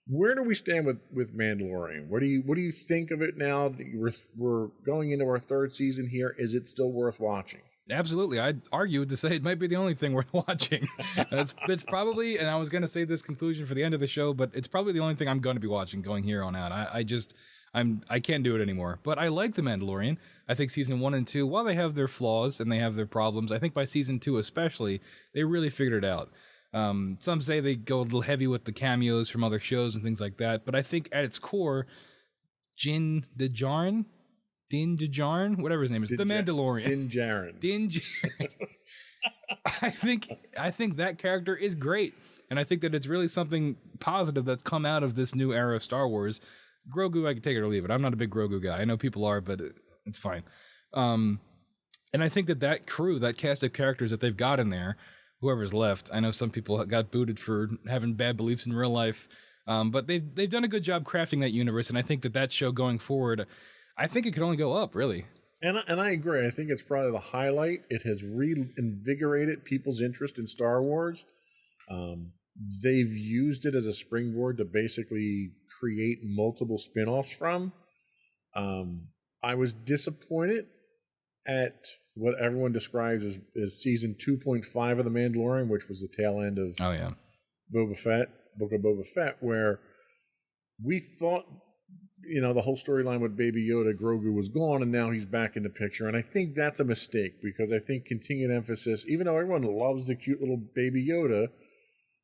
Where do we stand with Mandalorian? What do you think of it now? We're going into our 3rd season here. Is it still worth watching? Absolutely. I'd argue to say it might be the only thing worth watching. It's probably, and I was going to say this conclusion for the end of the show, but it's probably the only thing I'm going to be watching going here on out. I can't do it anymore. But I like The Mandalorian. I think season 1 and 2, while they have their flaws and they have their problems, I think by season 2 especially, they really figured it out. Some say they go a little heavy with the cameos from other shows and things like that, but I think at its core, Din Djarin, whatever his name is, the Mandalorian. Din Djarin. I think that character is great, and I think that it's really something positive that's come out of this new era of Star Wars. Grogu, I can take it or leave it. I'm not a big Grogu guy. I know people are, but it's fine. And I think that crew, that cast of characters that they've got in there, whoever's left. I know some people got booted for having bad beliefs in real life, but they've done a good job crafting that universe, and I think that show going forward, I think it could only go up, really. And I agree. I think it's probably the highlight. It has reinvigorated people's interest in Star Wars. They've used it as a springboard to basically create multiple spin-offs from. I was disappointed at what everyone describes as season 2.5 of The Mandalorian, which was the tail end of Boba Fett, Book of Boba Fett, where we thought, the whole storyline with Baby Yoda, Grogu was gone, and now he's back in the picture. And I think that's a mistake, because I think continued emphasis, even though everyone loves the cute little Baby Yoda,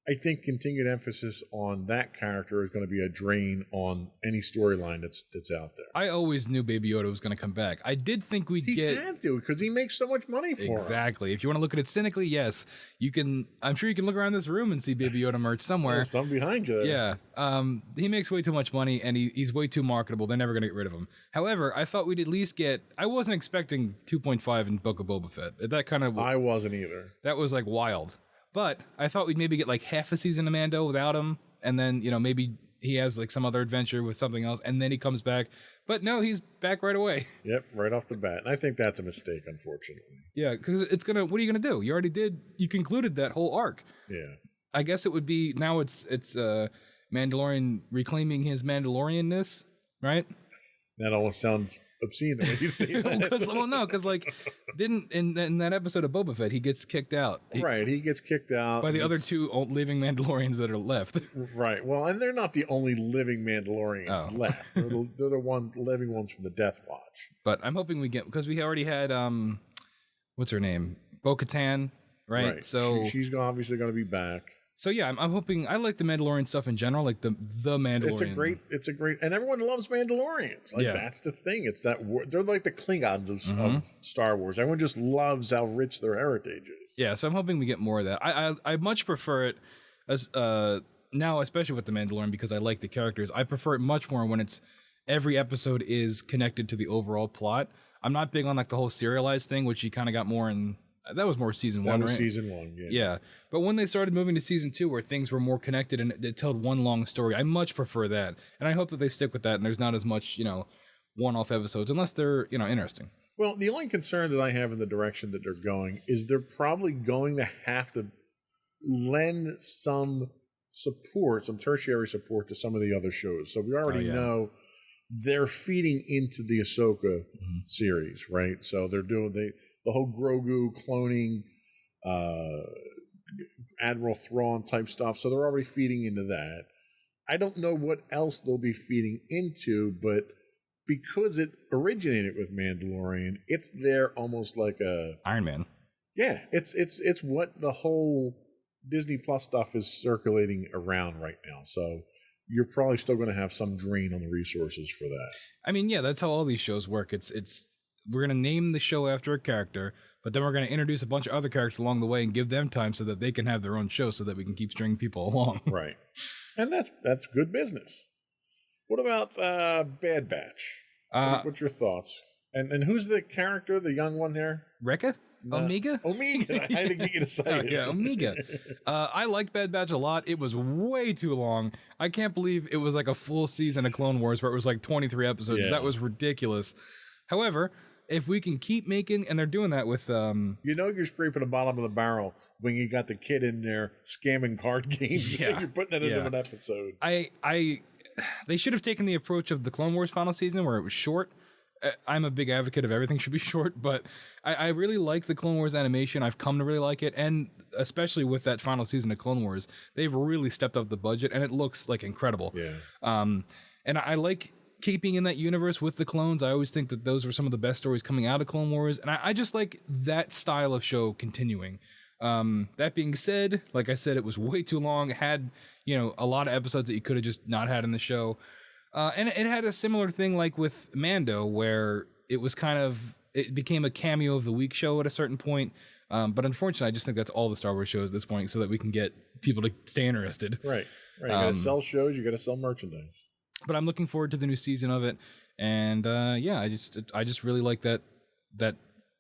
I think continued emphasis on that character is going to be a drain on any storyline that's out there. I always knew Baby Yoda was going to come back. I did think we'd get... He had to, because he makes so much money for him. Exactly. If you want to look at it cynically, yes. You can. I'm sure you can look around this room and see Baby Yoda merch somewhere. There's some behind you. Yeah. He makes way too much money, and he's way too marketable. They're never going to get rid of him. However, I thought we'd at least get... I wasn't expecting 2.5 in Book of Boba Fett. That kind of... I wasn't either. That was like wild. But I thought we'd maybe get like half a season of Mando without him, and then, maybe he has like some other adventure with something else, and then he comes back. But no, he's back right away. Yep, right off the bat. And I think that's a mistake, unfortunately. Yeah, because what are you going to do? You concluded that whole arc. Yeah. I guess it would be, now it's Mandalorian reclaiming his Mandalorianness, right? That almost sounds obscene the way you say that. Because like, didn't in that episode of Boba Fett, he gets kicked out. He gets kicked out by the other two living Mandalorians that are left. Right. Well, and they're not the only living Mandalorians left. They're the living ones from the Death Watch. But I'm hoping we get, because we already had what's her name, Bo-Katan, right? So she's obviously going to be back. So yeah, I'm hoping. I like the Mandalorian stuff in general, like the Mandalorian. It's a great, and everyone loves Mandalorians. Like that's the thing. It's that they're like the Klingons of Star Wars. Everyone just loves how rich their heritage is. Yeah, so I'm hoping we get more of that. I much prefer it as now, especially with the Mandalorian, because I like the characters. I prefer it much more when it's every episode is connected to the overall plot. I'm not big on like the whole serialized thing, which you kind of got more in. That was more season 1, right? Season 1, yeah. Yeah, but when they started moving to season 2, where things were more connected and it told one long story, I much prefer that, and I hope that they stick with that. And there's not as much, one-off episodes, unless they're, interesting. Well, the only concern that I have in the direction that they're going is they're probably going to have to lend some support, some tertiary support to some of the other shows. So we already know they're feeding into the Ahsoka series, right? So they're doing the whole Grogu cloning, Admiral Thrawn type stuff. So they're already feeding into that. I don't know what else they'll be feeding into, but because it originated with Mandalorian, it's there almost like a Iron Man. Yeah, it's what the whole Disney Plus stuff is circulating around right now. So you're probably still going to have some drain on the resources for that. I mean, yeah, that's how all these shows work. It's we're going to name the show after a character, but then we're going to introduce a bunch of other characters along the way and give them time so that they can have their own show, so that we can keep stringing people along. Right. And that's good business. What about Bad Batch? What's your thoughts? And who's the character, the young one there? Rekka? Omega? Omega. I had to get you to say it. Yeah, Omega. I liked Bad Batch a lot. It was way too long. I can't believe it was like a full season of Clone Wars where it was like 23 episodes. Yeah. That was ridiculous. However, if we can keep making, and they're doing that with... you're scraping the bottom of the barrel when you got the kid in there scamming card games. Yeah. You're putting that into an episode. They should have taken the approach of the Clone Wars final season where it was short. I'm a big advocate of everything should be short, but I really like the Clone Wars animation. I've come to really like it, and especially with that final season of Clone Wars, they've really stepped up the budget, and it looks like incredible. Yeah. And I like keeping in that universe with the clones. I always think that those were some of the best stories coming out of Clone Wars, and I just like that style of show continuing. That being said, like I said, it was way too long. It had, a lot of episodes that you could have just not had in the show. And it had a similar thing like with Mando, where it became a cameo of the week show at a certain point. But unfortunately, I just think that's all the Star Wars shows at this point, so that we can get people to stay interested. Right. You gotta sell shows, you gotta sell merchandise. But I'm looking forward to the new season of it, and I just really like that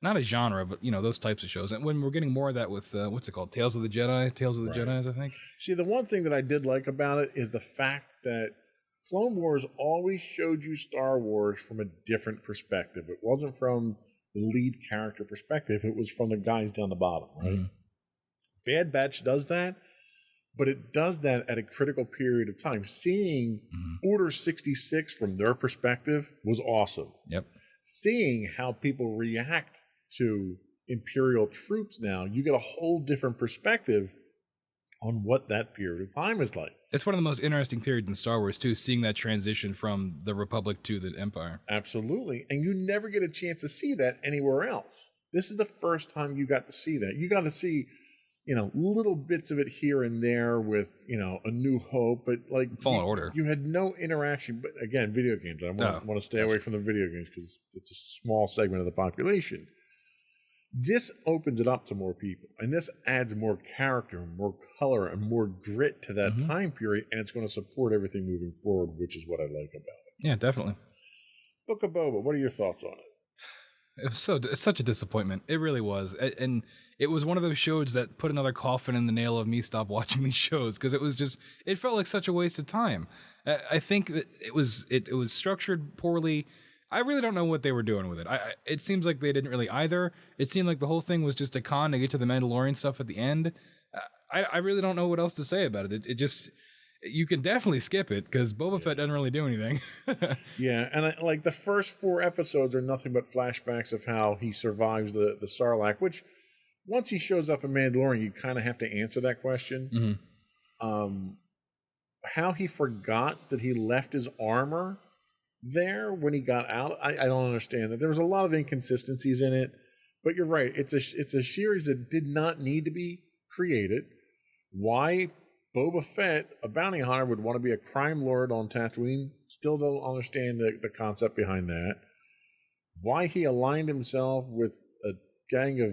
not a genre, but those types of shows. And when we're getting more of that with what's it called, Tales of the Jedis, I think. See, the one thing that I did like about it is the fact that Clone Wars always showed you Star Wars from a different perspective. It wasn't from the lead character perspective; it was from the guys down the bottom, right? Mm-hmm. Bad Batch does that, but it does that at a critical period of time. Seeing Order 66 from their perspective was awesome. Yep. Seeing how people react to Imperial troops now, you get a whole different perspective on what that period of time is like. It's one of the most interesting periods in Star Wars, too, seeing that transition from the Republic to the Empire. Absolutely. And you never get a chance to see that anywhere else. This is the first time you got to see that. You got to see, little bits of it here and there with, A New Hope, but like Fallen Order. You had no interaction. But again, video games. I want to stay away from the video games because it's a small segment of the population. This opens it up to more people, and this adds more character, more color, and more grit to that time period, and it's going to support everything moving forward, which is what I like about it. Yeah, definitely. Book of Boba, what are your thoughts on it? It's such a disappointment. It really was, and it was one of those shows that put another coffin in the nail of me stop watching these shows, because it felt like such a waste of time. I think that it was structured poorly. I really don't know what they were doing with it. It seems like they didn't really either. It seemed like the whole thing was just a con to get to the Mandalorian stuff at the end. I really don't know what else to say about it. It just, you can definitely skip it because Boba Fett doesn't really do anything. Yeah, and like the first 4 episodes are nothing but flashbacks of how he survives the Sarlacc, which once he shows up in Mandalorian, you kind of have to answer that question. Mm-hmm. How he forgot that he left his armor there when he got out, I don't understand that. There was a lot of inconsistencies in it, but you're right. It's a series that did not need to be created. Why Boba Fett, a bounty hunter, would want to be a crime lord on Tatooine, still don't understand the concept behind that. Why he aligned himself with a gang of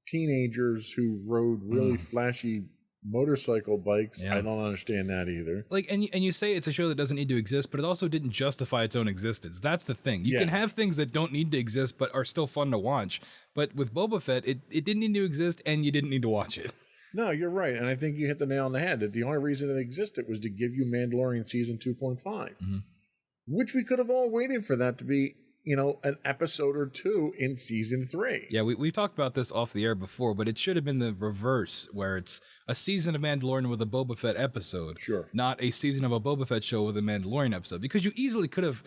teenagers who rode really flashy motorcycle bikes. Yeah. I don't understand that either. Like, and you say it's a show that doesn't need to exist, but it also didn't justify its own existence. That's the thing. You can have things that don't need to exist but are still fun to watch. But with Boba Fett, it didn't need to exist, and you didn't need to watch it. No, you're right, and I think you hit the nail on the head. That the only reason it existed was to give you Mandalorian season 2.5, which we could have all waited for that to be, an episode or 2 in season 3. Yeah, we've talked about this off the air before, but it should have been the reverse, where it's a season of Mandalorian with a Boba Fett episode. Sure. Not a season of a Boba Fett show with a Mandalorian episode. Because you easily could have,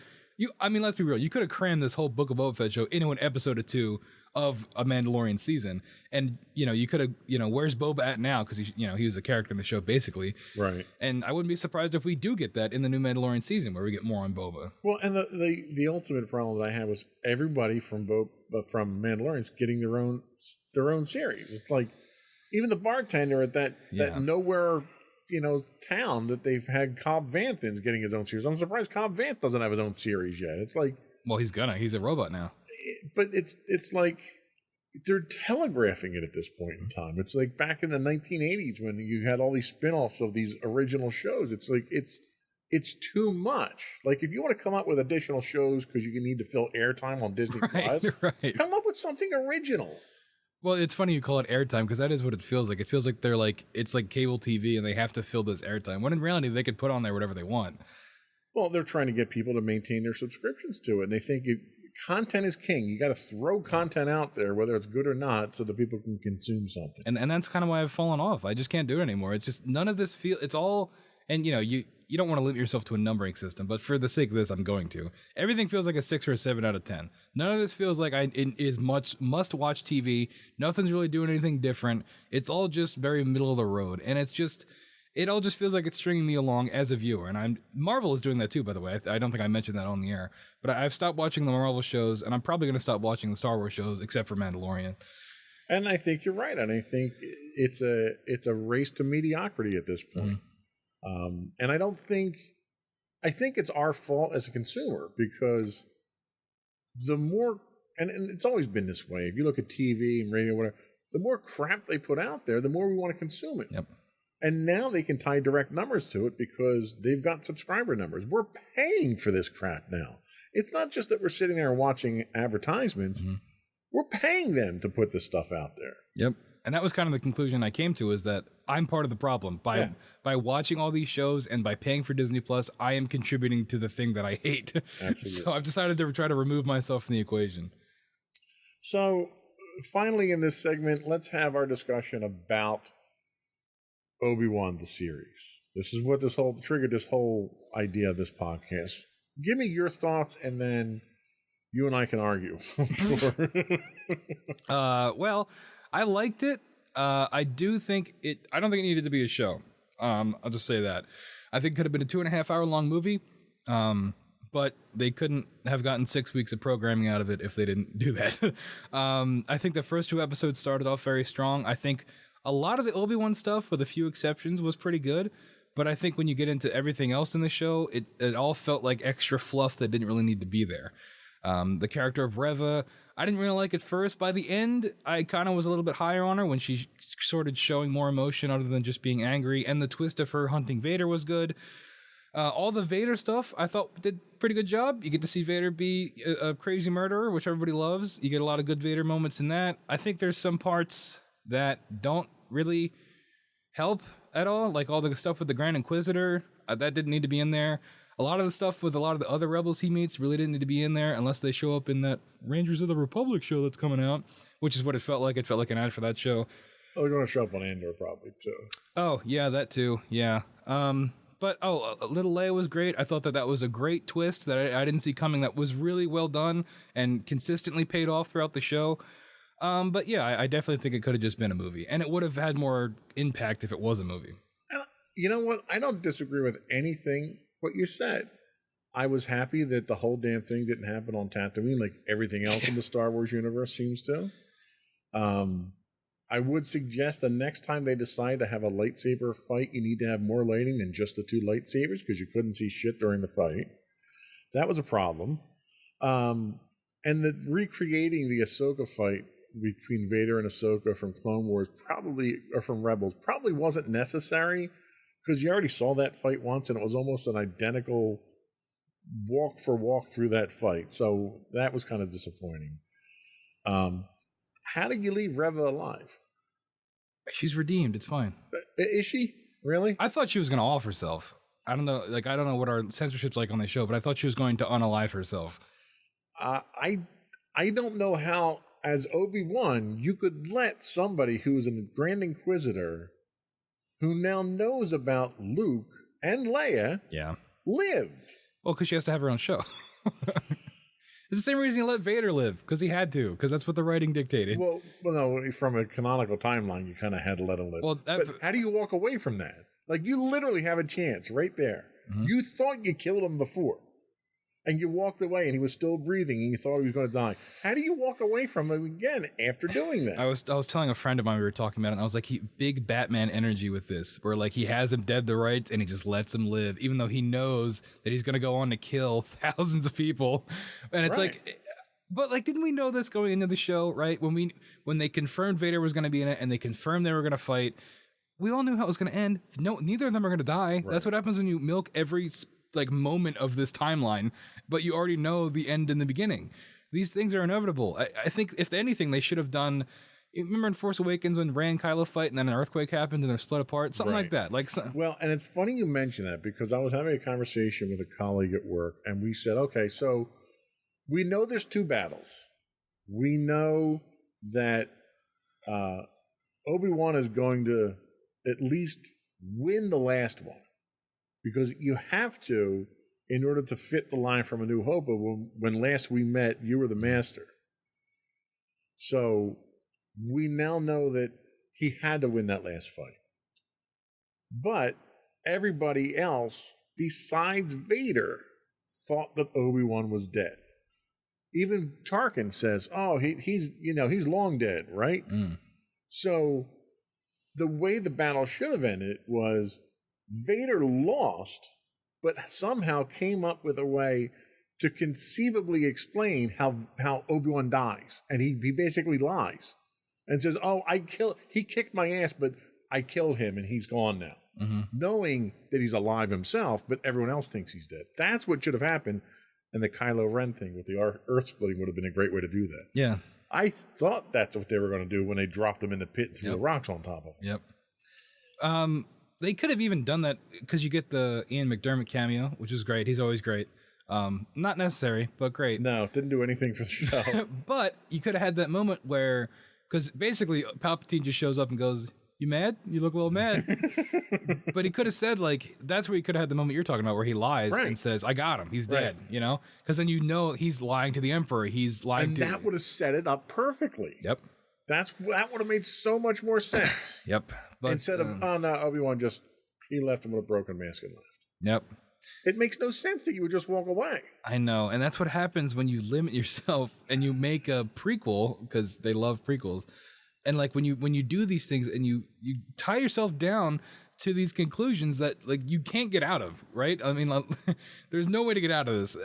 let's be real, you could have crammed this whole Book of Boba Fett show into an episode or 2 of a Mandalorian season. And, you could have, where's Boba at now? Because, he was a character in the show, basically. Right. And I wouldn't be surprised if we do get that in the new Mandalorian season, where we get more on Boba. Well, and the ultimate problem that I had was everybody from Mandalorians getting their own series. It's like, even the bartender at that nowhere, town that they've had Cobb Vanth's getting his own series. I'm surprised Cobb Vanth doesn't have his own series yet. It's like, well, he's a robot now. But it's like they're telegraphing it at this point in time. It's like back in the 1980s when you had all these spin-offs of these original shows. It's like it's too much. Like, if you want to come up with additional shows because you need to fill airtime on Disney Plus, come up with something original. Well, it's funny you call it airtime because that is what it feels like. It feels like it's like cable TV and they have to fill this airtime. When in reality, they could put on there whatever they want. Well, they're trying to get people to maintain their subscriptions to it. And they think content is king. You got to throw content out there, whether it's good or not, so that people can consume something. And that's kind of why I've fallen off. I just can't do it anymore. It's just none of this it's all, and you don't want to limit yourself to a numbering system, but for the sake of this, I'm going to. Everything feels like a 6 or a 7 out of 10. None of this feels like it is much must-watch TV. Nothing's really doing anything different. It's all just very middle of the road. And it's just, it all just feels like it's stringing me along as a viewer. And Marvel is doing that too, by the way. I don't think I mentioned that on the air, but I've stopped watching the Marvel shows, and I'm probably going to stop watching the Star Wars shows, except for Mandalorian. And I think you're right. And I think it's a race to mediocrity at this point. And I think it's our fault as a consumer, because the more, and it's always been this way. If you look at TV and radio, whatever, the more crap they put out there, the more we want to consume it. Yep. And now they can tie direct numbers to it because they've got subscriber numbers. We're paying for this crap now. It's not just that we're sitting there watching advertisements. We're paying them to put this stuff out there. Yep. And that was kind of the conclusion I came to, is that I'm part of the problem. By watching all these shows and by paying for Disney Plus, I am contributing to the thing that I hate. So I've decided to try to remove myself from the equation. So finally in this segment, let's have our discussion about Obi-Wan, the series. This is what triggered this whole idea of this podcast. Give me your thoughts, and then you and I can argue. Well, I liked it. I don't think it needed to be a show. I'll just say that. I think it could have been a 2.5 hour long movie. But they couldn't have gotten 6 weeks of programming out of it if they didn't do that. I think the first 2 episodes started off very strong. I think a lot of the Obi-Wan stuff, with a few exceptions, was pretty good. But I think when you get into everything else in the show, it all felt like extra fluff that didn't really need to be there. The character of Reva, I didn't really like at first. By the end, I kind of was a little bit higher on her when she started showing more emotion other than just being angry. And the twist of her hunting Vader was good. All the Vader stuff, I thought, did a pretty good job. You get to see Vader be a crazy murderer, which everybody loves. You get a lot of good Vader moments in that. I think there's some parts that don't really help at all, like all the stuff with the Grand Inquisitor. That didn't need to be in there. A lot of the stuff with a lot of the other rebels he meets really didn't need to be in there unless they show up in that Rangers of the Republic show that's coming out, which is what it felt like. It felt like an ad for that show. Oh, they're going to show up on Andor probably, too. Oh, yeah, that too. Yeah. But Little Leia was great. I thought that was a great twist that I didn't see coming. That was really well done and consistently paid off throughout the show. But yeah, I definitely think it could have just been a movie, and it would have had more impact if it was a movie. And you know what? I don't disagree with anything what you said. I was happy that the whole damn thing didn't happen on Tatooine like everything else in the Star Wars universe seems to. I would suggest the next time they decide to have a lightsaber fight, you need to have more lighting than just the 2 lightsabers, because you couldn't see shit during the fight. That was a problem. And recreating the Ahsoka fight between Vader and Ahsoka from Clone Wars from Rebels probably wasn't necessary, because you already saw that fight once and it was almost an identical walk for walk through that fight. So that was kind of disappointing. How did you leave Reva alive? She's redeemed. It's fine. Is she? Really? I thought she was going to off herself. I don't know. I don't know what our censorship's like on the show, but I thought she was going to unalive herself. I don't know how, as Obi-Wan, you could let somebody who's a Grand Inquisitor, who now knows about Luke and Leia, live. Well, because she has to have her own show. It's the same reason he let Vader live, because he had to, because that's what the writing dictated. Well, no, from a canonical timeline, you kind of had to let him live. Well, but how do you walk away from that? Like, you literally have a chance right there. Mm-hmm. You thought you killed him before, and you walked away, and he was still breathing, and you thought he was going to die. How do you walk away from him again after doing that? I was telling a friend of mine, we were talking about it, and I was like, big Batman energy with this, where like he has him dead to rights, and he just lets him live, even though he knows that he's going to go on to kill thousands of people. And it's like, but like, didn't we know this going into the show, right? When they confirmed Vader was going to be in it, and they confirmed they were going to fight, we all knew how it was going to end. No, neither of them are going to die. Right. That's what happens when you milk every like moment of this timeline, but you already know the end in the beginning. These things are inevitable. I think if anything, they should have done. Remember in Force Awakens when Rey and Kylo fight, and then an earthquake happened and they're split apart, something like that. Well, and it's funny you mention that, because I was having a conversation with a colleague at work, and we said, okay, so we know there's 2 battles. We know that Obi-Wan is going to at least win the last one, because you have to, in order to fit the line from A New Hope of when last we met, you were the master. So we now know that he had to win that last fight. But everybody else besides Vader thought that Obi-Wan was dead. Even Tarkin says, "Oh, he's long dead, right?" So the way the battle should have ended was Vader lost, but somehow came up with a way to conceivably explain how Obi-Wan dies, and he basically lies and says, "Oh, he kicked my ass, but I killed him, and he's gone now," knowing that he's alive himself, but everyone else thinks he's dead. That's what should have happened. And the Kylo Ren thing with the earth splitting would have been a great way to do that. Yeah. I thought that's what they were going to do when they dropped him in the pit and threw the rocks on top of him. Yep. They could have even done that because you get the Ian McDermott cameo, which is great. He's always great. Not necessary, but great. No, it didn't do anything for the show. But you could have had that moment where, because basically Palpatine just shows up and goes, "You mad? You look a little mad." But he could have said, like, that's where he could have had the moment you're talking about where he lies and says, "I got him. He's dead," you know? Because then he's lying to the Emperor. He's lying to... And that would have set it up perfectly. Yep. That would have made so much more sense. Yep. But, Instead of, no, Obi-Wan he left him with a broken mask and left. Yep. It makes no sense that you would just walk away. I know. And that's what happens when you limit yourself and you make a prequel, because they love prequels. And like when you do these things and you tie yourself down to these conclusions that like you can't get out of, right? I mean, like, there's no way to get out of this.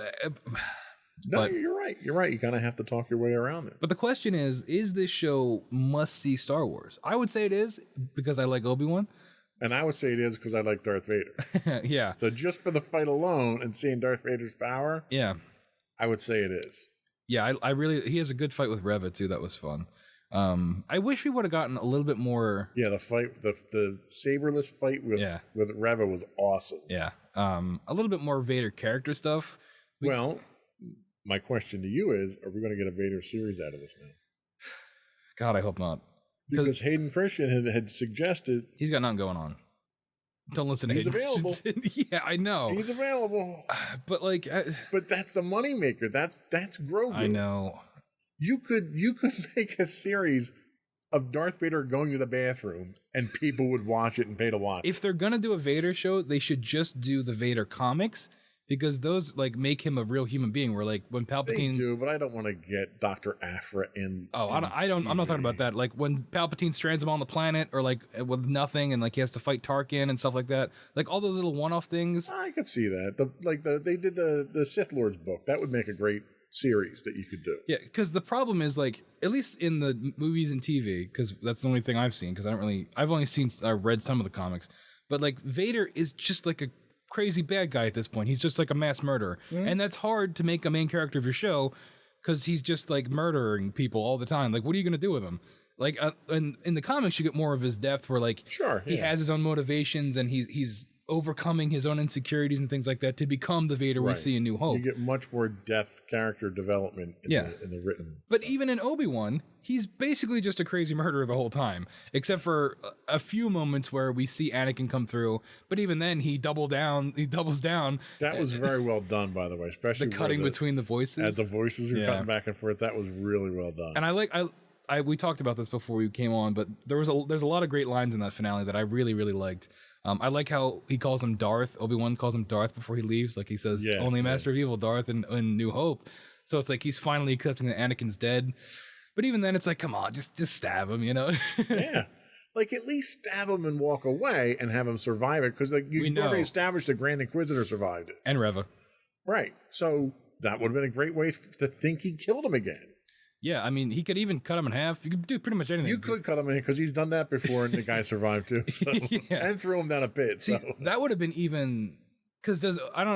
No, you're right. You're right. You kind of have to talk your way around it. But the question is this show must-see Star Wars? I would say it is because I like Obi-Wan. And I would say it is because I like Darth Vader. Yeah. So just for the fight alone and seeing Darth Vader's power, yeah, I would say it is. Yeah, I really, he has a good fight with Reva too. That was fun. I wish we would have gotten a little bit more. Yeah, the fight, the saberless fight with Reva was awesome. Yeah, a little bit more Vader character stuff. Well, my question to you is: are we going to get a Vader series out of this now? God, I hope not. Because Hayden Christian had suggested he's got nothing going on. Don't listen to Hayden. He's available. Yeah, I know he's available. But like, but that's the moneymaker. That's Grogu. I know. You could make a series of Darth Vader going to the bathroom and people would watch it and pay to watch. If they're gonna do a Vader show, they should just do the Vader comics, because those like make him a real human being. Where like when Palpatine, they do, but I don't want to get Dr. Aphra in. Oh, I don't. I'm not talking about that. Like when Palpatine strands him on the planet, or like with nothing, and like he has to fight Tarkin and stuff like that. Like all those little one-off things. I could see that. They did the Sith Lords book. That would make a great series that you could do. Yeah, because the problem is like, at least in the movies and TV, because that's the only thing I've seen. Because I've only read some of the comics, but like Vader is just like a crazy bad guy at this point. He's just like a mass murderer, and that's hard to make a main character of your show because he's just like murdering people all the time. Like, what are you gonna do with him? Like, in the comics, you get more of his depth, where like he has his own motivations and he's overcoming his own insecurities and things like that to become the Vader we see in New Hope. You get much more depth, character development in the written. But even in Obi-Wan, he's basically just a crazy murderer the whole time, except for a few moments where we see Anakin come through. But even then, he doubles down. That was very well done, by the way, especially the cutting between the voices. As the voices are cutting back and forth, that was really well done. And we talked about this before we came on, but there's a lot of great lines in that finale that I really, really liked. I like how he calls him Darth. Obi-Wan calls him Darth before he leaves. Like he says, only Master of Evil, Darth in New Hope. So it's like he's finally accepting that Anakin's dead. But even then, it's like, come on, just stab him, you know? Yeah. Like, at least stab him and walk away and have him survive it. Because like, you already established the Grand Inquisitor survived it. And Reva. Right. So that would have been a great way to think he killed him again. Yeah, I mean, he could even cut him in half. You could do pretty much anything. You could cut him in half because he's done that before and the guy survived too. So. And threw him down a pit. See, that would have been even... Because I don't